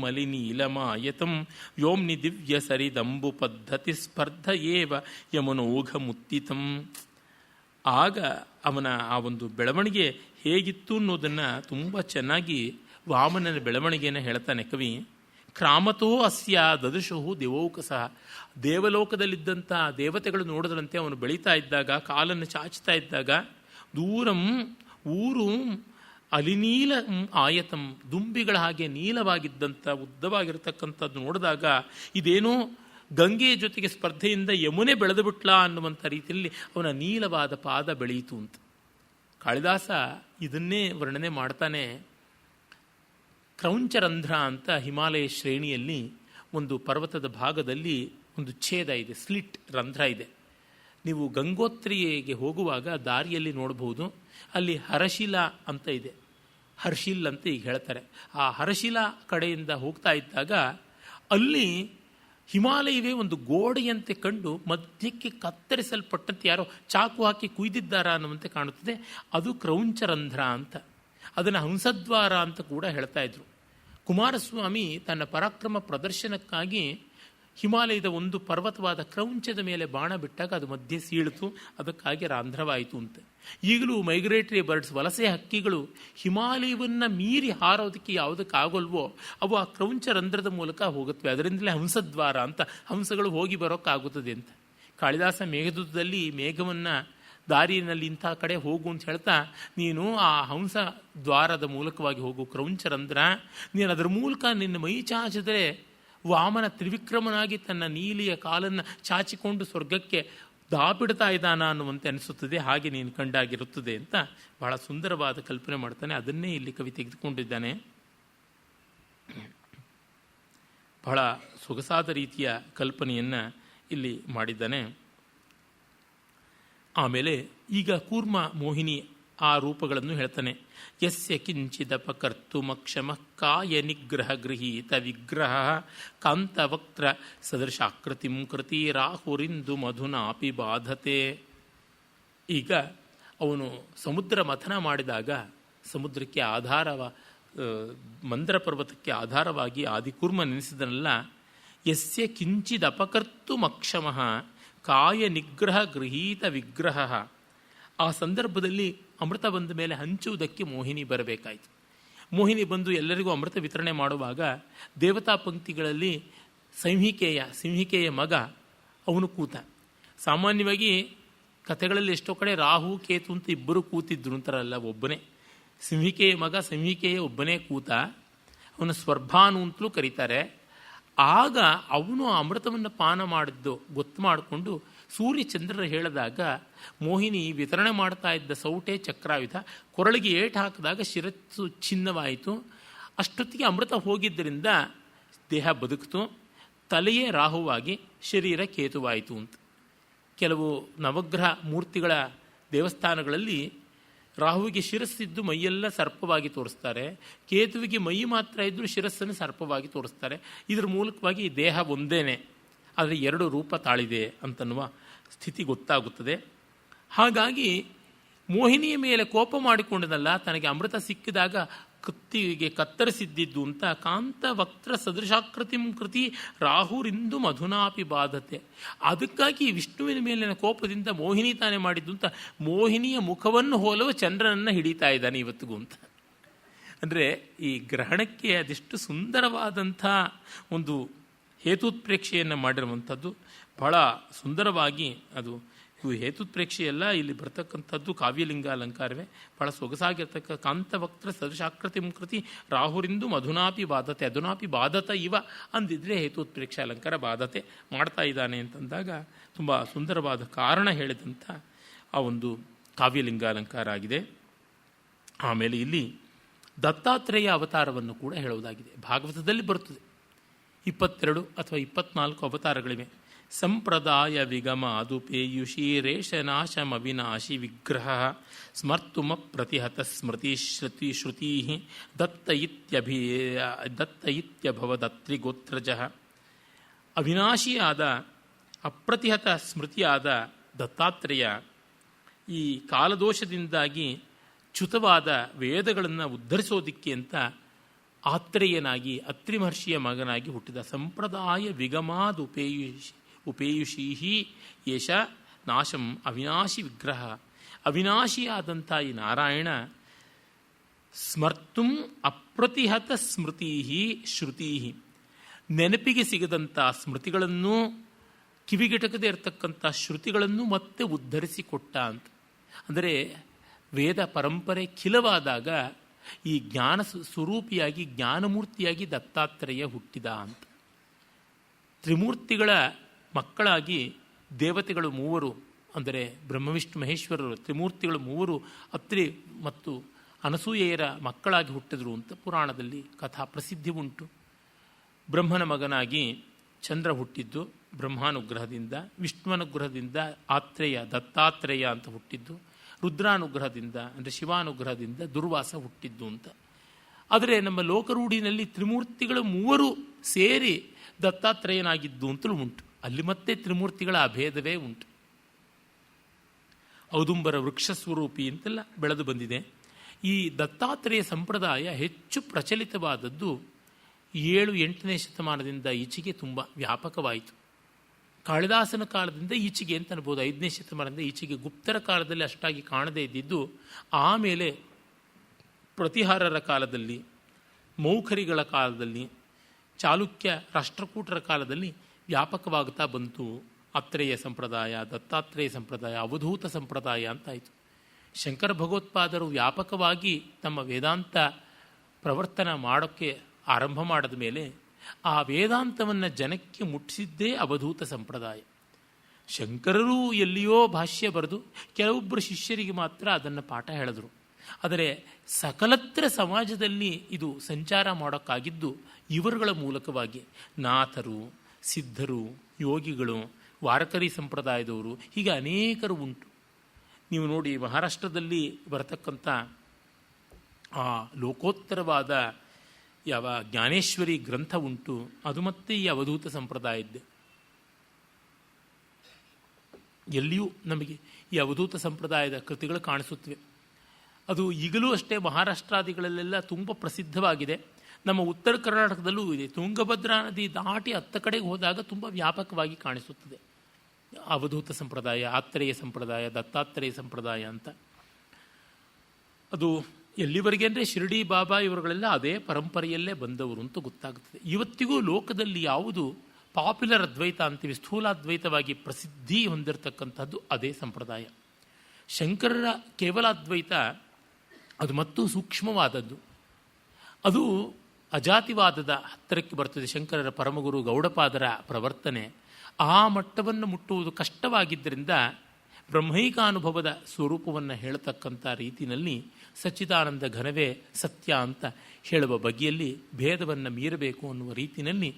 ಮಲಿನೀಲಮಾಯತಂ ವ್ಯೋಮ್ನಿ ದಿವ್ಯ ಸರಿದಂಬು ಪದ್ಧತಿ ಸ್ಪರ್ಧ ಏವ ಯಮನೋಘಮುತ್ತಿತಂ. ಆಗ ಅವನ ಆ ಒಂದು ಬೆಳವಣಿಗೆ ಹೇಗಿತ್ತು ಅನ್ನೋದನ್ನು ತುಂಬ ಚೆನ್ನಾಗಿ ವಾಮನನ ಬೆಳವಣಿಗೆಯನ್ನು ಹೇಳ್ತಾನೆ ಕವಿ. ಕ್ರಾಮತೋ ಅಸ್ಯ ದದಶು ದಿವೌಕಸ, ದೇವಲೋಕದಲ್ಲಿದ್ದಂಥ ದೇವತೆಗಳು ನೋಡಿದ್ರಂತೆ ಅವನು ಬೆಳೀತಾ ಇದ್ದಾಗ, ಕಾಲನ್ನು ಚಾಚ್ತಾ ಇದ್ದಾಗ, ದೂರಂ ಊರು ಅಲಿನೀಲ ಆಯತಂ, ದುಂಬಿಗಳ ಹಾಗೆ ನೀಲವಾಗಿದ್ದಂಥ ಉದ್ದವಾಗಿರತಕ್ಕಂಥದ್ದು ನೋಡಿದಾಗ ಇದೇನೋ ಗಂಗೆಯ ಜೊತೆಗೆ ಸ್ಪರ್ಧೆಯಿಂದ ಯಮುನೆ ಬೆಳೆದು ಬಿಟ್ಲಾ ಅನ್ನುವಂಥ ರೀತಿಯಲ್ಲಿ ಅವನ ನೀಲವಾದ ಪಾದ ಬೆಳೆಯಿತು ಅಂತ. ಕಾಳಿದಾಸ ಇದನ್ನೇ ವರ್ಣನೆ ಮಾಡ್ತಾನೆ. ಕ್ರೌಂಚರಂಧ್ರ ಅಂತ ಹಿಮಾಲಯ ಶ್ರೇಣಿಯಲ್ಲಿ ಒಂದು ಪರ್ವತದ ಭಾಗದಲ್ಲಿ ಒಂದು ಛೇದ ಇದೆ, ಸ್ಲಿಟ್ ರಂಧ್ರ ಇದೆ. ನೀವು ಗಂಗೋತ್ರಿಯಿಗೆ ಹೋಗುವಾಗ ದಾರಿಯಲ್ಲಿ ನೋಡಬಹುದು, ಅಲ್ಲಿ ಹರಶಿಲಾ ಅಂತ ಇದೆ, ಹರ್ಷಿಲ್ ಅಂತ ಈಗ ಹೇಳ್ತಾರೆ. ಆ ಹರಶಿಲಾ ಕಡೆಯಿಂದ ಹೋಗ್ತಾ ಇದ್ದಾಗ ಅಲ್ಲಿ ಹಿಮಾಲಯವೇ ಒಂದು ಗೋಡೆಯಂತೆ ಕಂಡು ಮಧ್ಯಕ್ಕೆ ಕತ್ತರಿಸಲ್ಪಟ್ಟಂತೆ ಯಾರೋ ಚಾಕು ಹಾಕಿ ಕುಯ್ದಿದ್ದಾರ ಅನ್ನುವಂತೆ ಕಾಣುತ್ತದೆ. ಅದು ಕ್ರೌಂಚರಂಧ್ರ ಅಂತ. ಅದನ್ನು ಹಂಸದ್ವಾರ ಅಂತ ಕೂಡ ಹೇಳ್ತಾ ಇದ್ರು. ಕುಮಾರಸ್ವಾಮಿ ತನ್ನ ಪರಾಕ್ರಮ ಪ್ರದರ್ಶನಕ್ಕಾಗಿ ಹಿಮಾಲಯದ ಒಂದು ಪರ್ವತವಾದ ಕ್ರೌಂಚದ ಮೇಲೆ ಬಾಣ ಬಿಟ್ಟಾಗ ಅದು ಮಧ್ಯೆ ಸೀಳಿತು, ಅದಕ್ಕಾಗಿ ರಂಧ್ರವಾಯಿತು ಅಂತ. ಈಗಲೂ ಮೈಗ್ರೇಟರಿ ಬರ್ಡ್ಸ್, ವಲಸೆ ಹಕ್ಕಿಗಳು ಹಿಮಾಲಯವನ್ನು ಮೀರಿ ಹಾರೋದಕ್ಕೆ ಯಾವುದಕ್ಕಾಗಲ್ವೋ ಅವು ಆ ಕ್ರೌಂಚ ರಂಧ್ರದ ಮೂಲಕ ಹೋಗುತ್ತವೆ. ಅದರಿಂದಲೇ ಹಂಸದ್ವಾರ ಅಂತ, ಹಂಸಗಳು ಹೋಗಿ ಬರೋಕ್ಕಾಗುತ್ತದೆ ಅಂತ. ಕಾಳಿದಾಸ ಮೇಘದೂತದಲ್ಲಿ ಮೇಘವನ್ನು ದಾರಿಯಲ್ಲಿ ಇಂಥ ಕಡೆ ಹೋಗು ಅಂತ ಹೇಳ್ತಾ, ನೀನು ಆ ಹಂಸ ದ್ವಾರದ ಮೂಲಕವಾಗಿ ಹೋಗು ಕ್ರೌಂಚರಂಧ್ರ, ನೀನು ಅದರ ಮೂಲಕ ನಿನ್ನ ಮೈ ಚಾಚಿದರೆ ವಾಮನ ತ್ರಿವಿಕ್ರಮನಾಗಿ ತನ್ನ ನೀಲಿಯ ಕಾಲನ್ನು ಚಾಚಿಕೊಂಡು ಸ್ವರ್ಗಕ್ಕೆ ದಾಪಿಡ್ತಾ ಇದ್ದಾನ ಅನ್ನುವಂತೆ ಅನಿಸುತ್ತದೆ. ಹಾಗೆ ನೀನು ಕಂಡಾಗಿರುತ್ತದೆ ಅಂತ ಬಹಳ ಸುಂದರವಾದ ಕಲ್ಪನೆ ಮಾಡ್ತಾನೆ. ಅದನ್ನೇ ಇಲ್ಲಿ ಕವಿ ತೆಗೆದುಕೊಂಡಿದ್ದಾನೆ. ಬಹಳ ಸೊಗಸಾದ ರೀತಿಯ ಕಲ್ಪನೆಯನ್ನು ಇಲ್ಲಿ ಮಾಡಿದ್ದಾನೆ. ಆಮೇಲೆ ಈಗ ಕೂರ್ಮ ಮೋಹಿನಿ ಆ ರೂಪಗಳನ್ನು ಹೇಳ್ತಾನೆ. ಯಸ್ಯ ಕಿಂಚಿದಪಕರ್ತುಮಕ್ಷಮ ಕಾಯ ನಿಗ್ರಹ ಗೃಹೀತ ವಿಗ್ರಹ ಕಾಂತವಕ್ತ್ರ ಸದೃಶಾಕೃತಿಂ ಕೃತಿ ರಾಹುರಿಂದು ಮಧುನಾಪಿ ಬಾಧತೆ. ಈಗ ಅವನು ಸಮುದ್ರ ಮಥನ ಮಾಡಿದಾಗ ಸಮುದ್ರಕ್ಕೆ ಮಂದ್ರ ಪರ್ವತಕ್ಕೆ ಆಧಾರವಾಗಿ ಆದಿಕೂರ್ಮ ನೆನೆಸಿದನಲ್ಲ. ಯಸ್ಯ ಕಿಂಚಿದಪಕರ್ತುಮಕ್ಷಮ ಕಾಯ ನಿಗ್ರಹ ಗೃಹೀತ ವಿಗ್ರಹ. ಆ ಸಂದರ್ಭದಲ್ಲಿ ಅಮೃತ ಬಂದ ಮೇಲೆ ಹಂಚುವುದಕ್ಕೆ ಮೋಹಿನಿ ಬರಬೇಕಾಯಿತು. ಮೋಹಿನಿ ಬಂದು ಎಲ್ಲರಿಗೂ ಅಮೃತ ವಿತರಣೆ ಮಾಡುವಾಗ ದೇವತಾ ಪಂಕ್ತಿಗಳಲ್ಲಿ ಸಿಂಹಿಕೆಯ ಮಗ ಅವನು ಕೂತ. ಸಾಮಾನ್ಯವಾಗಿ ಕಥೆಗಳಲ್ಲಿ ಎಷ್ಟೋ ಕಡೆ ರಾಹು ಕೇತು ಅಂತ ಇಬ್ಬರು ಕೂತಿದ್ರು ಅಂತಾರಲ್ಲ, ಒಬ್ಬನೇ ಸಿಂಹಿಕೆಯ ಮಗ ಸಿಂಹಿಕೆಯ ಒಬ್ಬನೇ ಕೂತ, ಅವನು ಸ್ವರ್ಭಾನು ಅಂತಲೂ ಕರೀತಾರೆ. ಆಗ ಅವನು ಅಮೃತವನ್ನು ಪಾನ ಮಾಡಿದ್ದು ಗೊತ್ತು ಮಾಡಿಕೊಂಡು ಸೂರ್ಯ ಚಂದ್ರರು ಹೇಳಿದಾಗ ಮೋಹಿನಿ ವಿತರಣೆ ಮಾಡ್ತಾ ಇದ್ದ ಸೌಟೆ ಚಕ್ರಾಯುಧ ಕೊರಳಿಗೆ ಏಟು ಹಾಕಿದಾಗ ಶಿರಸ್ಸು ಛಿನ್ನವಾಯಿತು. ಅಷ್ಟೊತ್ತಿಗೆ ಅಮೃತ ಹೋಗಿದ್ದರಿಂದ ದೇಹ ಬದುಕಿತು, ತಲೆಯೇ ರಾಹುವಾಗಿ ಶರೀರ ಕೇತುವಾಯಿತು ಅಂತ. ಕೆಲವು ನವಗ್ರಹ ಮೂರ್ತಿಗಳ ದೇವಸ್ಥಾನಗಳಲ್ಲಿ ರಾಹುವಿಗೆ ಶಿರಸ್ಸಿದ್ದು ಮೈಯೆಲ್ಲ ಸರ್ಪವಾಗಿ ತೋರಿಸ್ತಾರೆ, ಕೇತುವಿಗೆ ಮೈ ಮಾತ್ರ ಇದ್ದರೂ ಶಿರಸ್ಸನ್ನು ಸರ್ಪವಾಗಿ ತೋರಿಸ್ತಾರೆ. ಇದರ ಮೂಲಕವಾಗಿ ಈ ದೇಹ ಒಂದೇನೆ, ಆದರೆ ಎರಡು ರೂಪ ತಾಳಿದೆ ಅಂತನ್ನುವ ಸ್ಥಿತಿ ಗೊತ್ತಾಗುತ್ತದೆ. ಹಾಗಾಗಿ ಮೋಹಿನಿಯ ಮೇಲೆ ಕೋಪ ಮಾಡಿಕೊಂಡದಲ್ಲ, ತನಗೆ ಅಮೃತ ಸಿಕ್ಕಿದಾಗ ಕತ್ತಿಗೆ ಕತ್ತರಿಸಿದ್ದಿದ್ದು ಅಂತ ಕಾಂತ ವಕ್ತ್ರ ಸದೃಶಾಕೃತಿಂ ಕೃತಿ ರಾಹುರಿಂದು ಮಧುನಾಪಿ ಬಾಧತೆ. ಅದಕ್ಕಾಗಿ ವಿಷ್ಣುವಿನ ಮೇಲಿನ ಕೋಪದಿಂದ ಮೋಹಿನಿ ತಾನೇ ಮಾಡಿದ್ದು ಅಂತ ಮೋಹಿನಿಯ ಮುಖವನ್ನು ಹೋಲುವ ಚಂದ್ರನನ್ನು ಹಿಡಿತಾ ಇದ್ದಾನೆ ಇವತ್ತಿಗೂ ಅಂತ. ಅಂದರೆ ಈ ಗ್ರಹಣಕ್ಕೆ ಅದೆಷ್ಟು ಸುಂದರವಾದಂಥ ಒಂದು ಹೇತುತ್ಪ್ರೇಕ್ಷೆಯನ್ನು ಮಾಡಿರುವಂಥದ್ದು, ಬಹಳ ಸುಂದರವಾಗಿ ಅದು. ಇವು ಹೇತುತ್ಪ್ರೇಕ್ಷೆಯಲ್ಲ, ಇಲ್ಲಿ ಬರ್ತಕ್ಕಂಥದ್ದು ಕಾವ್ಯಲಿಂಗ ಅಲಂಕಾರವೇ. ಬಹಳ ಸೊಗಸಾಗಿರ್ತಕ್ಕ ಕಾಂತವಕ್ತ್ರ ಸದೃಶಾಕೃತಿ ಕೃತಿ ರಾಹುರಿಂದು ಮಧುನಾಪಿ ಬಾಧತೆ, ಅಧುನಾಪಿ ಬಾಧತ ಇವ ಅಂದಿದ್ರೆ ಹೇತುತ್ಪ್ರೇಕ್ಷೆ ಅಲಂಕಾರ ಬಾಧತೆ ಮಾಡ್ತಾ ಇದ್ದಾನೆ ಅಂತಂದಾಗ ತುಂಬ ಸುಂದರವಾದ ಕಾರಣ ಹೇಳಿದಂಥ ಆ ಒಂದು ಕಾವ್ಯಲಿಂಗ ಅಲಂಕಾರ ಆಗಿದೆ. ಆಮೇಲೆ ಇಲ್ಲಿ ದತ್ತಾತ್ರೇಯ ಅವತಾರವನ್ನು ಕೂಡ ಹೇಳುವುದಾಗಿದೆ. ಭಾಗವತದಲ್ಲಿ ಬರುತ್ತದೆ 22 ಅಥವಾ 24 ಅವತಾರಗಳಿವೆ. ಸಂಪ್ರದಾಯ ವಿಗಮ ಅದುಪೇಯುಷಿ ರೇಷನಾಶಮವಿನಾಶಿ ವಿಗ್ರಹ ಸ್ಮರ್ತುಮ ಪ್ರತಿಹತ ಸ್ಮೃತಿ ಶ್ರುತಿ ದತ್ತ ಇತ್ಯಭವದತ್ರಿಗೋತ್ರಜ. ಅವಿನಾಶಿಯಾದ ಅಪ್ರತಿಹತ ಸ್ಮೃತಿಯಾದ ದತ್ತಾತ್ರೇಯ ಈ ಕಾಲದೋಷದಿಂದಾಗಿ ಚ್ಯುತವಾದ ವೇದಗಳನ್ನು ಉದ್ಧರಿಸೋದಿಕ್ಕೆ ಅಂತ ಆತ್ರೇಯನಾಗಿ ಅತ್ರಿ ಮಹರ್ಷಿಯ ಮಗನಾಗಿ ಹುಟ್ಟಿದ. ಸಂಪ್ರದಾಯ ವಿಗಮಾದ್ ಉಪೇಯುಷೀಹಿ ಯೇಷ ನಾಶಂ ಅವಿನಾಶಿ ವಿಗ್ರಹ. ಅವಿನಾಶಿಯಾದಂಥ ಈ ನಾರಾಯಣ ಸ್ಮರ್ತುಂ ಅಪ್ರತಿಹತ ಸ್ಮೃತಿ ಶ್ರುತಿ, ನೆನಪಿಗೆ ಸಿಗದಂಥ ಸ್ಮೃತಿಗಳನ್ನು, ಕಿವಿಗೆಟಕದೇ ಇರತಕ್ಕಂಥ ಶ್ರುತಿಗಳನ್ನು ಮತ್ತೆ ಉದ್ಧರಿಸಿಕೊಟ್ಟ ಅಂತ. ಅಂದರೆ ವೇದ ಪರಂಪರೆ ಖಿಲವಾದಾಗ ಈ ಜ್ಞಾನ ಸ್ವರೂಪಿಯಾಗಿ ಜ್ಞಾನಮೂರ್ತಿಯಾಗಿ ದತ್ತಾತ್ರೇಯ ಹುಟ್ಟಿದ ಅಂತ. ತ್ರಿಮೂರ್ತಿಗಳ ಮಕ್ಕಳಾಗಿ ದೇವತೆಗಳು ಮೂವರು, ಅಂದರೆ ಬ್ರಹ್ಮವಿಷ್ಣು ಮಹೇಶ್ವರರು ತ್ರಿಮೂರ್ತಿಗಳು ಮೂವರು ಅತ್ರಿ ಮತ್ತು ಅನಸೂಯೆಯರ ಮಕ್ಕಳಾಗಿ ಹುಟ್ಟಿದ್ರು ಅಂತ ಪುರಾಣದಲ್ಲಿ ಕಥಾ ಪ್ರಸಿದ್ಧಿ ಉಂಟು. ಬ್ರಹ್ಮನ ಮಗನಾಗಿ ಚಂದ್ರ ಹುಟ್ಟಿದ್ದು ಬ್ರಹ್ಮಾನುಗ್ರಹದಿಂದ, ವಿಷ್ಣುವನುಗ್ರಹದಿಂದ ಆತ್ರೇಯ ದತ್ತಾತ್ರೇಯ ಅಂತ ಹುಟ್ಟಿದ್ದು, ರುದ್ರಾನುಗ್ರಹದಿಂದ ಅಂದರೆ ಶಿವಾನುಗ್ರಹದಿಂದ ದುರ್ವಾಸ ಹುಟ್ಟಿದ್ದು ಅಂತ. ಆದರೆ ನಮ್ಮ ಲೋಕರೂಢಿನಲ್ಲಿ ತ್ರಿಮೂರ್ತಿಗಳು ಮೂವರು ಸೇರಿ ದತ್ತಾತ್ರೇಯನಾಗಿದ್ದು ಅಂತಲೂ ಉಂಟು. ಅಲ್ಲಿ ಮತ್ತೆ ತ್ರಿಮೂರ್ತಿಗಳ ಅಭೇದವೇ ಉಂಟು. ಔದುಂಬರ ವೃಕ್ಷ ಸ್ವರೂಪಿ ಅಂತೆಲ್ಲ ಬೆಳೆದು ಬಂದಿದೆ. ಈ ದತ್ತಾತ್ರೇಯ ಸಂಪ್ರದಾಯ ಹೆಚ್ಚು ಪ್ರಚಲಿತವಾದದ್ದು 7-8ನೇ ಶತಮಾನದಿಂದ ಈಚೆಗೆ ತುಂಬ ವ್ಯಾಪಕವಾಯಿತು. ಕಾಳಿದಾಸನ ಕಾಲದಿಂದ ಈಚೆಗೆ ಅಂತ ಅನ್ಬೋದು. 5ನೇ ಶತಮಾನದಿಂದ ಈಚೆಗೆ ಗುಪ್ತರ ಕಾಲದಲ್ಲಿ ಅಷ್ಟಾಗಿ ಕಾಣದೇ ಇದ್ದಿದ್ದು ಆಮೇಲೆ ಪ್ರತಿಹಾರರ ಕಾಲದಲ್ಲಿ, ಮೌಖರಿಗಳ ಕಾಲದಲ್ಲಿ, ಚಾಲುಕ್ಯ ರಾಷ್ಟ್ರಕೂಟರ ಕಾಲದಲ್ಲಿ ವ್ಯಾಪಕವಾಗುತ್ತಾ ಬಂತು. ಅತ್ರೇಯ ಸಂಪ್ರದಾಯ, ದತ್ತಾತ್ರೇಯ ಸಂಪ್ರದಾಯ, ಅವಧೂತ ಸಂಪ್ರದಾಯ ಅಂತಾಯಿತು. ಶಂಕರ ಭಗವತ್ಪಾದರು ವ್ಯಾಪಕವಾಗಿ ತಮ್ಮ ವೇದಾಂತ ಪ್ರವರ್ತನ ಮಾಡೋಕ್ಕೆ ಆರಂಭ ಮಾಡಿದ ಮೇಲೆ ಆ ವೇದಾಂತವನ್ನು ಜನಕ್ಕೆ ಮುಟ್ಟಿಸಿದ್ದೇ ಅವಧೂತ ಸಂಪ್ರದಾಯ. ಶಂಕರರು ಎಲ್ಲಿಯೋ ಭಾಷ್ಯ ಬರೆದು ಕೆಲವೊಬ್ಬರು ಶಿಷ್ಯರಿಗೆ ಮಾತ್ರ ಅದನ್ನು ಪಾಠ ಹೇಳಿದ್ರು. ಆದರೆ ಸಕಲತ್ರ ಸಮಾಜದಲ್ಲಿ ಇದು ಸಂಚಾರ ಮಾಡೋಕ್ಕಾಗಿದ್ದು ಇವರುಗಳ ಮೂಲಕವಾಗಿ. ನಾಥರು, ಸಿದ್ಧರು, ಯೋಗಿಗಳು, ವಾರಕರಿ ಸಂಪ್ರದಾಯದವರು, ಹೀಗೆ ಅನೇಕರು ಉಂಟು. ನೀವು ನೋಡಿ, ಮಹಾರಾಷ್ಟ್ರದಲ್ಲಿ ಬರತಕ್ಕಂಥ ಆ ಲೋಕೋತ್ತರವಾದ ಯಾವ ಜ್ಞಾನೇಶ್ವರಿ ಗ್ರಂಥ ಉಂಟು, ಅದು ಮತ್ತೆ ಈ ಅವಧೂತ ಸಂಪ್ರದಾಯದ್ದೇ. ಎಲ್ಲಿಯೂ ನಮಗೆ ಈ ಅವಧೂತ ಸಂಪ್ರದಾಯದ ಕೃತಿಗಳು ಕಾಣಿಸುತ್ತವೆ. ಅದು ಈಗಲೂ ಅಷ್ಟೇ ಮಹಾರಾಷ್ಟ್ರಾದಿಗಳಲ್ಲೆಲ್ಲ ತುಂಬ ಪ್ರಸಿದ್ಧವಾಗಿದೆ. ನಮ್ಮ ಉತ್ತರ ಕರ್ನಾಟಕದಲ್ಲೂ ಇದೆ. ತುಂಗಭದ್ರಾ ನದಿ ದಾಟಿ ಹತ್ತ ಕಡೆಗೆ ಹೋದಾಗ ತುಂಬ ವ್ಯಾಪಕವಾಗಿ ಕಾಣಿಸುತ್ತದೆ ಅವಧೂತ ಸಂಪ್ರದಾಯ, ಆತ್ರೇಯ ಸಂಪ್ರದಾಯ, ದತ್ತಾತ್ರೇಯ ಸಂಪ್ರದಾಯ ಅಂತ. ಅದು ಎಲ್ಲಿವರೆಗೆ ಅಂದರೆ ಶಿರ್ಡಿ ಬಾಬಾ ಇವರುಗಳೆಲ್ಲ ಅದೇ ಪರಂಪರೆಯಲ್ಲೇ ಬಂದವರು ಅಂತ ಗೊತ್ತಾಗುತ್ತದೆ. ಇವತ್ತಿಗೂ ಲೋಕದಲ್ಲಿ ಯಾವುದು ಪಾಪ್ಯುಲರ್ ಅದ್ವೈತ ಅಂತೀವಿ, ಸ್ಥೂಲಾದ್ವೈತವಾಗಿ ಪ್ರಸಿದ್ಧಿ ಹೊಂದಿರತಕ್ಕಂಥದ್ದು ಅದೇ ಸಂಪ್ರದಾಯ. ಶಂಕರರ ಕೇವಲಾದ್ವೈತ ಅದು ಮತ್ತೂ ಸೂಕ್ಷ್ಮವಾದದ್ದು. ಅದು ಅಜಾತಿವಾದದ ಹತ್ತಿರಕ್ಕೆ ಬರ್ತದೆ. ಶಂಕರರ ಪರಮಗುರು ಗೌಡಪಾದರ ಪ್ರವರ್ತನೆ ಆ ಮಟ್ಟವನ್ನು ಮುಟ್ಟುವುದು ಕಷ್ಟವಾಗಿದ್ದರಿಂದ ಬ್ರಹ್ಮೈಕಾನುಭವದ ಸ್ವರೂಪವನ್ನು ಹೇಳತಕ್ಕಂಥ ರೀತಿಯಲ್ಲಿ ಸಚ್ಚಿದಾನಂದ ಘನವೇ ಸತ್ಯ ಅಂತ ಹೇಳುವ ಬಗೆಯಲ್ಲಿ ಭೇದವನ್ನು ಮೀರಬೇಕು ಅನ್ನುವ ರೀತಿಯಲ್ಲಿ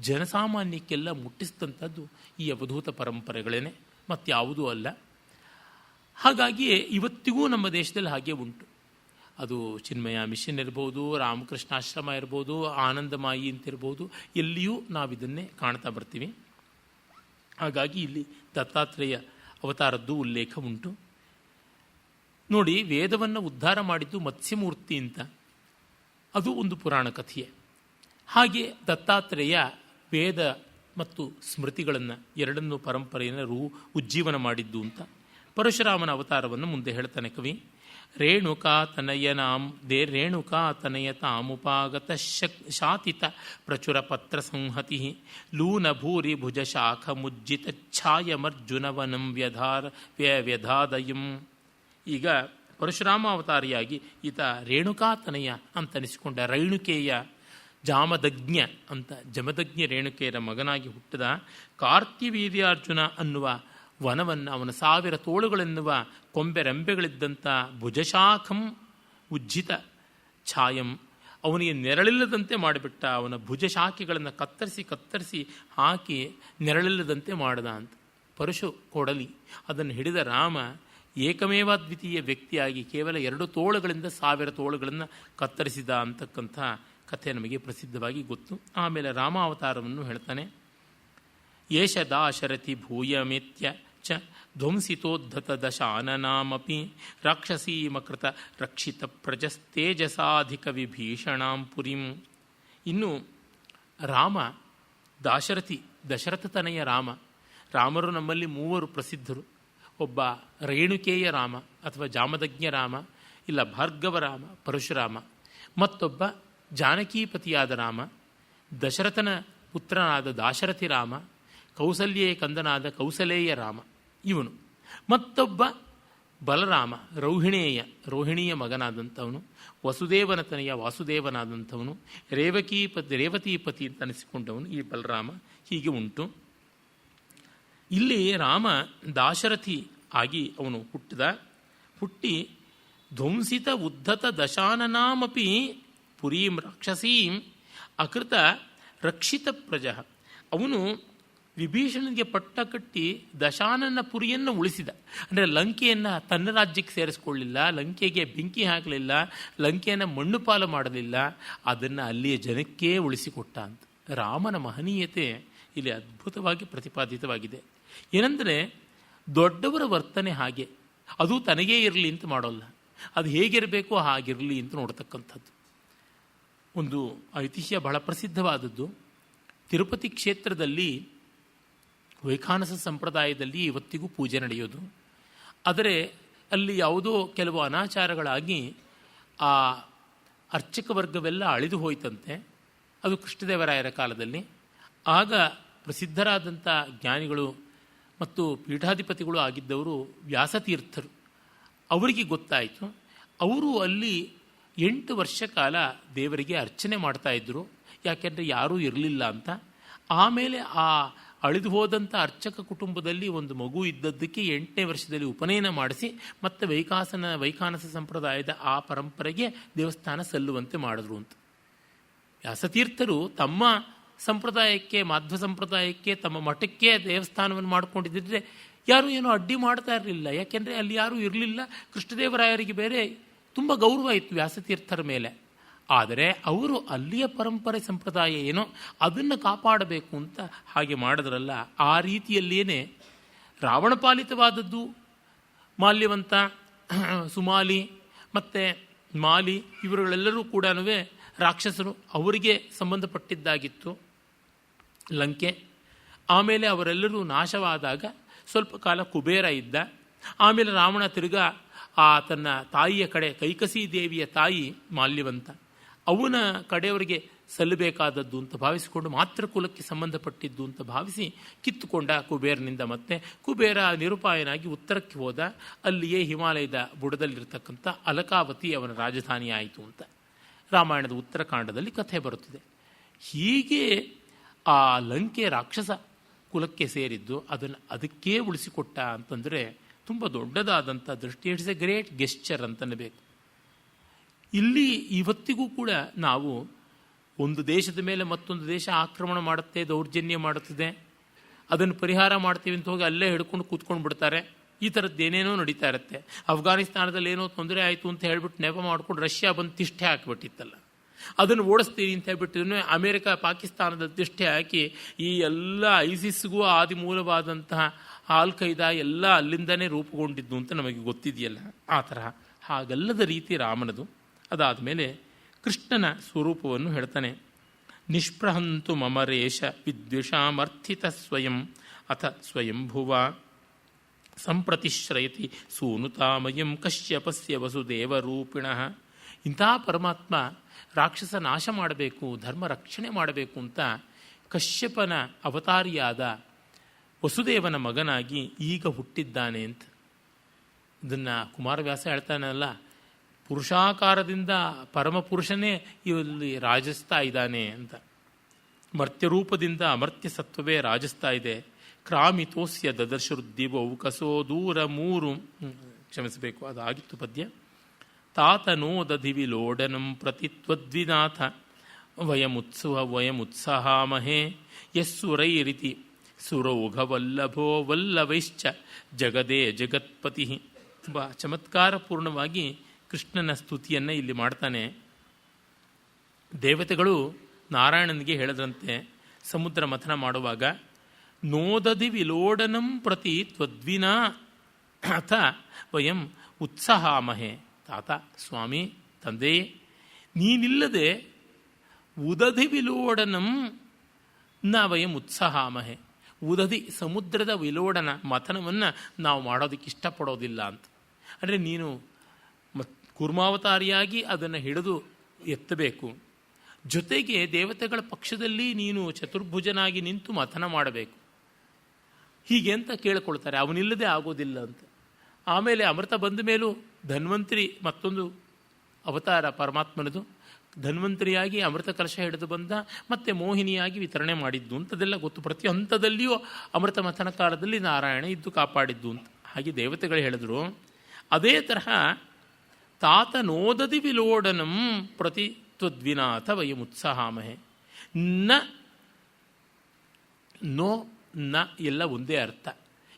ಜನಸಾಮಾನ್ಯಕ್ಕೆಲ್ಲ ಮುಟ್ಟಿಸಿದಂಥದ್ದು ಈ ಅವಧೂತ ಪರಂಪರೆಗಳೇನೆ, ಮತ್ಯಾವುದೂ ಅಲ್ಲ. ಹಾಗಾಗಿಯೇ ಇವತ್ತಿಗೂ ನಮ್ಮ ದೇಶದಲ್ಲಿ ಹಾಗೆ ಉಂಟು. ಅದು ಚಿನ್ಮಯ ಮಿಷನ್ ಇರ್ಬೋದು, ರಾಮಕೃಷ್ಣಾಶ್ರಮ ಇರ್ಬೋದು, ಆನಂದಮಾಯಿ ಅಂತಿರ್ಬೋದು, ಎಲ್ಲಿಯೂ ನಾವಿದನ್ನೇ ಕಾಣ್ತಾ ಬರ್ತೀವಿ. ಹಾಗಾಗಿ ಇಲ್ಲಿ ದತ್ತಾತ್ರೇಯ ಅವತಾರದ್ದು ಉಲ್ಲೇಖ ಉಂಟು. ನೋಡಿ, ವೇದವನ್ನು ಉದ್ಧಾರ ಮಾಡಿದ್ದು ಮತ್ಸ್ಯಮೂರ್ತಿ ಅಂತ, ಅದು ಒಂದು ಪುರಾಣ ಕಥೆಯೇ. ಹಾಗೆ ದತ್ತಾತ್ರೇಯ ವೇದ ಮತ್ತು ಸ್ಮೃತಿಗಳನ್ನು ಎರಡನ್ನೂ ಪರಂಪರೆಯನ್ನು ಉಜ್ಜೀವನ ಮಾಡಿದ್ದು ಅಂತ ಪರಶುರಾಮನ ಅವತಾರವನ್ನು ಮುಂದೆ ಹೇಳ್ತಾನೆ ಕವಿ. ರೇಣುಕಾ ತನಯ ತಾಮುಪಾಗತ ಶಾತಿತ ಪ್ರಚುರ ಪತ್ರ ಸಂಹತಿ ಲೂನ ಭೂರಿ ಭುಜ ಶಾಖ ಮುಜ್ಜಿತ ಛಾಯಮರ್ಜುನವನಂ ವ್ಯಧಾದಯಂ. ಈಗ ಪರಶುರಾಮ ಅವತಾರಿಯಾಗಿ ಈತ ರೇಣುಕಾತನಯ ಅಂತನಿಸಿಕೊಂಡ ರೈಣುಕೇಯ ಜಾಮದಜ್ಞ ಅಂತ ಜಮದಜ್ಞ ರೇಣುಕೆಯರ ಮಗನಾಗಿ ಹುಟ್ಟಿದ ಕಾರ್ತಿವೀರ್ಯಾರ್ಜುನ ಅನ್ನುವ ವನವನ್ನು, ಅವನ 1000 ತೋಳುಗಳೆನ್ನುವ ಕೊಂಬೆರೆಂಬೆಗಳಿದ್ದಂಥ ಭುಜಶಾಖಂ ಉಜ್ಜಿತ ಛಾಯಂ, ಅವನಿಗೆ ನೆರಳಿಲ್ಲದಂತೆ ಮಾಡಿಬಿಟ್ಟ. ಅವನ ಭುಜಶಾಖೆಗಳನ್ನು ಕತ್ತರಿಸಿ ಹಾಕಿ ನೆರಳಿಲ್ಲದಂತೆ ಮಾಡಿದ ಅಂತ. ಪರಶು ಕೊಡಲಿ ಅದನ್ನು ಹಿಡಿದ ರಾಮ ಏಕಮೇವಾದ್ವಿತೀಯ ವ್ಯಕ್ತಿಯಾಗಿ ಕೇವಲ 2 ತೋಳುಗಳಿಂದ 1000 ತೋಳುಗಳನ್ನು ಕತ್ತರಿಸಿದ ಅಂತಕ್ಕಂಥ ಕಥೆ ನಮಗೆ ಪ್ರಸಿದ್ಧವಾಗಿ ಗೊತ್ತು. ಆಮೇಲೆ ರಾಮಾವತಾರವನ್ನು ಹೇಳ್ತಾನೆ. ಯೇಷ ದಾಶರಥಿ ಭೂಯಮೇತ್ಯ ಚ ಧ್ವಂಸಿತೋದ್ಧತ ದಶಾನನಾಮಪಿ ರಾಕ್ಷಸೀಮಕೃತ ರಕ್ಷಿತ ಪ್ರಜಸ್ತೇಜಸಾಧಿಕ ವಿಭೀಷಣಾಂ ಪುರಿಂ. ಇನ್ನು ರಾಮ ದಾಶರಥಿ, ದಶರಥತನಯ ರಾಮ. ರಾಮರು ನಮ್ಮಲ್ಲಿ 3 ಪ್ರಸಿದ್ಧರು. ಒಬ್ಬ ರೇಣುಕೇಯ ರಾಮ ಅಥವಾ ಜಾಮದಜ್ಞ ರಾಮ, ಇಲ್ಲ ಭಾರ್ಗವ ರಾಮ ಪರಶುರಾಮ, ಮತ್ತೊಬ್ಬ ಜಾನಕೀಪತಿಯಾದ ರಾಮ, ದಶರಥನ ಪುತ್ರನಾದ ದಾಶರಥಿ ರಾಮ, ಕೌಸಲ್ಯೇ ಕಂದನಾದ ಕೌಸಲೇಯ ರಾಮ ಇವನು. ಮತ್ತೊಬ್ಬ ಬಲರಾಮ ರೋಹಿಣಿಯ ಮಗನಾದಂಥವನು, ವಸುದೇವನ ತನೆಯ ವಾಸುದೇವನಾದಂಥವನು, ರೇವತೀಪತಿ ಅಂತ ಅನಿಸಿಕೊಂಡವನು ಈ ಬಲರಾಮ. ಹೀಗೆ ಉಂಟು. ಇಲ್ಲಿ ರಾಮ ದಾಶರಥಿ ಆಗಿ ಅವನು ಹುಟ್ಟಿ ಧ್ವಂಸಿತ ಉದ್ಧತ ದಶಾನನಾಮಪಿ ಪುರೀಂ ರಾಕ್ಷಸೀಂ ಅಕೃತ ರಕ್ಷಿತ ಪ್ರಜ. ಅವನು ವಿಭೀಷಣನಿಗೆ ಪಟ್ಟ ಕಟ್ಟಿ ದಶಾನನ ಪುರಿಯನ್ನು ಉಳಿಸಿದ. ಅಂದರೆ ಲಂಕೆಯನ್ನು ತನ್ನ ರಾಜ್ಯಕ್ಕೆ ಸೇರಿಸ್ಕೊಳ್ಳಿಲ್ಲ, ಲಂಕೆಗೆ ಬೆಂಕಿ ಹಾಕಲಿಲ್ಲ, ಲಂಕೆಯನ್ನು ಮಣ್ಣು ಪಾಲು ಮಾಡಲಿಲ್ಲ, ಅದನ್ನು ಅಲ್ಲಿಯ ಜನಕ್ಕೇ ಉಳಿಸಿಕೊಟ್ಟ ಅಂತ. ರಾಮನ ಮಹನೀಯತೆ ಇಲ್ಲಿ ಅದ್ಭುತವಾಗಿ ಪ್ರತಿಪಾದಿತವಾಗಿದೆ. ಏನೆಂದರೆ ದೊಡ್ಡವರ ವರ್ತನೆ ಹಾಗೆ, ಅದು ತನಗೇ ಇರಲಿ ಅಂತ ಮಾಡೋಲ್ಲ, ಅದು ಹೇಗಿರಬೇಕೋ ಹಾಗಿರಲಿ ಅಂತ ನೋಡ್ತಕ್ಕಂಥದ್ದು. ಒಂದು ಐತಿಹ್ಯ ಬಹಳ ಪ್ರಸಿದ್ಧವಾದದ್ದು. ತಿರುಪತಿ ಕ್ಷೇತ್ರದಲ್ಲಿ ವೈಖಾನಸ ಸಂಪ್ರದಾಯದಲ್ಲಿ ಇವತ್ತಿಗೂ ಪೂಜೆ ನಡೆಯೋದು. ಆದರೆ ಅಲ್ಲಿ ಯಾವುದೋ ಕೆಲವು ಅನಾಚಾರಗಳಾಗಿ ಆ ಅರ್ಚಕ ವರ್ಗವೆಲ್ಲ ಅಳಿದು ಹೋಯ್ತಂತೆ. ಅದು ಕೃಷ್ಣದೇವರಾಯರ ಕಾಲದಲ್ಲಿ. ಆಗ ಪ್ರಸಿದ್ಧರಾದಂಥ ಜ್ಞಾನಿಗಳು ಮತ್ತು ಪೀಠಾಧಿಪತಿಗಳು ಆಗಿದ್ದವರು ವ್ಯಾಸತೀರ್ಥರು. ಅವರಿಗೆ ಗೊತ್ತಾಯಿತು. ಅವರು ಅಲ್ಲಿ 8 ವರ್ಷ ಕಾಲ ದೇವರಿಗೆ ಅರ್ಚನೆ ಮಾಡ್ತಾಯಿದ್ರು, ಯಾಕೆಂದರೆ ಯಾರೂ ಇರಲಿಲ್ಲ ಅಂತ. ಆಮೇಲೆ ಆ ಅಳಿದು ಹೋದಂಥ ಅರ್ಚಕ ಕುಟುಂಬದಲ್ಲಿ ಒಂದು ಮಗು ಇದ್ದದ್ದಕ್ಕೆ 8ನೇ ವರ್ಷದಲ್ಲಿ ಉಪನಯನ ಮಾಡಿಸಿ ಮತ್ತೆ ವೈಖಾನಸ ಸಂಪ್ರದಾಯದ ಆ ಪರಂಪರೆಗೆ ದೇವಸ್ಥಾನ ಸಲ್ಲುವಂತೆ ಮಾಡಿದ್ರು ಅಂತ. ವ್ಯಾಸತೀರ್ಥರು ತಮ್ಮ ಸಂಪ್ರದಾಯಕ್ಕೆ, ಮಾಧ್ವ ಸಂಪ್ರದಾಯಕ್ಕೆ, ತಮ್ಮ ಮಠಕ್ಕೆ ದೇವಸ್ಥಾನವನ್ನು ಮಾಡಿಕೊಂಡಿದ್ದರೆ ಯಾರೂ ಏನೋ ಅಡ್ಡಿ ಮಾಡ್ತಾ ಇರಲಿಲ್ಲ. ಯಾಕೆಂದರೆ ಅಲ್ಲಿ ಯಾರೂ ಇರಲಿಲ್ಲ. ಕೃಷ್ಣದೇವರಾಯರಿಗೆ ಬೇರೆ ತುಂಬ ಗೌರವ ಇತ್ತು ವ್ಯಾಸತೀರ್ಥರ ಮೇಲೆ. ಆದರೆ ಅವರು ಅಲ್ಲಿಯ ಪರಂಪರೆ ಸಂಪ್ರದಾಯ ಏನೋ ಅದನ್ನು ಕಾಪಾಡಬೇಕು ಅಂತ ಹಾಗೆ ಮಾಡಿದ್ರಲ್ಲ. ಆ ರೀತಿಯಲ್ಲಿಯೇ ರಾವಣಪಾಲಿತವಾದದ್ದು ಮಾಲ್ಯವಂತ, ಸುಮಾಲಿ ಮತ್ತು ಮಾಲಿ ಇವರುಗಳೆಲ್ಲರೂ ಕೂಡ ರಾಕ್ಷಸರು. ಅವರಿಗೆ ಸಂಬಂಧಪಟ್ಟಿದ್ದಾಗಿತ್ತು ಲಂಕೆ. ಆಮೇಲೆ ಅವರೆಲ್ಲರೂ ನಾಶವಾದಾಗ ಸ್ವಲ್ಪ ಕಾಲ ಕುಬೇರ ಇದ್ದ. ಆಮೇಲೆ ರಾವಣ ತಿರುಗಾ ತನ್ನ ತಾಯಿಯ ಕಡೆ, ಕೈಕಸಿ ದೇವಿಯ ತಾಯಿ ಮಾಲ್ಯವಂತ, ಅವನ ಕಡೆಯವರಿಗೆ ಸಲ್ಲಬೇಕಾದದ್ದು ಅಂತ ಭಾವಿಸಿಕೊಂಡು ಮಾತ್ರ ಕುಲಕ್ಕೆ ಸಂಬಂಧಪಟ್ಟಿದ್ದು ಅಂತ ಭಾವಿಸಿ ಕಿತ್ತುಕೊಂಡ ಕುಬೇರನಿಂದ. ಮತ್ತೆ ಕುಬೇರ ನಿರುಪಾಯನಾಗಿ ಉತ್ತರಕ್ಕೆ ಹೋದ. ಅಲ್ಲಿಯೇ ಹಿಮಾಲಯದ ಬುಡದಲ್ಲಿರ್ತಕ್ಕಂಥ ಅಲಕಾವತಿ ಅವನ ರಾಜಧಾನಿ ಆಯಿತು ಅಂತ ರಾಮಾಯಣದ ಉತ್ತರಕಾಂಡದಲ್ಲಿ ಕಥೆ ಬರುತ್ತದೆ. ಹೀಗೆ ಆ ಲಂಕೆ ರಾಕ್ಷಸ ಕುಲಕ್ಕೆ ಸೇರಿದ್ದು ಅದನ್ನು ಅದಕ್ಕೇ ಉಳಿಸಿಕೊಟ್ಟ ಅಂತಂದರೆ ತುಂಬ ದೊಡ್ಡದಾದಂಥ ದೃಷ್ಟಿ. ಇಟ್ಸ್ ಎ ಗ್ರೇಟ್ ಗೆಸ್ಚರ್ ಅಂತನಬೇಕು. ಇಲ್ಲಿ ಇವತ್ತಿಗೂ ಕೂಡ ನಾವು ಒಂದು ದೇಶದ ಮೇಲೆ ಮತ್ತೊಂದು ದೇಶ ಆಕ್ರಮಣ ಮಾಡುತ್ತೆ, ದೌರ್ಜನ್ಯ ಮಾಡುತ್ತದೆ, ಅದನ್ನು ಪರಿಹಾರ ಮಾಡ್ತೀವಿ ಅಂತ ಹೋಗಿ ಅಲ್ಲೇ ಹಿಡ್ಕೊಂಡು ಕೂತ್ಕೊಂಡು ಬಿಡ್ತಾರೆ. ಈ ಥರದ್ದೇನೇನೋ ನಡೀತಾ ಇರುತ್ತೆ. ಅಫ್ಘಾನಿಸ್ತಾನದಲ್ಲಿ ಏನೋ ತೊಂದರೆ ಆಯಿತು ಅಂತ ಹೇಳ್ಬಿಟ್ಟು ನೆಪ ಮಾಡ್ಕೊಂಡು ರಷ್ಯಾ ಬಂದು ತಿಷ್ಟೆ ಹಾಕಿಬಿಟ್ಟಿತ್ತಲ್ಲ, ಅದನ್ನು ಓಡಿಸ್ತೀವಿ ಅಂತ ಹೇಳ್ಬಿಟ್ಟಿದ್ನು. ಅಮೇರಿಕ ಪಾಕಿಸ್ತಾನದ ತಿಷ್ಟೆ ಹಾಕಿ ಈ ಎಲ್ಲ ಐಸಿಸ್ಗೂ ಆದಿ ಮೂಲವಾದಂತಹ ಆಲ್ ಖೈದಾ ಎಲ್ಲ ಅಲ್ಲಿಂದನೇ ರೂಪುಗೊಂಡಿದ್ದು ಅಂತ ನಮಗೆ ಗೊತ್ತಿದೆಯಲ್ಲ. ಆ ತರಹ ಹಾಗಲ್ಲದ ರೀತಿ ರಾಮನದು. ಅದಾದ ಮೇಲೆ ಕೃಷ್ಣನ ಸ್ವರೂಪವನ್ನು ಹೇಳ್ತಾನೆ. ನಿಷ್ಪ್ರಹಂತು ಮಮರೇಶ ವಿದ್ವಿಷಾಮರ್ಥಿತ ಸ್ವಯಂ ಅಥ ಸ್ವಯಂಭುವ ಸಂಪ್ರತಿಶ್ರಯತಿ ಸೂನುತಾಮಯಂ ಕಶ್ಯಪಸ್ಯ ವಸುದೇವರೂಪಿಣಃ. ಇಂಥ ಪರಮಾತ್ಮ ರಾಕ್ಷಸ ನಾಶ ಮಾಡಬೇಕು, ಧರ್ಮ ರಕ್ಷಣೆ ಮಾಡಬೇಕು ಅಂತ ಕಶ್ಯಪನ ಅವತಾರಿಯಾದ ವಸುದೇವನ ಮಗನಾಗಿ ಈಗ ಹುಟ್ಟಿದ್ದಾನೆ ಅಂತ. ಇದನ್ನು ಕುಮಾರವ್ಯಾಸ ಹೇಳ್ತಾನಲ್ಲ, ಪುರುಷಾಕಾರದಿಂದ ಪರಮಪುರುಷನೇ ಇಲ್ಲಿ ರಾಜಿಸ್ತಾ ಇದ್ದಾನೆ ಅಂತ. ಮರ್ತ್ಯರೂಪದಿಂದ ಅಮರ್ತ್ಯ ಸತ್ವವೇ ರಾಜಿಸ್ತಾ ಇದೆ. ಕ್ರಾಮಿತೋಸ್ಯ ದದರ್ಶರುದ್ದಿವೌ ಕಸೋ ದೂರ ಮೂರು, ಕ್ಷಮಿಸಬೇಕು, ಅದಾಗಿತ್ತು ಪದ್ಯ. ತಾತನೋದಧಿವಿಲೋಡನಂ ಪ್ರತಿ ತ್ವದ್ವಿನಾಥ ವಯಮುತ್ಸಾಹಾಮಹೇ ಯಸ್ಸುರೈರಿತಿ ಸುರೌಘವಲ್ಲಭೋ ವಲ್ಲವೈಶ್ಚ ಜಗದೇ ಜಗತ್ಪತಿ. ತುಂಬ ಚಮತ್ಕಾರಪೂರ್ಣವಾಗಿ ಕೃಷ್ಣನ ಸ್ತುತಿಯನ್ನು ಇಲ್ಲಿ ಮಾಡ್ತಾನೆ. ದೇವತೆಗಳು ನಾರಾಯಣನಿಗೆ ಹೇಳಿದ್ರಂತೆ ಸಮುದ್ರ ಮಥನ ಮಾಡುವಾಗ, ನೋದಧಿ ವಿಲೋಡನಂ ಪ್ರತಿ ತ್ವದ್ವಿನಾ ಅಥ ವಯಂ ಉತ್ಸಾಹಾಮಹೇ. ತಾತ, ಸ್ವಾಮಿ, ತಂದೆಯೇ, ನೀನಿಲ್ಲದೆ ಉದಧಿ ವಿಲೋಡನಂ ನ ವಯಂ ಉತ್ಸಾಹಾಮಹೇ. ಉದಧಿ ಸಮುದ್ರದ ವಿಲೋಡನ ಮಥನವನ್ನು ನಾವು ಮಾಡೋದಕ್ಕೆ ಇಷ್ಟಪಡೋದಿಲ್ಲ ಅಂತ. ಅಂದರೆ ನೀನು ಕೂರ್ಮಾವತಾರಿಯಾಗಿ ಅದನ್ನು ಹಿಡಿದು ಎತ್ತಬೇಕು, ಜೊತೆಗೆ ದೇವತೆಗಳ ಪಕ್ಷದಲ್ಲಿ ನೀನು ಚತುರ್ಭುಜನಾಗಿ ನಿಂತು ಮಥನ ಮಾಡಬೇಕು, ಹೀಗೆ ಅಂತ ಕೇಳಿಕೊಳ್ತಾರೆ. ಅವನಿಲ್ಲದೆ ಆಗೋದಿಲ್ಲ ಅಂತ. ಆಮೇಲೆ ಅಮೃತ ಬಂದ ಮೇಲೂ ಧನ್ವಂತರಿ ಮತ್ತೊಂದು ಅವತಾರ ಪರಮಾತ್ಮನದು. ಧನ್ವಂತರಿಯಾಗಿ ಅಮೃತ ಕಲಶ ಹಿಡಿದು ಬಂದ, ಮತ್ತೆ ಮೋಹಿನಿಯಾಗಿ ವಿತರಣೆ ಮಾಡಿದ್ದು ಅಂತದೆಲ್ಲ ಗೊತ್ತು. ಪ್ರತಿ ಹಂತದಲ್ಲಿಯೂ ಅಮೃತ ಮಥನ ಕಾಲದಲ್ಲಿ ನಾರಾಯಣ ಇದ್ದು ಕಾಪಾಡಿದ್ದು ಅಂತ ಹಾಗೆ ದೇವತೆಗಳು ಹೇಳಿದ್ರು. ಅದೇ ತರಹ ತಾತ ನೋದದಿ ವಿಲೋಡನಂ ಪ್ರತಿ ತ್ವದ್ವಿನಾಥ ವಯಂ ಉತ್ಸಾಹಾಮಹೇ. ನೋ ನ ಎಲ್ಲ ಒಂದೇ ಅರ್ಥ.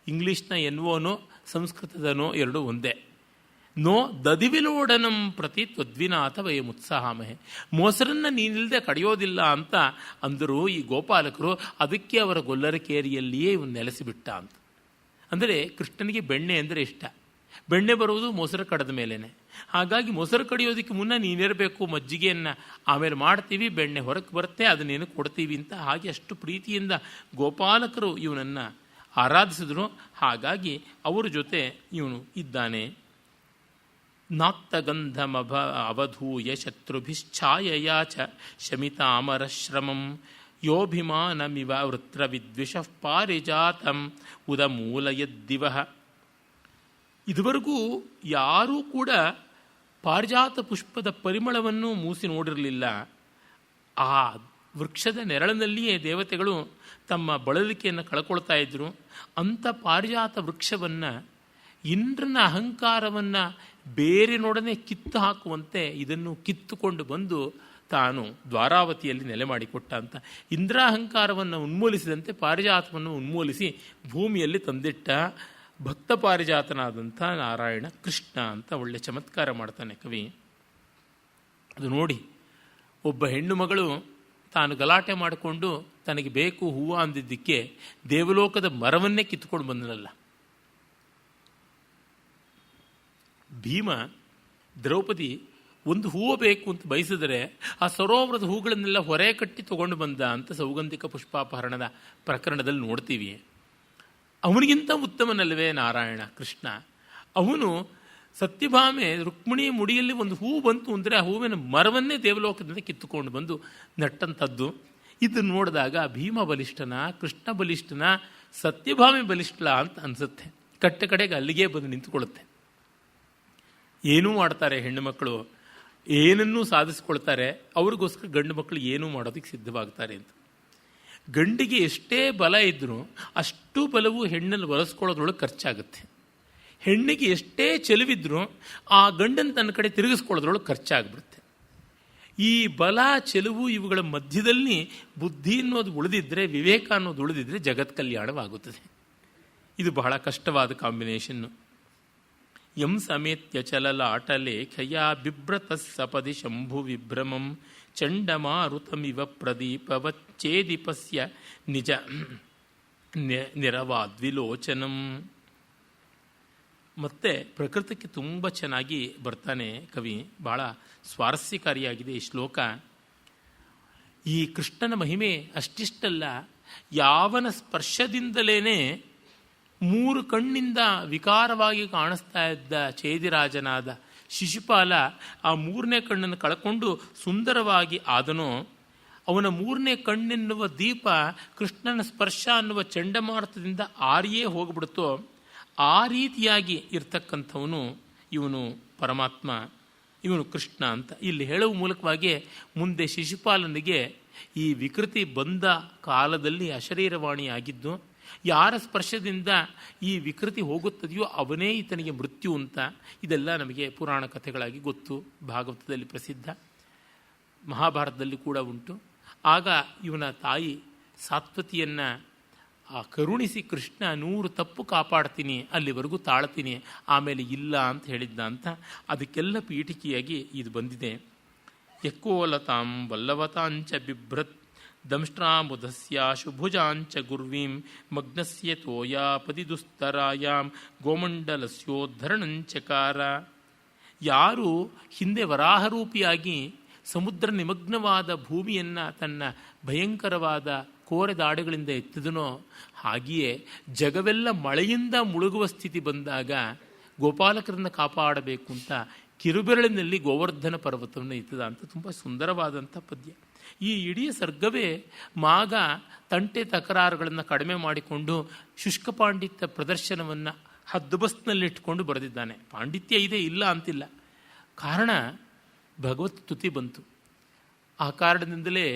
ಇಂಗ್ಲೀಷ್ನ ಎನ್ವೋನೋ ಸಂಸ್ಕೃತದನೋ ಎರಡು ಒಂದೇ. ನೋ ದದಿವಿಲೋಡನಂ ಪ್ರತಿ ತ್ವದ್ವಿನಾಥ ವಯಂ ಉತ್ಸಾಹಾಮಹೇ. ಮೊಸರನ್ನು ನೀನಿಲ್ಲದೆ ಕಡಿಯೋದಿಲ್ಲ ಅಂತ ಅಂದರು ಈ ಗೋಪಾಲಕರು. ಅದಕ್ಕೆ ಅವರ ಗೊಲ್ಲರಕೇರಿಯಲ್ಲಿಯೇ ಇವನು ನೆಲೆಸಿಬಿಟ್ಟ ಅಂತ. ಅಂದರೆ ಕೃಷ್ಣನಿಗೆ ಬೆಣ್ಣೆ ಅಂದರೆ ಇಷ್ಟ. ಬೆಣ್ಣೆ ಬರುವುದು ಮೊಸರು ಕಡದ ಮೇಲೇ. ಹಾಗಾಗಿ ಮೊಸರು ಕಡಿಯೋದಕ್ಕೆ ಮುನ್ನ ನೀನಿರಬೇಕು, ಮಜ್ಜಿಗೆಯನ್ನು ಆಮೇಲೆ ಮಾಡ್ತೀವಿ, ಬೆಣ್ಣೆ ಹೊರಕ್ಕೆ ಬರುತ್ತೆ, ಅದನ್ನೇನು ಕೊಡ್ತೀವಿ ಅಂತ. ಹಾಗೆ ಅಷ್ಟು ಪ್ರೀತಿಯಿಂದ ಗೋಪಾಲಕರು ಇವನನ್ನು ಆರಾಧಿಸಿದ್ರು. ಹಾಗಾಗಿ ಅವರ ಜೊತೆ ಇವನು ಇದ್ದಾನೆ. ನಾತ್ತಗಂಧಮಭ ಅವಧೂಯ ಶತ್ರುಭಿಶ್ಚಾಯಯಾ ಚ ಶಮಿತಾಮರಶ್ರಮಂ ಯೋಭಿಮಾನಮಿವ ವೃತ್ರವಿದ್ವಿಷಃ ಪಾರಿಜಾತಂ ಉದಮೂಲಯದ್ದಿವಃ. ಇದುವರೆಗೂ ಯಾರೂ ಕೂಡ ಪಾರಿಜಾತ ಪುಷ್ಪದ ಪರಿಮಳವನ್ನು ಮೂಸಿ ನೋಡಿರಲಿಲ್ಲ. ಆ ವೃಕ್ಷದ ನೆರಳಿನಲ್ಲಿಯೇ ದೇವತೆಗಳು ತಮ್ಮ ಬಳಲಿಕೆಯನ್ನು ಕಳ್ಕೊಳ್ತಾ ಇದ್ದರು. ಅಂಥ ಪಾರಿಜಾತ ವೃಕ್ಷವನ್ನು ಇಂದ್ರನ ಅಹಂಕಾರವನ್ನು ಬೇರಿನೊಡನೆ ಕಿತ್ತು ಹಾಕುವಂತೆ ಇದನ್ನು ಕಿತ್ತುಕೊಂಡು ಬಂದು ತಾನು ದ್ವಾರಾವತಿಯಲ್ಲಿ ನೆಲೆ ಮಾಡಿಕೊಟ್ಟ ಅಂತ. ಇಂದ್ರಾಹಂಕಾರವನ್ನು ಉನ್ಮೂಲಿಸಿದಂತೆ ಪಾರಿಜಾತವನ್ನು ಉನ್ಮೂಲಿಸಿ ಭೂಮಿಯಲ್ಲಿ ತಂದಿಟ್ಟ ಭಕ್ತ ಪಾರಿಜಾತನಾದಂಥ ನಾರಾಯಣ ಕೃಷ್ಣ ಅಂತ ಒಳ್ಳೆ ಚಮತ್ಕಾರ ಮಾಡ್ತಾನೆ ಕವಿ. ಅದು ನೋಡಿ, ಒಬ್ಬ ಹೆಣ್ಣು ಮಗಳು ತಾನು ಗಲಾಟೆ ಮಾಡಿಕೊಂಡು ತನಗೆ ಬೇಕು ಹೂವು ಅಂದಿದ್ದಕ್ಕೆ ದೇವಲೋಕದ ಮರವನ್ನೇ ಕಿತ್ಕೊಂಡು ಬಂದನಲ್ಲ. ಭೀಮ ದ್ರೌಪದಿ ಒಂದು ಹೂವು ಬೇಕು ಅಂತ ಬಯಸಿದರೆ ಆ ಸರೋವರದ ಹೂಗಳನ್ನೆಲ್ಲ ಹೊರೆ ಕಟ್ಟಿ ತಗೊಂಡು ಬಂದ ಅಂತ ಸೌಗಂಧಿಕ ಪುಷ್ಪಾಪಹರಣದ ಪ್ರಕರಣದಲ್ಲಿ ನೋಡ್ತೀವಿ. ಅವನಿಗಿಂತ ಉತ್ತಮನಲ್ಲವೇ ನಾರಾಯಣ ಕೃಷ್ಣ? ಅವನು ಸತ್ಯಭಾಮೆ ರುಕ್ಮಿಣಿ ಮುಡಿಯಲ್ಲಿ ಒಂದು ಹೂ ಬಂತು ಅಂದರೆ ಆ ಹೂವಿನ ಮರವನ್ನೇ ದೇವಲೋಕದಿಂದ ಕಿತ್ತುಕೊಂಡು ಬಂದು ನೆಟ್ಟಂಥದ್ದು. ಇದು ನೋಡಿದಾಗ ಭೀಮ ಬಲಿಷ್ಠನ, ಕೃಷ್ಣ ಬಲಿಷ್ಠನ, ಸತ್ಯಭಾಮೆ ಬಲಿಷ್ಠ ಅಂತ ಅನಿಸುತ್ತೆ. ಕಡೆಗೆ ಅಲ್ಲಿಗೆ ಬಂದು ನಿಂತುಕೊಳ್ಳುತ್ತೆ. ಏನೂ ಮಾಡ್ತಾರೆ ಹೆಣ್ಣು ಮಕ್ಕಳು, ಏನನ್ನೂ ಸಾಧಿಸ್ಕೊಳ್ತಾರೆ, ಅವ್ರಿಗೋಸ್ಕರ ಗಂಡು ಮಕ್ಕಳು ಏನೂ ಮಾಡೋದಕ್ಕೆ ಸಿದ್ಧವಾಗ್ತಾರೆ ಅಂತ. ಗಂಡಿಗೆ ಎಷ್ಟೇ ಬಲ ಇದ್ದರೂ ಅಷ್ಟು ಬಲವು ಹೆಣ್ಣನ್ನು ಒಲಿಸ್ಕೊಳ್ಳೋದ್ರೊಳಗೆ ಖರ್ಚಾಗುತ್ತೆ. ಹೆಣ್ಣಿಗೆ ಎಷ್ಟೇ ಚೆಲುವಿದ್ರೂ ಆ ಗಂಡನ ತನ್ನ ಕಡೆ ತಿರುಗಿಸ್ಕೊಳ್ಳೋದ್ರೊಳಗೆ ಖರ್ಚಾಗ್ಬಿಡುತ್ತೆ. ಈ ಬಲ ಚೆಲುವು ಇವುಗಳ ಮಧ್ಯದಲ್ಲಿ ಬುದ್ಧಿ ಅನ್ನೋದು ಉಳಿದಿದ್ದರೆ, ವಿವೇಕ ಅನ್ನೋದು ಉಳಿದಿದ್ದರೆ ಜಗತ್ ಕಲ್ಯಾಣವಾಗುತ್ತದೆ. ಇದು ಬಹಳ ಕಷ್ಟವಾದ ಕಾಂಬಿನೇಷನ್ನು. ಯಂ ಸಮೇತ್ಯ ಚಲಲಾಟಲೇಖಯ ಬಿಭ್ರತ ಸಪದಿ ಶಂಭು ವಿಭ್ರಮಂ ಚಂಡಮಾರುತಮಿವ ಪ್ರದೀಪವಚ್ಚೇದಿಪಸ್ಯ ನಿಜ ನಿರವಾದ್ವಿಲೋಚನಂ. ಮತ್ತೆ ಪ್ರಕೃತಿಗೆ ತುಂಬ ಚೆನ್ನಾಗಿ ಬರ್ತಾನೆ ಕವಿ. ಬಹಳ ಸ್ವಾರಸ್ಯಕಾರಿಯಾಗಿದೆ ಈ ಶ್ಲೋಕ. ಈ ಕೃಷ್ಣನ ಮಹಿಮೆ ಅಷ್ಟಿಷ್ಟಲ್ಲ, ಯಾವನ ಸ್ಪರ್ಶದಿಂದಲೇ 3 ಕಣ್ಣಿಂದ ವಿಕಾರವಾಗಿ ಕಾಣಿಸ್ತಾ ಇದ್ದ ಚೇದಿರಾಜನಾದ ಶಿಶುಪಾಲ ಆ 3ನೇ ಕಣ್ಣನ್ನು ಕಳ್ಕೊಂಡು ಸುಂದರವಾಗಿ ಆದನೋ, ಅವನ 3ನೇ ಕಣ್ಣೆನ್ನುವ ದೀಪ ಕೃಷ್ಣನ ಸ್ಪರ್ಶ ಅನ್ನುವ ಚಂಡಮಾರುತದಿಂದ ಆರಿಯೇ ಹೋಗ್ಬಿಡುತ್ತೋ, ಆ ರೀತಿಯಾಗಿ ಇರ್ತಕ್ಕಂಥವನು ಇವನು ಪರಮಾತ್ಮ, ಇವನು ಕೃಷ್ಣ ಅಂತ ಇಲ್ಲಿ ಹೇಳುವ ಮೂಲಕವಾಗಿ ಮುಂದೆ ಶಿಶುಪಾಲನಿಗೆ ಈ ವಿಕೃತಿ ಬಂದ ಕಾಲದಲ್ಲಿ ಅಶರೀರವಾಣಿ ಆಗಿದ್ದು, ಯಾರ ಸ್ಪರ್ಶದಿಂದ ಈ ವಿಕೃತಿ ಹೋಗುತ್ತದೆಯೋ ಅವನೇ ಈತನಿಗೆ ಮೃತ್ಯು ಅಂತ ಇದೆಲ್ಲ ನಮಗೆ ಪುರಾಣ ಕಥೆಗಳಾಗಿ ಗೊತ್ತು. ಭಾಗವತದಲ್ಲಿ ಪ್ರಸಿದ್ಧ, ಮಹಾಭಾರತದಲ್ಲಿ ಕೂಡ ಉಂಟು. ಆಗ ಇವನ ತಾಯಿ ಸಾತ್ವತಿಯನ್ನು ಕರುಣಿಸಿ ಕೃಷ್ಣ 100 ತಪ್ಪು ಕಾಪಾಡ್ತೀನಿ, ಅಲ್ಲಿವರೆಗೂ ತಾಳ್ತೀನಿ, ಆಮೇಲೆ ಇಲ್ಲ ಅಂತ ಹೇಳಿದ್ದ ಅಂತ ಅದಕ್ಕೆಲ್ಲ ಪೀಠಿಕೆಯಾಗಿ ಇದು ಬಂದಿದೆ. ಯಕೋಲತಾಂ ವಲ್ಲವತಾಂಚ ಬಿಭ್ರತ್ ದಂಷ್ಟ್ರಾಮುದಸ್ಯ ಶುಭುಜಾಂಚ ಗುರ್ವೀಂ ಮಗ್ನಸ್ಯ ತೋಯಾಪದಿ ದುಸ್ತರಾಯಾಂ ಗೋಮಂಡಲಸ್ಯೋದ್ಧರಣಂಚಕಾರ. ಯಾರು ಹಿಂದೆ ವರಾಹರೂಪಿಯಾಗಿ ಸಮುದ್ರ ನಿಮಗ್ನವಾದ ಭೂಮಿಯನ್ನು ತನ್ನ ಭಯಂಕರವಾದ ಕೋರೆದಾಡುಗಳಿಂದ ಎತ್ತಿದನೋ, ಹಾಗೆಯೇ ಜಗವೆಲ್ಲ ಮಳೆಯಿಂದ ಮುಳುಗುವ ಸ್ಥಿತಿ ಬಂದಾಗ ಗೋಪಾಲಕರನ್ನು ಕಾಪಾಡಬೇಕು ಅಂತ ಕಿರುಬೆರಳಿನಲ್ಲಿ ಗೋವರ್ಧನ ಪರ್ವತವನ್ನು ಎತ್ತದ ಅಂತ ತುಂಬ ಸುಂದರವಾದಂಥ ಪದ್ಯ. ಈ ಇಡೀ ಸರ್ಗವೇ ಮಾಗ ತಂಟೆ ತಕರಾರುಗಳನ್ನು ಕಡಿಮೆ ಮಾಡಿಕೊಂಡು ಶುಷ್ಕ ಪಾಂಡಿತ್ಯ ಪ್ರದರ್ಶನವನ್ನು ಹದ್ದುಬಸ್ನಲ್ಲಿಟ್ಕೊಂಡು ಬರೆದಿದ್ದಾನೆ. ಪಾಂಡಿತ್ಯ ಇದೆ, ಇಲ್ಲ ಅಂತಿಲ್ಲ, ಕಾರಣ ಭಗವತ್ ಸ್ತುತಿ ಬಂತು. ಆ ಕಾರಣದಿಂದಲೇ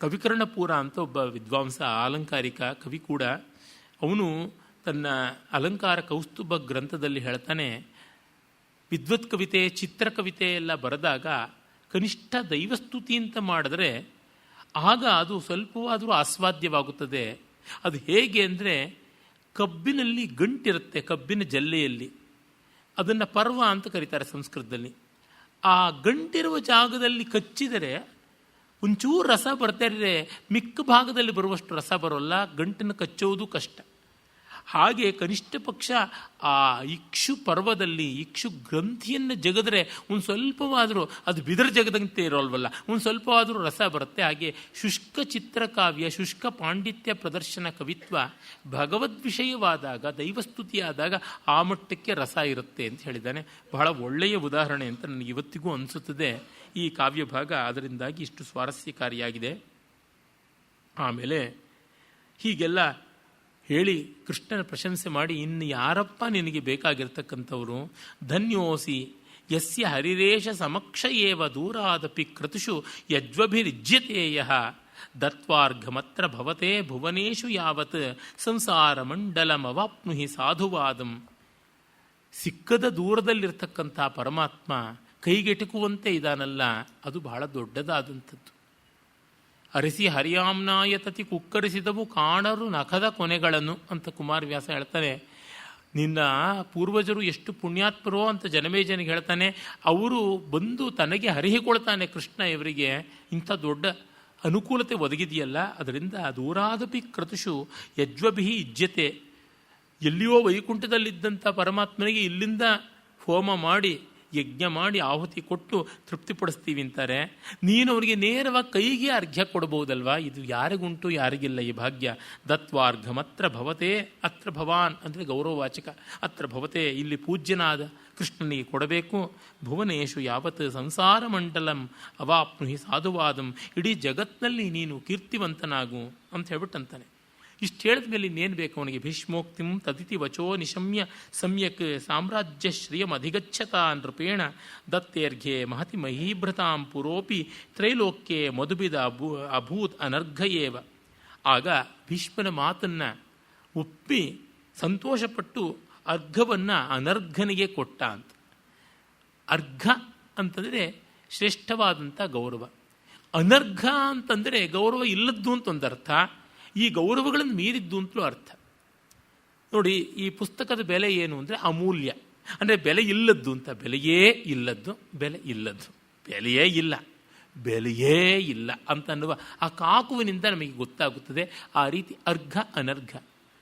ಕವಿಕರ್ಣಪುರ ಅಂತ ಒಬ್ಬ ವಿದ್ವಾಂಸ, ಅಲಂಕಾರಿಕ ಕವಿ ಕೂಡ, ಅವನು ತನ್ನ ಅಲಂಕಾರ ಕೌಸ್ತುಭ ಗ್ರಂಥದಲ್ಲಿ ಹೇಳ್ತಾನೆ, ವಿದ್ವತ್ ಕವಿತೆ, ಚಿತ್ರಕವಿತೆ ಎಲ್ಲ ಬರೆದಾಗ ಕನಿಷ್ಠ ದೈವಸ್ತುತಿ ಅಂತ ಮಾಡಿದ್ರೆ ಆಗ ಅದು ಸ್ವಲ್ಪವಾದರೂ ಆಸ್ವಾದ್ಯವಾಗುತ್ತದೆ. ಅದು ಹೇಗೆ ಅಂದರೆ, ಕಬ್ಬಿನಲ್ಲಿ ಗಂಟಿರುತ್ತೆ, ಕಬ್ಬಿನ ಜಲ್ಲೆಯಲ್ಲಿ, ಅದನ್ನು ಪರ್ವ ಅಂತ ಕರೀತಾರೆ ಸಂಸ್ಕೃತದಲ್ಲಿ. ಆ ಗಂಟಿರುವ ಜಾಗದಲ್ಲಿ ಕಚ್ಚಿದರೆ ಒಂಚೂರು ರಸ ಬರ್ತಾ ಇದ್ರೆ ಮಿಕ್ಕ ಭಾಗದಲ್ಲಿ ಬರುವಷ್ಟು ರಸ ಬರೋಲ್ಲ, ಗಂಟನ್ನು ಕಚ್ಚುವುದು ಕಷ್ಟ. ಹಾಗೆ ಕನಿಷ್ಠ ಪಕ್ಷ ಆ ಇಕ್ಷು ಪರ್ವದಲ್ಲಿ ಇಕ್ಷು ಗ್ರಂಥಿಯನ್ನು ಜಗದ್ರೆ ಒಂದು ಸ್ವಲ್ಪವಾದರೂ ಅದು ಬಿದರ ಜಗದಂತೆ ಇರೋಲ್ವಲ್ಲ, ಒಂದು ಸ್ವಲ್ಪವಾದರೂ ರಸ ಬರುತ್ತೆ. ಹಾಗೆ ಶುಷ್ಕ ಚಿತ್ರಕಾವ್ಯ, ಶುಷ್ಕ ಪಾಂಡಿತ್ಯ ಪ್ರದರ್ಶನ ಕವಿತ್ವ ಭಗವದ್ವಿಷಯವಾದಾಗ, ದೈವಸ್ತುತಿಯಾದಾಗ ಆ ಮಟ್ಟಕ್ಕೆ ರಸ ಇರುತ್ತೆ ಅಂತ ಹೇಳಿದ್ದಾನೆ. ಬಹಳ ಒಳ್ಳೆಯ ಉದಾಹರಣೆ ಅಂತ ನನಗೆ ಇವತ್ತಿಗೂ ಅನಿಸುತ್ತದೆ ಈ ಕಾವ್ಯ ಭಾಗ. ಅದರಿಂದಾಗಿ ಇಷ್ಟು ಸ್ವಾರಸ್ಯಕಾರಿಯಾಗಿದೆ. ಆಮೇಲೆ ಹೀಗೆಲ್ಲ ಹೇಳಿ ಕೃಷ್ಣನ ಪ್ರಶಂಸೆ ಮಾಡಿ, ಇನ್ನು ಯಾರಪ್ಪ ನಿನಗೆ ಬೇಕಾಗಿರ್ತಕ್ಕಂಥವರು? ಧನ್ಯೋಸಿ ಯಸ್ಯ ಹರಿರೇಶ ಸಮಕ್ಷ ಏವ ದೂರಾದಪಿ ಕ್ರತುಷು ಯಜ್ವಭಿರಿಜ್ಯತೇಯ ದತ್ವಾರ್ಘಮತ್ರ ಭವತೆ ಭುವನೇಶು ಯಾವತ್ ಸಂಸಾರ ಮಂಡಲಮವಾಪ್ನುಹಿ ಸಾಧುವಾದಂ. ಸಿಕ್ಕದ ದೂರದಲ್ಲಿರ್ತಕ್ಕಂಥ ಪರಮಾತ್ಮ ಕೈಗೆಟುಕುವಂತೆ ಇದಾನಲ್ಲ, ಅದು ಬಹಳ ದೊಡ್ಡದಾದಂಥದ್ದು. ಅರಸಿ ಹರಿಯಾಮ್ನಾಯತತಿ ಕುಕ್ಕರಿಸಿದವು ಕಾಣರು ನಖದ ಕೊನೆಗಳನ್ನು ಅಂತ ಕುಮಾರವ್ಯಾಸ ಹೇಳ್ತಾನೆ. ನಿನ್ನ ಪೂರ್ವಜರು ಎಷ್ಟು ಪುಣ್ಯಾತ್ಮರೋ ಅಂತ ಜನಮೇಜನಿಗೆ ಹೇಳ್ತಾನೆ. ಅವರು ಬಂದು ತನಗೆ ಹರಿಹಿಕೊಳ್ತಾನೆ ಕೃಷ್ಣ, ಇವರಿಗೆ ಇಂಥ ದೊಡ್ಡ ಅನುಕೂಲತೆ ಒದಗಿದೆಯಲ್ಲ, ಅದರಿಂದ ದೂರಾದಪಿ ಕ್ರತುಷು ಯಜ್ವಭಿ ಇಜ್ಯತೆ. ಎಲ್ಲಿಯೋ ವೈಕುಂಠದಲ್ಲಿದ್ದಂಥ ಪರಮಾತ್ಮನಿಗೆ ಇಲ್ಲಿಂದ ಹೋಮ ಮಾಡಿ ಯಜ್ಞ ಮಾಡಿ ಆಹುತಿ ಕೊಟ್ಟು ತೃಪ್ತಿಪಡಿಸ್ತೀವಿ ಅಂತಾರೆ. ನೀನು ಅವರಿಗೆ ನೇರವಾಗಿ ಕೈಗೆ ಅರ್ಘ್ಯ ಕೊಡ್ಬೋದಲ್ವಾ? ಇದು ಯಾರಿಗುಂಟು, ಯಾರಿಗಿಲ್ಲ ಈ ಭಾಗ್ಯ. ದತ್ವಾರ್ಘಮತ್ರ ಭವತೆ, ಅತ್ರ ಭವಾನ್ ಅಂದರೆ ಗೌರವವಾಚಕ, ಅತ್ರ ಭವತೆ ಇಲ್ಲಿ ಪೂಜ್ಯನಾದ ಕೃಷ್ಣನಿಗೆ ಕೊಡಬೇಕು. ಭುವನೇಶು ಯಾವತ್ ಸಂಸಾರ ಮಂಡಲಂ ಅವಾಪ್ನುಹಿ ಸಾಧುವಾದಂ, ಇಡೀ ಜಗತ್ನಲ್ಲಿ ನೀನು ಕೀರ್ತಿವಂತನಾಗು ಅಂತ ಹೇಳ್ಬಿಟ್ಟಂತಾನೆ. ಇಷ್ಟು ಹೇಳಿದ ಮೇಲೆ ಇನ್ನೇನು ಬೇಕು ಅವನಿಗೆ? ಭೀಷ್ಮೋಕ್ತಿಂ ತದಿತಿ ವಚೋ ನಿಶಮ್ಯ ಸಮ್ಯಕ್ ಸಾಮ್ರಾಜ್ಯ ಶ್ರಿಯಂ ಅಧಿಗಚ್ಚತ ನೃಪೇಣ ದತ್ತೇರ್ಘ್ಯೆ ಮಹತಿ ಮಹೀಭೃತಾಂ ಪುರೋಪಿ ತ್ರೈಲೋಕ್ಯೆ ಮಧುಬಿದ ಅಭೂತ್ ಅನರ್ಘಯೇವ. ಆಗ ಭೀಷ್ಮನ ಮಾತನ್ನು ಒಪ್ಪಿ ಸಂತೋಷಪಟ್ಟು ಅರ್ಘವನ್ನು ಅನರ್ಘನಿಗೆ ಕೊಟ್ಟ ಅಂತ. ಅರ್ಘ ಅಂತಂದರೆ ಶ್ರೇಷ್ಠವಾದಂಥ ಗೌರವ, ಅನರ್ಘ ಅಂತಂದರೆ ಗೌರವ ಇಲ್ಲದ್ದು ಅಂತ ಒಂದು ಅರ್ಥ, ಈ ಗೌರವಗಳನ್ನು ಮೀರಿದ್ದು ಅಂತಲೂ ಅರ್ಥ. ನೋಡಿ, ಈ ಪುಸ್ತಕದ ಬೆಲೆ ಏನು ಅಂದರೆ ಅಮೂಲ್ಯ, ಅಂದರೆ ಬೆಲೆ ಇಲ್ಲದ್ದು ಅಂತ. ಬೆಲೆಯೇ ಇಲ್ಲದ್ದು, ಬೆಲೆ ಇಲ್ಲದ್ದು, ಬೆಲೆಯೇ ಇಲ್ಲ, ಬೆಲೆಯೇ ಇಲ್ಲ ಅಂತನ್ನುವ ಆ ಕಾಕುವಿನಿಂದ ನಮಗೆ ಗೊತ್ತಾಗುತ್ತದೆ. ಆ ರೀತಿ ಅರ್ಘ ಅನರ್ಘ,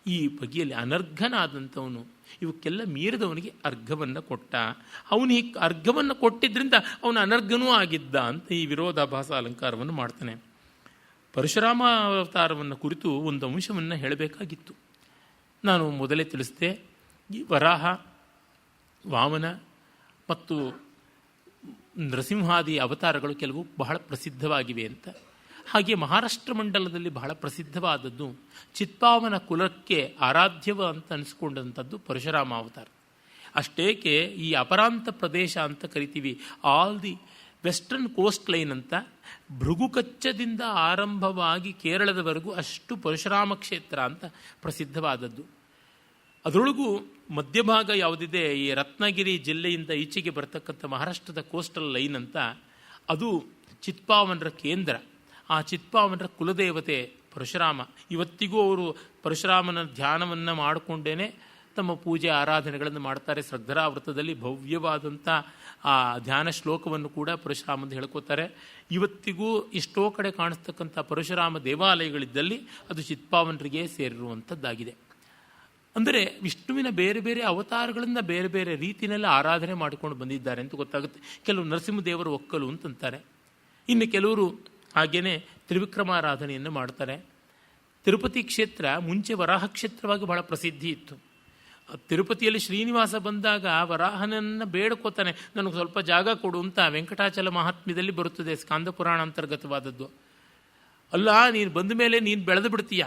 ಈ ಬಗೆಯಲ್ಲಿ ಅನರ್ಘನಾದಂಥವನು ಇವಕ್ಕೆಲ್ಲ ಮೀರಿದವನಿಗೆ ಅರ್ಘವನ್ನು ಕೊಟ್ಟ. ಅವನಿಗೆ ಅರ್ಘವನ್ನು ಕೊಟ್ಟಿದ್ದರಿಂದ ಅವನು ಅನರ್ಘನೂ ಆಗಿದ್ದ ಅಂತ ಈ ವಿರೋಧಾಭಾಸ ಅಲಂಕಾರವನ್ನು ಮಾಡ್ತಾನೆ. ಪರಶುರಾಮ ಅವತಾರವನ್ನು ಕುರಿತು ಒಂದು ಅಂಶವನ್ನು ಹೇಳಬೇಕಾಗಿತ್ತು. ನಾನು ಮೊದಲೇ ತಿಳಿಸಿದೆ, ಈ ವರಾಹ, ವಾಮನ ಮತ್ತು ನರಸಿಂಹಾದಿ ಅವತಾರಗಳು ಕೆಲವು ಬಹಳ ಪ್ರಸಿದ್ಧವಾಗಿವೆ ಅಂತ. ಹಾಗೆ ಮಹಾರಾಷ್ಟ್ರ ಮಂಡಲದಲ್ಲಿ ಬಹಳ ಪ್ರಸಿದ್ಧವಾದದ್ದು ಚಿತ್ಪಾವನ ಕುಲಕ್ಕೆ ಆರಾಧ್ಯವ ಅಂತ ಅನಿಸ್ಕೊಂಡಂಥದ್ದು ಪರಶುರಾಮ ಅವತಾರ. ಅಷ್ಟೇಕೆ ಈ ಅಪರಾಂತ ಪ್ರದೇಶ ಅಂತ ಕರಿತೀವಿ, all the western coastline ಅಂತ, ಭೃಗುಕಚ್ಚದಿಂದ ಆರಂಭವಾಗಿ ಕೇರಳದವರೆಗೂ ಅಷ್ಟು ಪರಶುರಾಮ ಕ್ಷೇತ್ರ ಅಂತ ಪ್ರಸಿದ್ಧವಾದದ್ದು. ಅದರೊಳಗೂ ಮಧ್ಯಭಾಗ ಯಾವುದಿದೆ, ಈ ರತ್ನಗಿರಿ ಜಿಲ್ಲೆಯಿಂದ ಈಚೆಗೆ ಬರ್ತಕ್ಕಂಥ ಮಹಾರಾಷ್ಟ್ರದ ಕೋಸ್ಟಲ್ ಲೈನ್ ಅಂತ, ಅದು ಚಿತ್ಪಾವನರ ಕೇಂದ್ರ. ಆ ಚಿತ್ಪಾವನರ ಕುಲದೇವತೆ ಪರಶುರಾಮ. ಇವತ್ತಿಗೂ ಅವರು ಪರಶುರಾಮನ ಧ್ಯಾನವನ್ನು ಮಾಡಿಕೊಂಡೇ ತಮ್ಮ ಪೂಜೆ ಆರಾಧನೆಗಳನ್ನು ಮಾಡ್ತಾರೆ. ಶ್ರದ್ಧರಾವೃತದಲ್ಲಿ ಭವ್ಯವಾದಂಥ ಆ ಧ್ಯಾನ ಶ್ಲೋಕವನ್ನು ಕೂಡ ಪರಶುರಾಮಂದು ಹೇಳ್ಕೋತಾರೆ. ಇವತ್ತಿಗೂ ಎಷ್ಟೋ ಕಡೆ ಕಾಣಿಸ್ತಕ್ಕಂಥ ಪರಶುರಾಮ ದೇವಾಲಯಗಳಿದ್ದಲ್ಲಿ ಅದು ಚಿತ್ಪಾವನರಿಗೆ ಸೇರಿರುವಂಥದ್ದಾಗಿದೆ. ಅಂದರೆ ವಿಷ್ಣುವಿನ ಬೇರೆ ಬೇರೆ ಅವತಾರಗಳಿಂದ ಬೇರೆ ಬೇರೆ ರೀತಿಯಲ್ಲಿ ಆರಾಧನೆ ಮಾಡಿಕೊಂಡು ಬಂದಿದ್ದಾರೆ ಅಂತ ಗೊತ್ತಾಗುತ್ತೆ. ಕೆಲವು ನರಸಿಂಹದೇವರ ಒಕ್ಕಲು ಅಂತಂತಾರೆ, ಇನ್ನು ಕೆಲವರು ಹಾಗೆಯೇ ತ್ರಿವಿಕ್ರಮಾರಾಧನೆಯನ್ನು ಮಾಡ್ತಾರೆ. ತಿರುಪತಿ ಕ್ಷೇತ್ರ ಮುಂಚೆ ವರಾಹ ಕ್ಷೇತ್ರವಾಗಿ ಬಹಳ ಪ್ರಸಿದ್ಧಿ ಇತ್ತು. ತಿರುಪತಿಯಲ್ಲಿ ಶ್ರೀನಿವಾಸ ಬಂದಾಗ ವರಾಹನನ್ನು ಬೇಡ್ಕೋತಾನೆ, ನನಗೆ ಸ್ವಲ್ಪ ಜಾಗ ಕೊಡು ಅಂತ. ವೆಂಕಟಾಚಲ ಮಹಾತ್ಮ್ಯದಲ್ಲಿ ಬರುತ್ತದೆ, ಸ್ಕಾಂದ ಪುರಾಣ ಅಂತರ್ಗತವಾದದ್ದು. ಅಲ್ಲ, ನೀನು ಬಂದ ಮೇಲೆ ನೀನು ಬೆಳೆದು ಬಿಡ್ತೀಯ.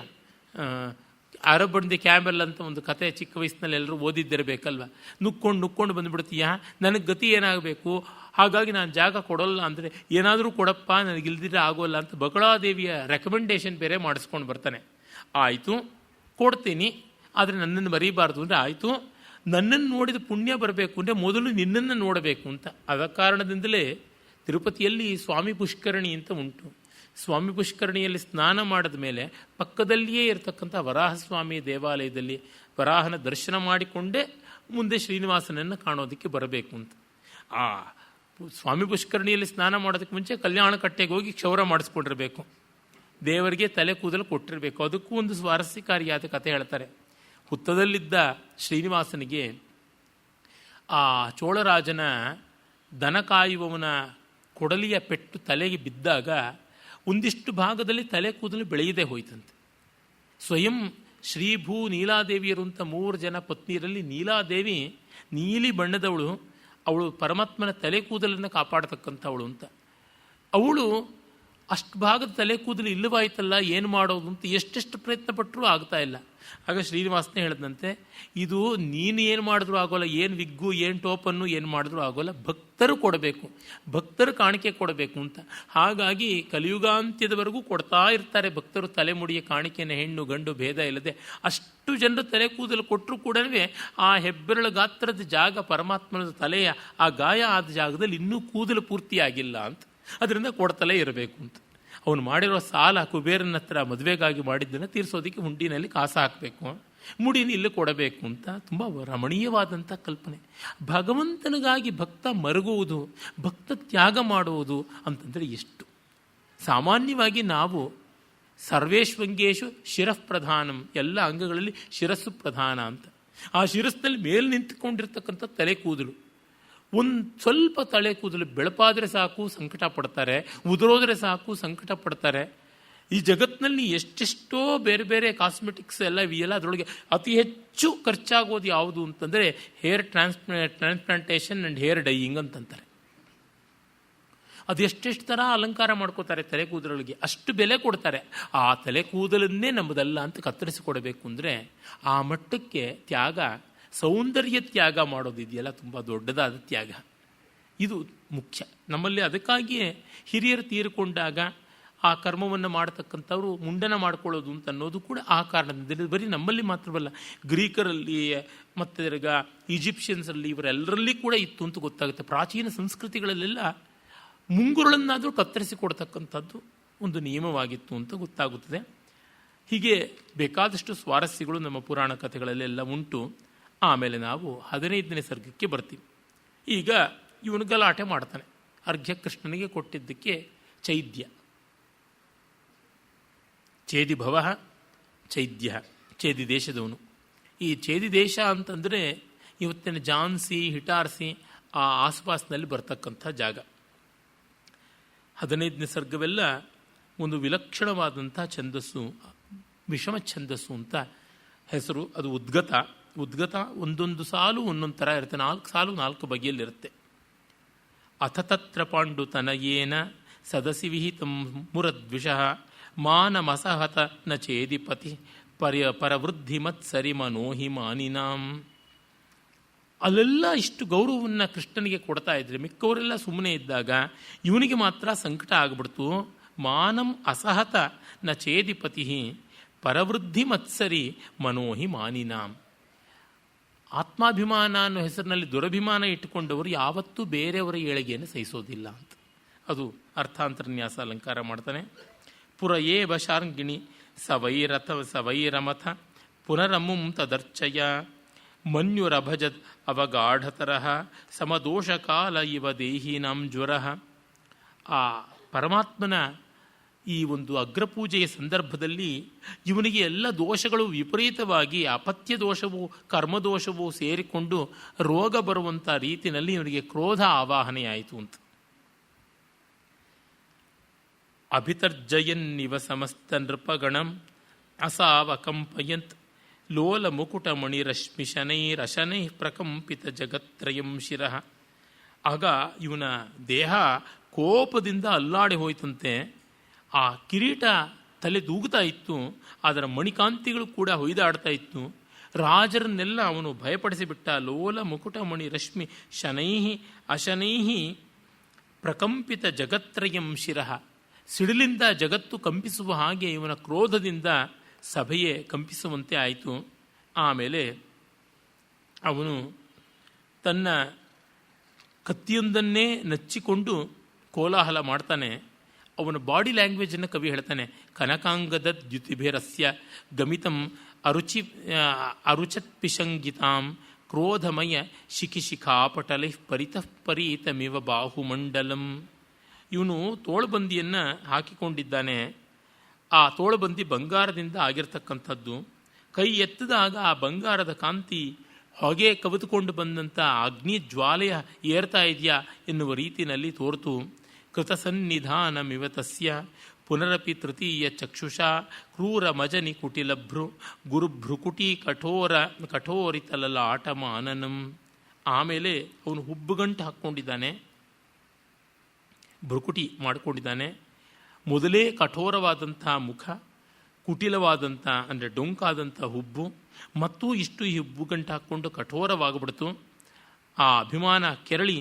ಅರಬ್ ದಿ ಕ್ಯಾಮೆಲ್ ಅಂತ ಒಂದು ಕತೆ ಚಿಕ್ಕ ವಯಸ್ಸಿನಲ್ಲಿ ಎಲ್ಲರೂ ಓದಿದ್ದಿರಬೇಕಲ್ವ. ನುಕ್ಕೊಂಡು ಬಂದುಬಿಡ್ತೀಯ, ನನಗೆ ಗತಿ ಏನಾಗಬೇಕು, ಹಾಗಾಗಿ ನಾನು ಜಾಗ ಕೊಡೋಲ್ಲ ಅಂದರೆ ಏನಾದರೂ ಕೊಡಪ್ಪ, ನನಗಿಲ್ದಿದ್ರೆ ಆಗೋಲ್ಲ ಅಂತ ಬಕಳಾದೇವಿಯ ರೆಕಮೆಂಡೇಶನ್ ಬೇರೆ ಮಾಡಿಸ್ಕೊಂಡು ಬರ್ತಾನೆ. ಆಯಿತು ಕೊಡ್ತೀನಿ, ಆದರೆ ನನ್ನನ್ನು ಮರೀಬಾರ್ದು ಅಂದರೆ ಆಯಿತು, ನನ್ನನ್ನು ನೋಡಿದ ಪುಣ್ಯ ಬರಬೇಕು ಅಂದರೆ ಮೊದಲು ನಿನ್ನನ್ನು ನೋಡಬೇಕು ಅಂತ. ಆದ ಕಾರಣದಿಂದಲೇ ತಿರುಪತಿಯಲ್ಲಿ ಸ್ವಾಮಿ ಪುಷ್ಕರಣಿ ಅಂತ ಉಂಟು. ಸ್ವಾಮಿ ಪುಷ್ಕರಣಿಯಲ್ಲಿ ಸ್ನಾನ ಮಾಡಿದ ಮೇಲೆ ಪಕ್ಕದಲ್ಲಿಯೇ ಇರತಕ್ಕಂಥ ವರಾಹಸ್ವಾಮಿ ದೇವಾಲಯದಲ್ಲಿ ವರಾಹನ ದರ್ಶನ ಮಾಡಿಕೊಂಡೇ ಮುಂದೆ ಶ್ರೀನಿವಾಸನನ್ನು ಕಾಣೋದಕ್ಕೆ ಬರಬೇಕು ಅಂತ. ಆ ಸ್ವಾಮಿ ಪುಷ್ಕರಣಿಯಲ್ಲಿ ಸ್ನಾನ ಮಾಡೋದಕ್ಕೆ ಮುಂಚೆ ಕಲ್ಯಾಣ ಕಟ್ಟೆಗೆ ಹೋಗಿ ಕ್ಷೌರ ಮಾಡಿಸ್ಕೊಂಡಿರಬೇಕು, ದೇವರಿಗೆ ತಲೆ ಕೂದಲು ಕೊಟ್ಟಿರಬೇಕು. ಅದಕ್ಕೂ ಒಂದು ಸ್ವಾರಸ್ಯಕಾರಿಯಾದ ಕಥೆ ಹೇಳ್ತಾರೆ. ಹುತ್ತದಲ್ಲಿದ್ದ ಶ್ರೀನಿವಾಸನಿಗೆ ಆ ಚೋಳರಾಜನ ದನ ಕಾಯುವವನ ಕೊಡಲಿಯ ಪೆಟ್ಟು ತಲೆಗೆ ಬಿದ್ದಾಗ ಒಂದಿಷ್ಟು ಭಾಗದಲ್ಲಿ ತಲೆ ಕೂದಲು ಬೆಳೆಯದೆ ಹೋಯ್ತಂತೆ. ಸ್ವಯಂ ಶ್ರೀಭೂ ನೀಲಾದೇವಿಯರು ಅಂತ 3 ಜನ ಪತ್ನಿಯರಲ್ಲಿ ನೀಲಾದೇವಿ ನೀಲಿ ಬಣ್ಣದವಳು, ಅವಳು ಪರಮಾತ್ಮನ ತಲೆ ಕೂದಲನ್ನು ಕಾಪಾಡತಕ್ಕಂಥವಳು ಅಂತ. ಅವಳು ಅಷ್ಟು ಭಾಗದ ತಲೆ ಕೂದಲು ಇಲ್ಲವಾಯ್ತಲ್ಲ, ಏನು ಮಾಡೋದು ಅಂತ ಎಷ್ಟೆಷ್ಟು ಪ್ರಯತ್ನ ಪಟ್ಟರೂ ಆಗ್ತಾ ಇಲ್ಲ. ಆಗ ಶ್ರೀನಿವಾಸನೇ ಹೇಳಿದಂತೆ, ಇದು ನೀನು ಏನು ಮಾಡಿದ್ರೂ ಆಗೋಲ್ಲ, ಏನು ವಿಗ್ಗು ಏನು ಟೋಪನ್ನು ಏನು ಮಾಡಿದ್ರೂ ಆಗೋಲ್ಲ, ಭಕ್ತರು ಕೊಡಬೇಕು, ಭಕ್ತರು ಕಾಣಿಕೆ ಕೊಡಬೇಕು ಅಂತ. ಹಾಗಾಗಿ ಕಲಿಯುಗಾಂತ್ಯದವರೆಗೂ ಕೊಡ್ತಾ ಇರ್ತಾರೆ ಭಕ್ತರು ತಲೆಮುಡಿಯ ಕಾಣಿಕೆಯನ್ನು, ಹೆಣ್ಣು ಗಂಡು ಭೇದ ಇಲ್ಲದೆ. ಅಷ್ಟು ಜನರು ತಲೆ ಕೂದಲು ಕೊಟ್ಟರೂ ಕೂಡ ಆ ಹೆಬ್ಬೆರಳ ಗಾತ್ರದ ಜಾಗ ಪರಮಾತ್ಮನ ತಲೆಯ ಆ ಗಾಯ ಆದ ಜಾಗದಲ್ಲಿ ಇನ್ನೂ ಕೂದಲು ಪೂರ್ತಿಯಾಗಿಲ್ಲ ಅಂತ. ಅದರಿಂದ ಕೊಡ್ತಲೇ ಇರಬೇಕು ಅಂತ. ಅವನು ಮಾಡಿರೋ ಸಾಲ ಕುಬೇರನ ಹತ್ರ ಮದುವೆಗಾಗಿ ಮಾಡಿದ್ದನ್ನು ತೀರಿಸೋದಕ್ಕೆ ಹುಂಡಿನಲ್ಲಿ ಕಾಸು ಹಾಕಬೇಕು, ಮುಡಿನ ಇಲ್ಲಿ ಕೊಡಬೇಕು ಅಂತ. ತುಂಬ ರಮಣೀಯವಾದಂಥ ಕಲ್ಪನೆ. ಭಗವಂತನಿಗಾಗಿ ಭಕ್ತ ಮರುಗುವುದು, ಭಕ್ತ ತ್ಯಾಗ ಮಾಡುವುದು ಅಂತಂದರೆ ಎಷ್ಟು. ಸಾಮಾನ್ಯವಾಗಿ ನಾವು ಸರ್ವೇಶ್ವಂಗೇಶು ಶಿರಃ ಪ್ರಧಾನಂ, ಎಲ್ಲ ಅಂಗಗಳಲ್ಲಿ ಶಿರಸ್ಸು ಪ್ರಧಾನ ಅಂತ. ಆ ಶಿರಸ್ಸಿನಲ್ಲಿ ಮೇಲೆ ನಿಂತುಕೊಂಡಿರ್ತಕ್ಕಂಥ ತಲೆ ಕೂದಲು ಒಂದು ಸ್ವಲ್ಪ ತಲೆ ಕೂದಲು ಬೆಳಪಾದರೆ ಸಾಕು ಸಂಕಟ ಪಡ್ತಾರೆ, ಉದುರೋದ್ರೆ ಸಾಕು ಸಂಕಟ ಪಡ್ತಾರೆ. ಈ ಜಗತ್ತಿನಲ್ಲಿ ಎಷ್ಟೆಷ್ಟೋ ಬೇರೆ ಬೇರೆ ಕಾಸ್ಮೆಟಿಕ್ಸ್ ಎಲ್ಲ ಇವೆಯಲ್ಲ, ಅದರೊಳಗೆ ಅತಿ ಹೆಚ್ಚು ಖರ್ಚಾಗೋದು ಯಾವುದು ಅಂತಂದರೆ hair transplantation and hair dyeing ಅಂತಂತಾರೆ. ಅದು ಎಷ್ಟೆಷ್ಟು ಥರ ಅಲಂಕಾರ ಮಾಡ್ಕೋತಾರೆ ತಲೆ ಕೂದಲೊಳಗೆ, ಅಷ್ಟು ಬೆಲೆ ಕೊಡ್ತಾರೆ. ಆ ತಲೆ ಕೂದಲನ್ನೇ ನಮ್ಮದಲ್ಲ ಅಂತ ಕತ್ತರಿಸಿಕೊಡಬೇಕು ಅಂದರೆ ಆ ಮಟ್ಟಕ್ಕೆ ತ್ಯಾಗ, ಸೌಂದರ್ಯ ತ್ಯಾಗ ಮಾಡೋದಿದೆಯಲ್ಲ, ತುಂಬ ದೊಡ್ಡದಾದ ತ್ಯಾಗ. ಇದು ಮುಖ್ಯ ನಮ್ಮಲ್ಲಿ. ಅದಕ್ಕಾಗಿಯೇ ಹಿರಿಯರು ತೀರಿಕೊಂಡಾಗ ಆ ಕರ್ಮವನ್ನು ಮಾಡತಕ್ಕಂಥವ್ರು ಮುಂಡನ ಮಾಡ್ಕೊಳ್ಳೋದು ಅಂತ ಅನ್ನೋದು ಕೂಡ ಆ ಕಾರಣದಿಂದ. ಬರೀ ನಮ್ಮಲ್ಲಿ ಮಾತ್ರವಲ್ಲ, ಗ್ರೀಕರಲ್ಲಿ ಮತ್ತು ತಿರ್ಗ ಈಜಿಪ್ಷಿಯನ್ಸಲ್ಲಿ ಇವರೆಲ್ಲರಲ್ಲಿ ಕೂಡ ಇತ್ತು ಅಂತ ಗೊತ್ತಾಗುತ್ತೆ. ಪ್ರಾಚೀನ ಸಂಸ್ಕೃತಿಗಳಲ್ಲೆಲ್ಲ ಮುಂಗುರುಳನ್ನಾದರೂ ಕತ್ತರಿಸಿಕೊಡ್ತಕ್ಕಂಥದ್ದು ಒಂದು ನಿಯಮವಾಗಿತ್ತು ಅಂತ ಗೊತ್ತಾಗುತ್ತದೆ. ಹೀಗೆ ಬೇಕಾದಷ್ಟು ಸ್ವಾರಸ್ಯಗಳು ನಮ್ಮ ಪುರಾಣ ಕಥೆಗಳಲ್ಲೆಲ್ಲ ಉಂಟು. ಆಮೇಲೆ ನಾವು 15ನೇ ಸರ್ಗಕ್ಕೆ ಬರ್ತೀವಿ. ಈಗ ಇವನು ಗಲಾಟೆ ಮಾಡ್ತಾನೆ. ಅರ್ಘ್ಯ ಕೃಷ್ಣನಿಗೆ ಕೊಟ್ಟಿದ್ದಕ್ಕೆ ಚೈದ್ಯ, ಚೇದಿ ಭವ ಚೈದ್ಯ, ಚೇದಿ ದೇಶದವನು. ಈ ಚೇದಿ ದೇಶ ಅಂತಂದರೆ ಇವತ್ತಿನ ಝಾನ್ಸಿ, ಹಿಟಾರ್ಸಿ ಆ ಆಸುಪಾಸಿನಲ್ಲಿ ಬರ್ತಕ್ಕಂಥ ಜಾಗ. 15ನೇ ಸರ್ಗವೆಲ್ಲ ಒಂದು ವಿಲಕ್ಷಣವಾದಂಥ ಛಂದಸ್ಸು, ವಿಷಮ ಛಂದಸ್ಸು ಅಂತ ಹೆಸರು. ಅದು ಉದ್ಗತ. ಉದ್ಗತ ಒಂದೊಂದು ಸಾಲು ಒಂದೊಂದು ಥರ ಇರುತ್ತೆ. 4 ಸಾಲು 4 ಬಗೆಯಲ್ಲಿರುತ್ತೆ. ಅಥ ತತ್ರ ಪಾಂಡುತನಯೇನ ಸದಸಿ ವಿಹಿತಂ ಮುರದ್ವಿಷಃ ಮಾನಮಸಹತ ನ ಚೇದಿಪತಿ ಪರವೃದ್ಧಿ ಮತ್ಸರಿ ಮನೋಹಿ ಮಾನಿನಾಂ. ಅಲ್ಲೆಲ್ಲ ಇಷ್ಟು ಗೌರವವನ್ನು ಕೃಷ್ಣನಿಗೆ ಕೊಡ್ತಾ ಇದ್ರೆ ಮಿಕ್ಕವರೆಲ್ಲ ಸುಮ್ಮನೆ ಇದ್ದಾಗ ಇವನಿಗೆ ಮಾತ್ರ ಸಂಕಟ ಆಗಿಬಿಡ್ತು. ಮಾನಂ ಅಸಹತ ನ ಚೇದಿಪತಿ ಪರವೃದ್ಧಿ ಮತ್ಸರಿ ಮನೋಹಿ ಮಾನಿನಾಂ. ಆತ್ಮಾಭಿಮಾನ ಅನ್ನೋ ಹೆಸರಿನಲ್ಲಿ ದುರಭಿಮಾನ ಇಟ್ಟುಕೊಂಡವರು ಯಾವತ್ತೂ ಬೇರೆಯವರ ಏಳಿಗೆಯನ್ನು ಸಹಿಸೋದಿಲ್ಲ ಅಂತ. ಅದು ಅರ್ಥಾಂತರನ್ಯಾಸ ಅಲಂಕಾರ ಮಾಡ್ತಾನೆ. ಪುರ ಏವ ಶಾರ್ಂಗಿಣಿ ಸವೈರಮಥ ಪುನರಮುಂ ತದರ್ಚಯ ಮನ್ಯುರಭಜತ್ ಅವಗಾಢತರಃ ಸಮದೋಷ ಕಾಲ ಇವ ದೇಹಿನಾಂ ಜ್ವರಃ. ಆ ಪರಮಾತ್ಮನ ಈ ಒಂದು ಅಗ್ರಪೂಜೆಯ ಸಂದರ್ಭದಲ್ಲಿ ಇವನಿಗೆ ಎಲ್ಲ ದೋಷಗಳು ವಿಪರೀತವಾಗಿ, ಅಪತ್ಯ ದೋಷವು ಕರ್ಮದೋಷವು ಸೇರಿಕೊಂಡು ರೋಗ ಬರುವಂಥ ರೀತಿಯಲ್ಲಿ ಇವನಿಗೆ ಕ್ರೋಧ ಆವಾಹನೆಯಾಯಿತು ಅಂತ. ಅಭಿತರ್ಜಯನ್ನಿವ ಸಮಸ್ತ ನೃಪಗಣಂ ಅಸಾವಕಂಪಯಂತ್ ಲೋಲ ಮುಕುಟ ಮಣಿರಶ್ಮಿ ಶನೈರಶನೈ ಪ್ರಕಂಪಿತ ಜಗತ್ರಯಂ ಶಿರಃ. ಆಗ ಇವನ ದೇಹ ಕೋಪದಿಂದ ಅಲ್ಲಾಡಿ ಹೋಯ್ತಂತೆ. ಆ ಕಿರೀಟ ತಲೆ ದೂಗುತ್ತಾ ಇತ್ತು, ಅದರ ಮಣಿಕಾಂತಿಗಳು ಕೂಡ ಹೊಯ್ದಾಡ್ತಾ ಇತ್ತು. ರಾಜರನ್ನೆಲ್ಲ ಅವನು ಭಯಪಡಿಸಿಬಿಟ್ಟ. ಲೋಲ ಮುಕುಟ ಮಣಿ ರಶ್ಮಿ ಶನೈಹಿ ಅಶನೈಹಿ ಪ್ರಕಂಪಿತ ಜಗತ್ರಯಂ ಶಿರಃ. ಸಿಡಿಲಿಂದ ಜಗತ್ತು ಕಂಪಿಸುವ ಹಾಗೆ ಇವನ ಕ್ರೋಧದಿಂದ ಸಭೆಯೇ ಕಂಪಿಸುವಂತೆ ಆಯಿತು. ಆಮೇಲೆ ಅವನು ತನ್ನ ಕತ್ತಿಯೊಂದನ್ನೇ ನಚ್ಚಿಕೊಂಡು ಕೋಲಾಹಲ ಮಾಡ್ತಾನೆ. ಅವನ ಬಾಡಿ ಲ್ಯಾಂಗ್ವೇಜನ್ನು ಕವಿ ಹೇಳ್ತಾನೆ. ಕನಕಾಂಗದ ದ್ಯುತಿಭಿರಸ್ಯ ಗಮಿತಂ ಅರುಚತ್ ಪಿಶಂಗಿತಾಂ ಕ್ರೋಧಮಯ ಶಿಖಿಶಿಖಾಪಟಲೈ ಪರಿತಃ ಪರೀತಮಿವ ಬಾಹುಮಂಡಲಂ. ಇವನು ತೋಳ್ಬಂದಿಯನ್ನು ಹಾಕಿಕೊಂಡಿದ್ದಾನೆ. ಆ ತೋಳ್ಬಂದಿ ಬಂಗಾರದಿಂದ ಆಗಿರ್ತಕ್ಕಂಥದ್ದು. ಕೈ ಎತ್ತಿದಾಗ ಆ ಬಂಗಾರದ ಕಾಂತಿ ಹೊಗೆ ಕವಿದುಕೊಂಡು ಬಂದಂಥ ಅಗ್ನಿ ಜ್ವಾಲೆಯ ಏರ್ತಾ ಇದೆಯಾ ಎನ್ನುವ ರೀತಿಯಲ್ಲಿ ತೋರ್ತು. ಕೃತಸನ್ನಿಧಾನಮಿವ ತಸ್ಯ ಪುನರಪಿ ತೃತೀಯ ಚಕ್ಷುಷಾ ಕ್ರೂರ ಮಜನಿ ಕುಟಿಲಭ್ರು ಗುರುಭ್ರುಕುಟಿ ಕಠೋರಿತಲಲಾಟಮಾನನಂ. ಆಮೇಲೆ ಅವನು ಹುಬ್ಬುಗಂಟು ಹಾಕ್ಕೊಂಡಿದ್ದಾನೆ, ಭ್ರುಕುಟಿ ಮಾಡಿಕೊಂಡಿದ್ದಾನೆ. ಮೊದಲೇ ಕಠೋರವಾದಂಥ ಮುಖ, ಕುಟಿಲವಾದಂಥ ಅಂದರೆ ಡೊಂಕಾದಂಥ ಹುಬ್ಬು, ಮತ್ತು ಇಷ್ಟು ಈ ಹುಬ್ಬುಗಂಟು ಹಾಕ್ಕೊಂಡು ಕಠೋರವಾಗಿಬಿಡ್ತು. ಆ ಅಭಿಮಾನ ಕೆರಳಿ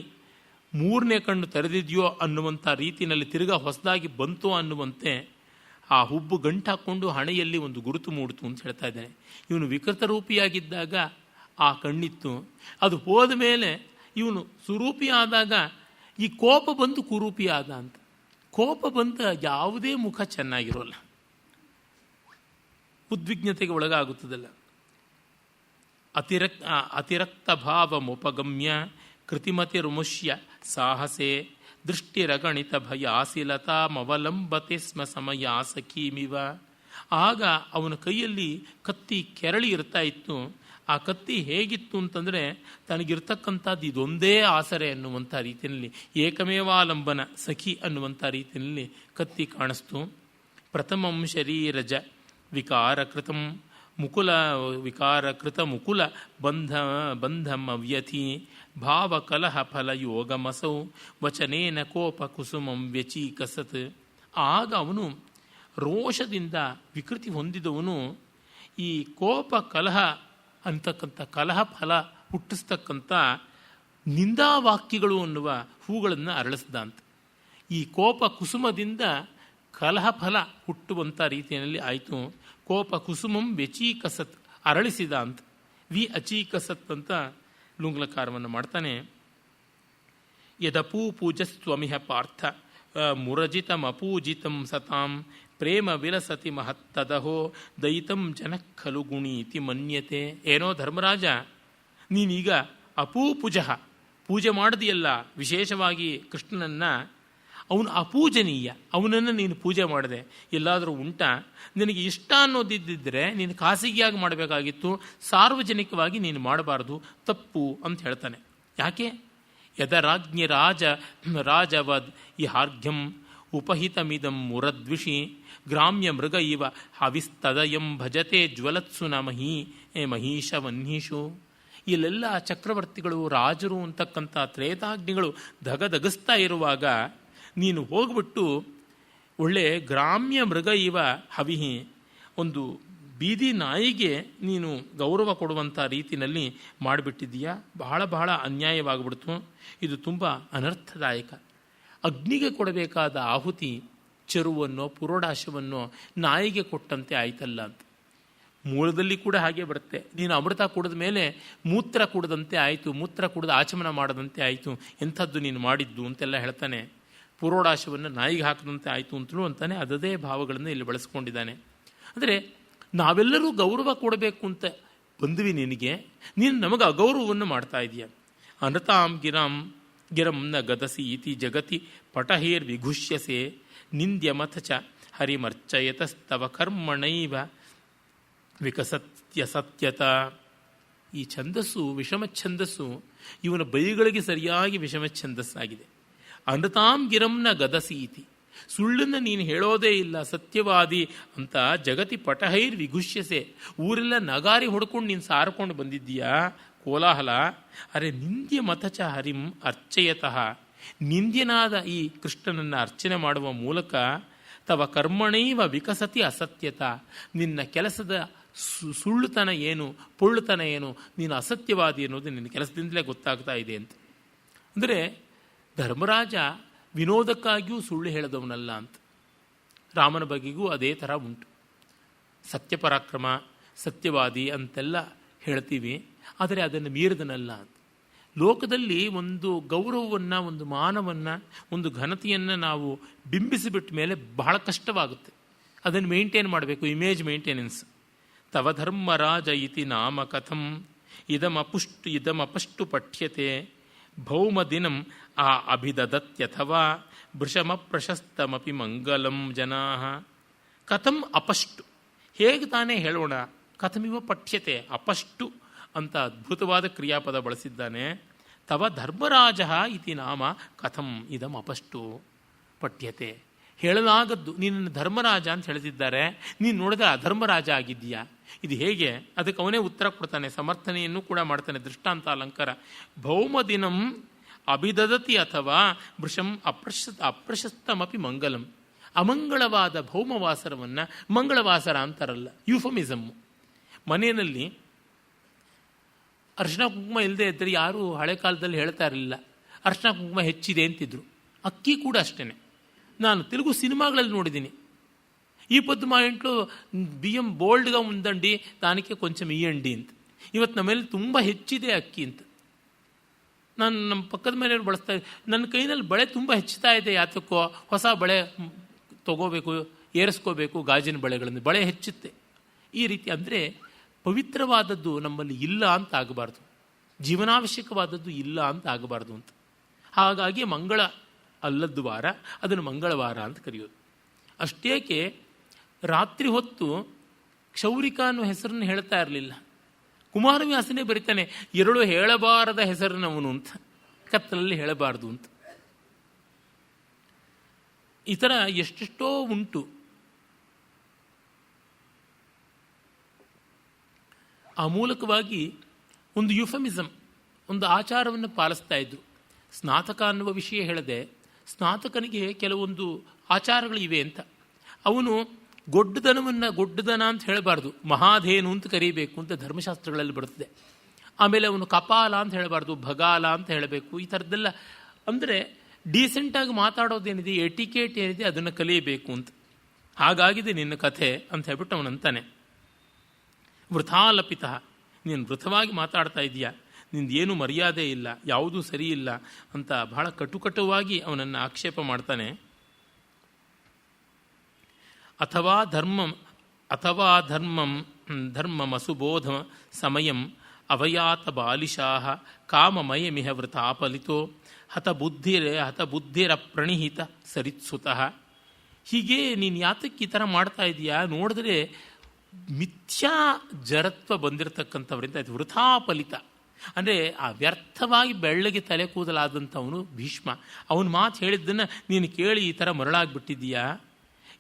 3ನೇ ಕಣ್ಣು ತೆರೆದಿದೆಯೋ ಅನ್ನುವಂಥ ರೀತಿಯಲ್ಲಿ ತಿರುಗಾ ಹೊಸದಾಗಿ ಬಂತು ಅನ್ನುವಂತೆ ಆ ಹುಬ್ಬು ಗಂಟು ಹಾಕ್ಕೊಂಡು ಹಣೆಯಲ್ಲಿ ಒಂದು ಗುರುತು ಮೂಡಿತು ಅಂತ ಹೇಳ್ತಾ ಇದ್ದಾನೆ. ಇವನು ವಿಕೃತ ರೂಪಿಯಾಗಿದ್ದಾಗ ಆ ಕಣ್ಣಿತ್ತು. ಅದು ಹೋದ ಮೇಲೆ ಇವನು ಸುರೂಪಿ ಆದಾಗ ಈ ಕೋಪ ಬಂದು ಕುರೂಪಿ ಆದ ಅಂತ. ಕೋಪ ಬಂದ ಯಾವುದೇ ಮುಖ ಚೆನ್ನಾಗಿರೋಲ್ಲ, ಉದ್ವಿಗ್ನತೆಗೆ ಒಳಗಾಗುತ್ತದಲ್ಲ. ಅತಿರಕ್ತ ಭಾವಮುಪಗಮ್ಯ ಕೃತಿಮತಿರುಮುಷ್ಯ ಸಾಹಸೆ ದೃಷ್ಟಿರಗಣಿತ ಭಯಾಸಿಲತಾಮವಲಂಬತೆ ಸ್ಮ ಸಮಯಾಸಕೀಮಿವ. ಆಗ ಅವನ ಕೈಯಲ್ಲಿ ಕತ್ತಿ ಕೆರಳಿ ಇರ್ತಾ ಇತ್ತು. ಆ ಕತ್ತಿ ಹೇಗಿತ್ತು ಅಂತಂದರೆ ತನಗಿರ್ತಕ್ಕಂಥದ್ದು ಇದೊಂದೇ ಆಸರೆ ಅನ್ನುವಂಥ ರೀತಿಯಲ್ಲಿ, ಏಕಮೇವಾಲಂಬನ ಸಖಿ ಅನ್ನುವಂಥ ರೀತಿಯಲ್ಲಿ ಕತ್ತಿ ಕಾಣಿಸ್ತು. ಪ್ರಥಮಂ ಶರೀರಜ ವಿಕಾರಕೃತಂ ಮುಕುಲ ವಿಕಾರಕೃತ ಮುಕುಲ ಬಂಧಂ ಅವ್ಯಥಿ ಭಾವಕಲಹ ಫಲ ಯೋಗಮಸೌ ವಚನೇನ ಕೋಪ ಕುಸುಮಂ ವ್ಯಚೀಕಸತ್. ಆಗ ಅವನು ರೋಷದಿಂದ ವಿಕೃತಿ ಹೊಂದಿದವನು ಈ ಕೋಪ ಕಲಹ ಅಂತಕ್ಕಂಥ ಕಲಹ ಫಲ ಹುಟ್ಟಿಸ್ತಕ್ಕಂಥ ನಿಂದಾವಾಕ್ಯಗಳು ಅನ್ನುವ ಹೂಗಳನ್ನು ಅರಳಿಸ್ದ ಅಂತ. ಈ ಕೋಪ ಕುಸುಮದಿಂದ ಕಲಹ ಫಲ ಹುಟ್ಟುವಂಥ ರೀತಿಯಲ್ಲಿ ಆಯಿತು. ಕೋಪ ಕುಸುಮಂ ವ್ಯಚೀಕಸತ್, ಅರಳಿಸಿದ ಅಂತ. ಅಚೀಕಸತ್ ಅಂತ ಲುಂಗ್ಲಕಾರವನ್ನು ಮಾಡ್ತಾನೆ. ಯದಪೂ ಪೂಜಸ್ತ್ವಮಿಹ ಪಾರ್ಥ ಮುರಜಿತಮಪೂಜಿತಂ ಸತಾಂ ಪ್ರೇಮ ವಿಲಸತಿ ಮಹತ್ತದಹೋ ದಯಿತಂ ಜನಃ ಖಲು ಗುಣೀತಿ ಮನ್ಯತೆ. ಏನೋ ಧರ್ಮರಾಜ, ನೀನೀಗ ಅಪೂಪುಜ ಪೂಜೆ ಮಾಡಿದೆಯಲ್ಲ ವಿಶೇಷವಾಗಿ ಕೃಷ್ಣನನ್ನು, ಅವನು ಅಪೂಜನೀಯ, ಅವನನ್ನು ನೀನು ಪೂಜೆ ಮಾಡಿದೆ. ಎಲ್ಲಾದರೂ ಉಂಟಾ? ನಿನಗೆ ಇಷ್ಟ ಅನ್ನೋದಿದ್ದರೆ ನೀನು ಖಾಸಗಿಯಾಗಿ ಮಾಡಬೇಕಾಗಿತ್ತು, ಸಾರ್ವಜನಿಕವಾಗಿ ನೀನು ಮಾಡಬಾರ್ದು, ತಪ್ಪು ಅಂತ ಹೇಳ್ತಾನೆ. ಯಾಕೆ? ಯದರಾಜ್ಞಿ ರಾಜವದ್ ಇಹಾರ್ಘ್ಯಂ ಉಪಹಿತಮಿದಂ ಮುರದ್ವಿಷಿ ಗ್ರಾಮ್ಯ ಮೃಗ ಇವ ಹವಿಸ್ತದಯಂ ಭಜತೆ ಜ್ವಲತ್ಸು ನ ಮಹೀಶವನ್ಹೀಷು. ಇಲ್ಲೆಲ್ಲ ಚಕ್ರವರ್ತಿಗಳು ರಾಜರು ಅಂತಕ್ಕಂಥ ತ್ರೇತಾಗ್ನಿಗಳು ಧಗಧಗಿಸ್ತಾ ಇರುವಾಗ ನೀನು ಹೋಗ್ಬಿಟ್ಟು ಒಳ್ಳೆ ಗ್ರಾಮ್ಯ ಮೃಗ ಇವ ಹವಿಹಿ, ಒಂದು ಬೀದಿ ನಾಯಿಗೆ ನೀನು ಗೌರವ ಕೊಡುವಂಥ ರೀತಿಯಲ್ಲಿ ಮಾಡಿಬಿಟ್ಟಿದ್ದೀಯಾ. ಬಹಳ ಬಹಳ ಅನ್ಯಾಯವಾಗಿಬಿಡ್ತು. ಇದು ತುಂಬ ಅನರ್ಥದಾಯಕ. ಅಗ್ನಿಗೆ ಕೊಡಬೇಕಾದ ಆಹುತಿ ಚೆರುವನ್ನೋ ಪುರೋಡಾಶವನ್ನೋ ನಾಯಿಗೆ ಕೊಟ್ಟಂತೆ ಆಯ್ತಲ್ಲ ಅಂತ. ಮೂಲದಲ್ಲಿ ಕೂಡ ಹಾಗೆ ಬರುತ್ತೆ. ನೀನು ಅಮೃತ ಕುಡಿದ ಮೇಲೆ ಮೂತ್ರ ಕುಡದಂತೆ ಆಯಿತು, ಮೂತ್ರ ಕುಡಿದ ಆಚಮನ ಮಾಡದಂತೆ ಆಯಿತು, ಎಂಥದ್ದು ನೀನು ಮಾಡಿದ್ದು ಅಂತೆಲ್ಲ ಹೇಳ್ತಾನೆ. ಪುರೋಡಾಶವನ್ನು ನಾಯಿಗೆ ಹಾಕದಂತೆ ಆಯಿತು ಅಂತಲೂ ಅಂತಾನೆ. ಅದದೇ ಭಾವಗಳನ್ನು ಇಲ್ಲಿ ಬಳಸ್ಕೊಂಡಿದ್ದಾನೆ. ಅಂದರೆ ನಾವೆಲ್ಲರೂ ಗೌರವ ಕೊಡಬೇಕು ಅಂತ ಬಂದ್ವಿ ನಿನಗೆ, ನೀನು ನಮಗೆ ಅಗೌರವವನ್ನು ಮಾಡ್ತಾ ಇದೆಯಾ. ಅನತಾಂ ಗಿರಂ ನ ಗದಸಿ ಇತಿ ಜಗತಿ ಪಟಹೇರ್ ವಿಘುಷ್ಯಸೆ ನಿಂದ್ಯಮಥ ಚ ಹರಿಮರ್ಚಯತಸ್ತವ ಕರ್ಮಣೈವ ವಿಕಸತ್ಯ ಸತ್ಯತ. ಈ ಛಂದಸ್ಸು ವಿಷಮ ಛಂದಸ್ಸು ಇವನ ಬೈಗಳಿಗೆ ಸರಿಯಾಗಿ ವಿಷಮ ಛಂದಸ್ಸಾಗಿದೆ. ಅನತಾಂ ಗಿರಂನ ಗದಸಿ ಇತಿ, ಸುಳ್ಳನ್ನು ನೀನು ಹೇಳೋದೇ ಇಲ್ಲ, ಸತ್ಯವಾದಿ ಅಂತ ಜಗತಿ ಪಟಹೈರ್ ವಿಘುಷ್ಯಸೆ, ಊರೆಲ್ಲ ನಗಾರಿ ಹೊಡ್ಕೊಂಡು ನೀನು ಸಾರ್ಕೊಂಡು ಬಂದಿದ್ದೀಯಾ, ಕೋಲಾಹಲ. ಅರೆ ನಿಂದ್ಯ ಮತಚ ಹರಿಂ ಅರ್ಚಯತಃ, ನಿಂದ್ಯನಾದ ಈ ಕೃಷ್ಣನನ್ನು ಅರ್ಚನೆ ಮಾಡುವ ಮೂಲಕ ತವ ಕರ್ಮಣೈವ ವಿಕಸತಿ ಅಸತ್ಯತ, ನಿನ್ನ ಕೆಲಸದ ಸುಳ್ಳುತನ ಏನು, ಪೊಳ್ಳುತನ ಏನು, ನೀನು ಅಸತ್ಯವಾದಿ ಅನ್ನೋದು ನಿನ್ನ ಕೆಲಸದಿಂದಲೇ ಗೊತ್ತಾಗ್ತಾ ಇದೆ ಅಂತ. ಅಂದರೆ ಧರ್ಮರಾಜ ವಿನೋದಕ್ಕಾಗಿಯೂ ಸುಳ್ಳು ಹೇಳದವನಲ್ಲ ಅಂತ. ರಾಮನ ಬಗೆಗೂ ಅದೇ ಥರ ಉಂಟು. ಸತ್ಯಪರಾಕ್ರಮ, ಸತ್ಯವಾದಿ ಅಂತೆಲ್ಲ ಹೇಳ್ತೀವಿ, ಆದರೆ ಅದನ್ನು ಮೀರಿದನಲ್ಲ ಅಂತ. ಲೋಕದಲ್ಲಿ ಒಂದು ಗೌರವವನ್ನು, ಒಂದು ಮಾನವನ್ನು, ಒಂದು ಘನತೆಯನ್ನು ನಾವು ಬಿಂಬಿಸಿಬಿಟ್ಟ ಮೇಲೆ ಬಹಳ ಕಷ್ಟವಾಗುತ್ತೆ. ಅದನ್ನು ಮೇಂಟೈನ್ ಮಾಡಬೇಕು, ಇಮೇಜ್ ಮೇಂಟೆನೆನ್ಸ್. ತವ ಧರ್ಮರಾಜ ಇತಿ ನಾಮ ಕಥಂ ಇದಮಪಷ್ಟು ಪಠ್ಯತೆ ಭೌಮ ದಿನಂ ಆ ಅಭಿದದತ್ಯಥವಾ ವೃಷಮ ಪ್ರಶಸ್ತಮಪಿ ಮಂಗಲಂ ಜನಾ. ಕಥಂ ಅಪಷ್ಟು, ಹೇಗೆ ತಾನೇ ಹೇಳೋಣ. ಕಥಮಿವ ಪಠ್ಯತೆ, ಅಪಷ್ಟು ಅಂತ ಅದ್ಭುತವಾದ ಕ್ರಿಯಾಪದ ಬಳಸಿದ್ದಾನೆ. ತವ ಧರ್ಮರಾಜ ಇತಿ ನಾಮ ಕಥಂ ಇದಂ ಅಪಷ್ಟು ಪಠ್ಯತೆ, ಹೇಳಲಾಗದ್ದು. ನೀನನ್ನು ಧರ್ಮರಾಜ ಅಂತ ಹೇಳ್ತಿದ್ದಾರೆ, ನೀನು ನೋಡಿದ್ರೆ ಅಧರ್ಮರಾಜ ಆಗಿದ್ದೀಯಾ, ಇದು ಹೇಗೆ? ಅದಕ್ಕೆ ಅವನೇ ಉತ್ತರ ಕೊಡ್ತಾನೆ, ಸಮರ್ಥನೆಯನ್ನು ಕೂಡ ಮಾಡ್ತಾನೆ. ದೃಷ್ಟಾಂತ ಅಲಂಕಾರ. ಭೌಮ ದಿನಂ ಅಭಿದದತಿ ಅಥವಾ ವೃಷಂ ಅಪ್ರಶಸ್ತಮಪಿ ಮಂಗಲಂ. ಅಮಂಗಳವಾದ ಭೌಮವಾಸರವನ್ನು ಮಂಗಳವಾಸರ ಅಂತಾರಲ್ಲ, ಯೂಫಮಿಸಮ್ಮು. ಮನೆಯಲ್ಲಿ ಅರ್ಶಿನ ಕುಂಕುಮ ಇಲ್ಲದೆ ಇದ್ದರೆ ಯಾರೂ ಹಳೆ ಕಾಲದಲ್ಲಿ ಹೇಳ್ತಾ ಇರಲಿಲ್ಲ, ಅರ್ಶಿನ ಕುಂಕುಮ ಹೆಚ್ಚಿದೆ ಅಂತಿದ್ರು. ಅಕ್ಕಿ ಕೂಡ ಅಷ್ಟೇ. ನಾನು ತೆಲುಗು ಸಿನಿಮಾಗಳಲ್ಲಿ ನೋಡಿದ್ದೀನಿ, ಈ ಪದ್ದು మా ఇంట్లో బియ్యం బోల్డ్గా ఉందండి దానికి కొంచెం ఇయ్యండి ಅಂತ. ಇವತ್ತು ನಮ್ಮಲ್ಲಿ ತುಂಬ ಹೆಚ್ಚಿದೆ ಅಕ್ಕಿ ಅಂತ. ನಾನು ನಮ್ಮ ಪಕ್ಕದ ಮನೆಯವ್ರು ಬಳಸ್ತಾ ಇದ್ದೆ, ನನ್ನ ಕೈನಲ್ಲಿ ಬಳೆ ತುಂಬ ಹೆಚ್ಚುತ್ತಾ ಇದೆ, ಯಾತಕ್ಕೋ ಹೊಸ ಬಳೆ ತಗೋಬೇಕು, ಏರಿಸ್ಕೋಬೇಕು, ಗಾಜಿನ ಬಳೆಗಳನ್ನು, ಬಳೆ ಹೆಚ್ಚುತ್ತೆ ಈ ರೀತಿ. ಅಂದರೆ ಪವಿತ್ರವಾದದ್ದು ನಮ್ಮಲ್ಲಿ ಇಲ್ಲ ಅಂತ ಆಗಬಾರ್ದು, ಜೀವನಾವಶ್ಯಕವಾದದ್ದು ಇಲ್ಲ ಅಂತ ಆಗಬಾರ್ದು ಅಂತ. ಹಾಗಾಗಿ ಮಂಗಳ ಅಲ್ಲದ್ದು ವಾರ, ಅದನ್ನು ಮಂಗಳವಾರ ಅಂತ ಕರೆಯೋದು. ಅಷ್ಟೇಕೆ ರಾತ್ರಿ ಹೊತ್ತು ಕ್ಷೌರಿಕ ಅನ್ನೋ ಹೆಸರನ್ನು ಹೇಳ್ತಾ ಇರಲಿಲ್ಲ. ಕುಮಾರವ್ಯಾಸನೇ ಬರೀತಾನೆ, ಎರಡು ಹೇಳಬಾರದ ಹೆಸರಿನವನು ಅಂತ, ಕತ್ತಲಲ್ಲಿ ಹೇಳಬಾರದು ಅಂತ. ಈ ಥರ ಎಷ್ಟೆಷ್ಟೋ ಉಂಟು. ಆ ಮೂಲಕವಾಗಿ ಒಂದು ಯುಫಮಿಸಮ್, ಒಂದು ಆಚಾರವನ್ನು ಪಾಲಿಸ್ತಾ ಇದ್ರು. ಸ್ನಾತಕ ಅನ್ನುವ ವಿಷಯ ಹೇಳದೆ, ಸ್ನಾತಕನಿಗೆ ಕೆಲವೊಂದು ಆಚಾರಗಳಿವೆ ಅಂತ. ಅವನು ಗೊಡ್ಡದನ ಅಂತ ಹೇಳಬಾರ್ದು, ಮಹಾಧೇನು ಅಂತ ಕರೀಬೇಕು ಅಂತ ಧರ್ಮಶಾಸ್ತ್ರಗಳಲ್ಲಿ ಬರುತ್ತದೆ. ಆಮೇಲೆ ಅವನು ಕಪಾಲ ಅಂತ ಹೇಳಬಾರ್ದು, ಭಗಾಲ ಅಂತ ಹೇಳಬೇಕು. ಈ ಥರದ್ದೆಲ್ಲ ಅಂದರೆ ಡೀಸೆಂಟಾಗಿ ಮಾತಾಡೋದೇನಿದೆ, ಎಟಿಕೇಟ್ ಏನಿದೆ ಅದನ್ನು ಕಲಿಯಬೇಕು ಅಂತ. ಹಾಗಾಗಿದೆ ನಿನ್ನ ಕಥೆ ಅಂತ ಹೇಳ್ಬಿಟ್ಟು ಅವನಂತಾನೆ. ವೃಥಾಲಪಿತ, ನೀನು ವೃಥವಾಗಿ ಮಾತಾಡ್ತಾ ಇದೀಯಾ, ನಿಂದೇನು ಮರ್ಯಾದೆ ಇಲ್ಲ, ಯಾವುದೂ ಸರಿ ಇಲ್ಲ ಅಂತ ಬಹಳ ಕಟುಕಟುವಾಗಿ ಅವನನ್ನು ಆಕ್ಷೇಪ ಮಾಡ್ತಾನೆ. ಅಥವಾ ಧರ್ಮಮಸುಬೋಧ ಸಮಯಂ ಅವಯಾತ ಬಾಲಿಶಾಹ ಕಾಮಮಯಮಿಹ ವೃಥಾಪಲಿತೋ ಹತಬುದ್ಧಿರ ಪ್ರಣೀಹಿತ ಸರಿತ್ಸುತಃ. ಹೀಗೆ ನೀನು ಯಾತಕ್ಕೆ ಈ ಥರ ಮಾಡ್ತಾ ಇದೀಯಾ, ನೋಡಿದ್ರೆ ಮಿಥ್ಯಾ ಜರತ್ವ ಬಂದಿರತಕ್ಕಂಥವರಿಂದ ಅದು ವೃಥಾಪಲಿತ ಅಂದರೆ ಆ ವ್ಯರ್ಥವಾಗಿ ಬೆಳ್ಳಗೆ ತಲೆ ಕೂದಲಾದಂಥವನು ಭೀಷ್ಮ. ಅವನ ಮಾತು ಹೇಳಿದ್ದನ್ನು ನೀನು ಕೇಳಿ ಈ ಥರ ಮರಳಾಗ್ಬಿಟ್ಟಿದ್ದೀಯಾ.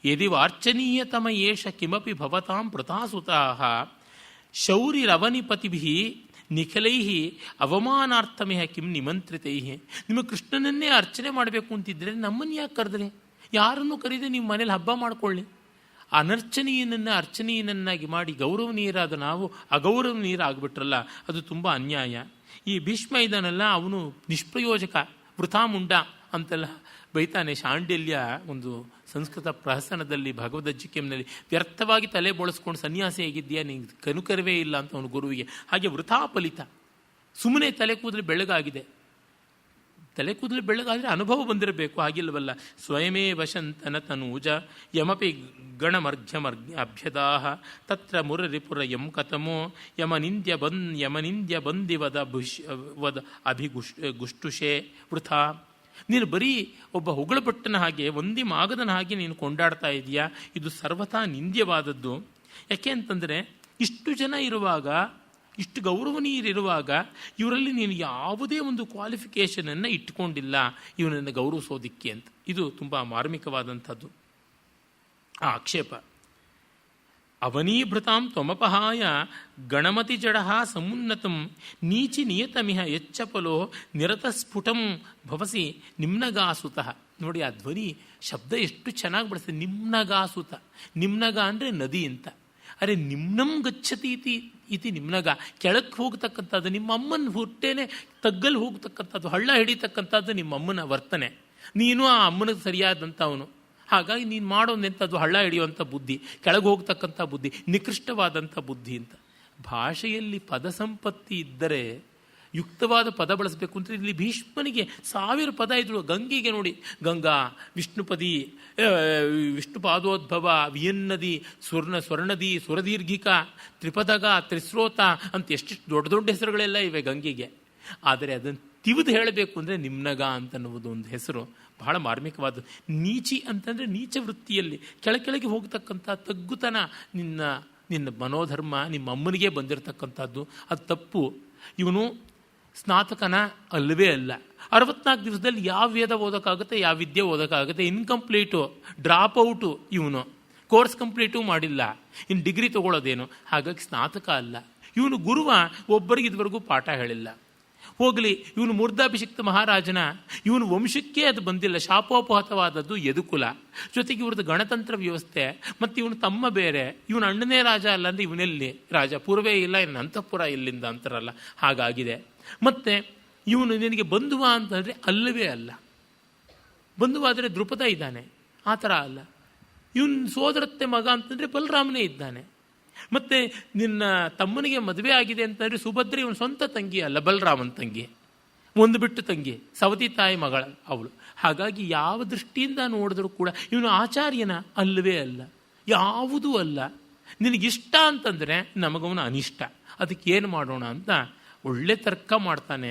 ಯದಿ ವಾರ್ಚನೀಯತಮ ಏಷ ಕಿಮಪಿ ಭವತಾಂ ಪ್ರತಾಸುತಃ ಶೌರಿರವನಿಪತಿಭಿಃ ನಿಖಿಲೈಃ ಅವಮಾನಾರ್ಥಮಿಹ ಕಿಂ ನಿಮಂತ್ರಿತೈಃ. ನಿಮ್ಮ ಕೃಷ್ಣನನ್ನೇ ಅರ್ಚನೆ ಮಾಡಬೇಕು ಅಂತಿದ್ರೆ ನಮ್ಮನ್ನು ಯಾಕೆ ಕರೆದ್ರೆ? ಯಾರನ್ನು ಕರೀದೆ ನೀವು ಮನೇಲಿ ಹಬ್ಬ ಮಾಡಿಕೊಳ್ಳಿ. ಅನರ್ಚನೀಯನನ್ನು ಅರ್ಚನೀಯನನ್ನಾಗಿ ಮಾಡಿ ಗೌರವನೀಯರಾದ ನಾವು ಅಗೌರವನೀಯರಾಗ್ಬಿಟ್ರಲ್ಲ, ಅದು ತುಂಬ ಅನ್ಯಾಯ. ಈ ಭೀಷ್ಮ ಇದ್ದಾನಲ್ಲ, ಅವನು ನಿಷ್ಪ್ರಯೋಜಕ, ವೃಥಾ ಮುಂಡ ಅಂತೆಲ್ಲ ಬೈತಾನೆ. ಶಾಂಡಿಲ್ಯ ಒಂದು ಸಂಸ್ಕೃತ ಪ್ರಹಸನದಲ್ಲಿ ಭಗವದ್ಗೀತೆಯಲ್ಲಿ ವ್ಯರ್ಥವಾಗಿ ತಲೆ ಬೋಳಿಸ್ಕೊಂಡು ಸನ್ಯಾಸಿ ಹೇಗಿದ್ದೀಯಾ, ನಿಂಗೆ ಕನುಕರವೇ ಇಲ್ಲ ಅಂತ ಅವನು ಗುರುವಿಗೆ. ಹಾಗೆ ವೃಥಾಫಲಿತ, ಸುಮ್ಮನೆ ತಲೆ ಕೂದಲು ಬೆಳ್ಳಗಾಗಿದೆ. ತಲೆ ಕೂದಲು ಬೆಳ್ಳಗಾದರೆ ಅನುಭವ ಬಂದಿರಬೇಕು, ಆಗಿಲ್ಲವಲ್ಲ. ಸ್ವಯಮೇ ವಶಂತನ ತನೂಜ ಯಮಪಿ ಅಭ್ಯದಾಹ ತತ್ರ ಮುರರಿಪುರ ಯಂ ಕತಮೋ ಯಮನಿಂದ್ಯ ಬಂದಿವದ ಗುಷ್ಟುಷೆ ವೃಥಾ. ನೀನು ಬರೀ ಒಬ್ಬ ಹೊಗಳಪಟ್ಟನ ಹಾಗೆ, ಒಂದಿಮಾಗದನ ಹಾಗೆ ನೀನು ಕೊಂಡಾಡ್ತಾ ಇದೆಯಾ, ಇದು ಸರ್ವಥಾ ನಿಂದ್ಯವಾದದ್ದು. ಯಾಕೆ ಅಂತಂದರೆ ಇಷ್ಟು ಜನ ಇರುವಾಗ, ಇಷ್ಟು ಗೌರವನೀಯರಿರುವಾಗ ಇವರಲ್ಲಿ ನೀನು ಯಾವುದೇ ಒಂದು ಕ್ವಾಲಿಫಿಕೇಷನನ್ನು ಇಟ್ಕೊಂಡಿಲ್ಲ ಇವನನ್ನು ಗೌರವಿಸೋದಿಕ್ಕೆ ಅಂತ. ಇದು ತುಂಬ ಮಾರ್ಮಿಕವಾದಂಥದ್ದು ಆ ಆಕ್ಷೇಪ. ಅವನೀಭೃತಾಂ ತ್ವಮಪಹಾಯ ಗಣಮತಿ ಜಡಃ ಸಮುನ್ನತಂ ನೀಚಿ ನಿಯತಮಿಹ ಎಚ್ಚಪಲೋ ನಿರತಸ್ಫುಟಂ ಭವಸಿ ನಿಮ್ನಗಾಸುತಃ. ನೋಡಿ ಆ ಧ್ವನಿ ಶಬ್ದ ಎಷ್ಟು ಚೆನ್ನಾಗಿ ಬಳಸ್ತದೆ, ನಿಮ್ನಗಾಸುತ. ನಿಮ್ನಗ ಅಂದರೆ ನದಿ ಅಂತ. ಅರೆ ನಿಮ್ನಂ ಗಚ್ಚತಿ ಇತಿ ನಿಮ್ನಗ, ಕೆಳಕ್ಕೆ ಹೋಗ್ತಕ್ಕಂಥದ್ದು. ನಿಮ್ಮ ಅಮ್ಮನ ಹುಟ್ಟೇನೆ ತಗ್ಗಲ್ಲಿ ಹೋಗ್ತಕ್ಕಂಥದ್ದು, ಹಳ್ಳ ಹಿಡಿತಕ್ಕಂಥದ್ದು ನಿಮ್ಮಮ್ಮನ ವರ್ತನೆ. ನೀನು ಆ ಅಮ್ಮನಿಗೆ ಸರಿಯಾದಂಥವನು. ಹಾಗಾಗಿ ನೀನು ಮಾಡೋದೆಂಥದ್ದು ಹಳ್ಳ ಹಿಡಿಯುವಂಥ ಬುದ್ಧಿ, ಕೆಳಗೆ ಹೋಗ್ತಕ್ಕಂಥ ಬುದ್ಧಿ, ನಿಕೃಷ್ಟವಾದಂಥ ಬುದ್ಧಿ ಅಂತ. ಭಾಷೆಯಲ್ಲಿ ಪದ ಸಂಪತ್ತಿ ಇದ್ದರೆ ಯುಕ್ತವಾದ ಪದ ಬಳಸಬೇಕು ಅಂತ. ಇಲ್ಲಿ ಭೀಷ್ಮನಿಗೆ 1000 ಪದ ಇದ್ರು. ಗಂಗೆಗೆ ನೋಡಿ, ಗಂಗಾ, ವಿಷ್ಣುಪದಿ, ವಿಷ್ಣುಪಾದೋದ್ಭವ, ವಿಯನ್ನದಿ, ಸ್ವರ್ಣದಿ, ಸುರದೀರ್ಘಿಕ, ತ್ರಿಪದಗ, ತ್ರಿಸ್ರೋತ ಅಂತ ಎಷ್ಟೆಷ್ಟು ದೊಡ್ಡ ದೊಡ್ಡ ಹೆಸರುಗಳೆಲ್ಲ ಇವೆ ಗಂಗೆಗೆ. ಆದರೆ ಅದನ್ನು ತಿವಿದು ಹೇಳಬೇಕು ಅಂದರೆ ನಿಮ್ನಗ ಅಂತನ್ನುವುದು ಒಂದು ಹೆಸರು ಬಹಳ ಮಾರ್ಮಿಕವಾದ. ನೀಚಿ ಅಂತಂದರೆ ನೀಚ ವೃತ್ತಿಯಲ್ಲಿ ಕೆಳಗೆ ಹೋಗ್ತಕ್ಕಂಥ ತಗ್ಗುತನ, ನಿನ್ನ ಮನೋಧರ್ಮ ನಿಮ್ಮ ಅಮ್ಮನಿಗೆ ಬಂದಿರತಕ್ಕಂಥದ್ದು, ಅದು ತಪ್ಪು. ಇವನು ಸ್ನಾತಕನ ಅಲ್ಲವೇ ಅಲ್ಲ. 64 ದಿವಸದಲ್ಲಿ ಯಾವ ವೇದ ಓದೋಕ್ಕಾಗುತ್ತೆ, ಯಾವ ವಿದ್ಯೆ ಓದೋಕ್ಕಾಗುತ್ತೆ? ಇನ್ಕಂಪ್ಲೀಟು, ಡ್ರಾಪ್ ಔಟು. ಇವನು ಕೋರ್ಸ್ ಕಂಪ್ಲೀಟು ಮಾಡಿಲ್ಲ, ಇನ್ನು ಡಿಗ್ರಿ ತೊಗೊಳ್ಳೋದೇನು? ಹಾಗಾಗಿ ಸ್ನಾತಕ ಅಲ್ಲ. ಇವನು ಗುರುವ ಒಬ್ಬರಿಗೆ ಇದುವರೆಗೂ ಪಾಠ ಹೇಳಿಲ್ಲ. ಹೋಗಲಿ, ಇವನು ಮೂರ್ಧಾಭಿಷಿಕ್ತ ಮಹಾರಾಜನ, ಇವನು ವಂಶಕ್ಕೆ ಅದು ಬಂದಿಲ್ಲ, ಶಾಪೋಪಹತವಾದದ್ದು ಯದುಕುಲ. ಜೊತೆಗೆ ಇವ್ರದ್ದು ಗಣತಂತ್ರ ವ್ಯವಸ್ಥೆ, ಮತ್ತು ಇವನು ತಮ್ಮ ಬೇರೆ, ಇವನು ಅಣ್ಣನೇ ರಾಜ ಅಲ್ಲ ಅಂದರೆ ಇವನೆಲ್ಲಿ ರಾಜ? ಪೂರ್ವೇ ಇಲ್ಲ, ಇನ್ನು ಅಂತಃಪುರ ಇಲ್ಲಿಂದ ಅಂತಾರಲ್ಲ, ಹಾಗಾಗಿದೆ. ಮತ್ತು ಇವನು ನಿನಗೆ ಬಂಧುವ ಅಂತಂದರೆ ಅಲ್ಲವೇ ಅಲ್ಲ. ಬಂಧುವಾದರೆ ದೃಪದ ಇದ್ದಾನೆ, ಆ ಥರ ಅಲ್ಲ. ಇವನು ಸೋದರತ್ತೆ ಮಗ ಅಂತಂದರೆ ಬಲರಾಮನೇ ಇದ್ದಾನೆ. ಮತ್ತು ನಿನ್ನ ತಮ್ಮನಿಗೆ ಮದುವೆ ಆಗಿದೆ ಅಂತಂದರೆ ಸುಭದ್ರೆ ಇವನು ಸ್ವಂತ ತಂಗಿ ಅಲ್ಲ, ಬಲರಾಮನ ತಂಗಿ, ಒಂದು ಬಿಟ್ಟು ತಂಗಿ, ಸವತಿ ತಾಯಿ ಮಗಳ ಅವಳು. ಹಾಗಾಗಿ ಯಾವ ದೃಷ್ಟಿಯಿಂದ ನೋಡಿದ್ರೂ ಕೂಡ ಇವನು ಆಚಾರ್ಯನ ಅಲ್ಲವೇ ಅಲ್ಲ, ಯಾವುದೂ ಅಲ್ಲ. ನಿನಗಿಷ್ಟ ಅಂತಂದರೆ ನಮಗವನು ಅನಿಷ್ಟ. ಅದಕ್ಕೆ ಏನು ಮಾಡೋಣ ಅಂತ ಒಳ್ಳೆ ತರ್ಕ ಮಾಡ್ತಾನೆ.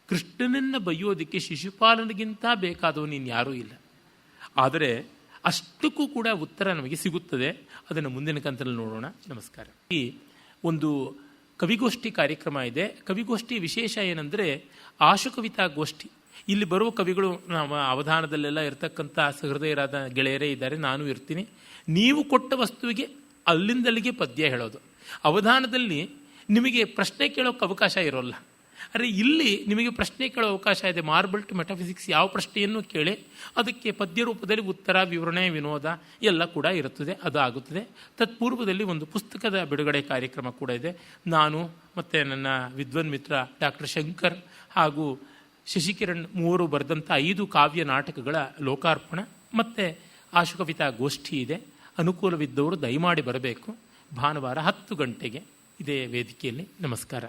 ಕೃಷ್ಣನನ್ನು ಬೈಯೋದಕ್ಕೆ ಶಿಶುಪಾಲನಿಗಿಂತ ಬೇಕಾದವನು ನೀನು ಯಾರೂ ಇಲ್ಲ. ಆದರೆ ಅಷ್ಟಕ್ಕೂ ಕೂಡ ಉತ್ತರ ನಮಗೆ ಸಿಗುತ್ತದೆ. ಅದನ್ನು ಮುಂದಿನ ಕಂತಲ್ಲಿ ನೋಡೋಣ. ನಮಸ್ಕಾರ. ಈ ಒಂದು ಕವಿಗೋಷ್ಠಿ ಕಾರ್ಯಕ್ರಮ ಇದೆ. ಕವಿಗೋಷ್ಠಿ ವಿಶೇಷ ಏನಂದರೆ ಆಶುಕವಿತಾ ಗೋಷ್ಠಿ. ಇಲ್ಲಿ ಬರುವ ಕವಿಗಳು ನಮ್ಮ ಅವಧಾನದಲ್ಲೆಲ್ಲ ಇರತಕ್ಕಂಥ ಸಹೃದಯರಾದ ಗೆಳೆಯರೇ ಇದ್ದಾರೆ, ನಾನು ಇರ್ತೀನಿ. ನೀವು ಕೊಟ್ಟ ವಸ್ತುವಿಗೆ ಅಲ್ಲಿಂದಲ್ಲಿಗೆ ಪದ್ಯ ಹೇಳೋದು. ಅವಧಾನದಲ್ಲಿ ನಿಮಗೆ ಪ್ರಶ್ನೆ ಕೇಳೋಕ್ಕೆ ಅವಕಾಶ ಇರೋಲ್ಲ. ಆದರೆ ಇಲ್ಲಿ ನಿಮಗೆ ಪ್ರಶ್ನೆ ಕೇಳೋ ಅವಕಾಶ ಇದೆ. ಮಾರ್ಬಲ್ ಟು ಮೆಟಾಫಿಸಿಕ್ಸ್ ಯಾವ ಪ್ರಶ್ನೆಯನ್ನು ಕೇಳಿ ಅದಕ್ಕೆ ಪದ್ಯ ರೂಪದಲ್ಲಿ ಉತ್ತರ, ವಿವರಣೆ, ವಿನೋದ ಎಲ್ಲ ಕೂಡ ಇರುತ್ತದೆ. ಅದು ಆಗುತ್ತದೆ. ತತ್ಪೂರ್ವದಲ್ಲಿ ಒಂದು ಪುಸ್ತಕದ ಬಿಡುಗಡೆ ಕಾರ್ಯಕ್ರಮ ಕೂಡ ಇದೆ. ನಾನು ಮತ್ತು ನನ್ನ ವಿದ್ವನ್ ಮಿತ್ರ ಡಾಕ್ಟರ್ ಶಂಕರ್ ಹಾಗೂ ಶಶಿಕಿರಣ್ ಮೂವರು ಬರೆದಂಥ 5 ಕಾವ್ಯ ನಾಟಕಗಳ ಲೋಕಾರ್ಪಣ ಮತ್ತು ಆಶುಕವಿತಾ ಗೋಷ್ಠಿ ಇದೆ. ಅನುಕೂಲವಿದ್ದವರು ದಯಮಾಡಿ ಬರಬೇಕು. ಭಾನುವಾರ 10 ಗಂಟೆಗೆ ಇದೇ ವೇದಿಕೆಯಲ್ಲಿ. ನಮಸ್ಕಾರ.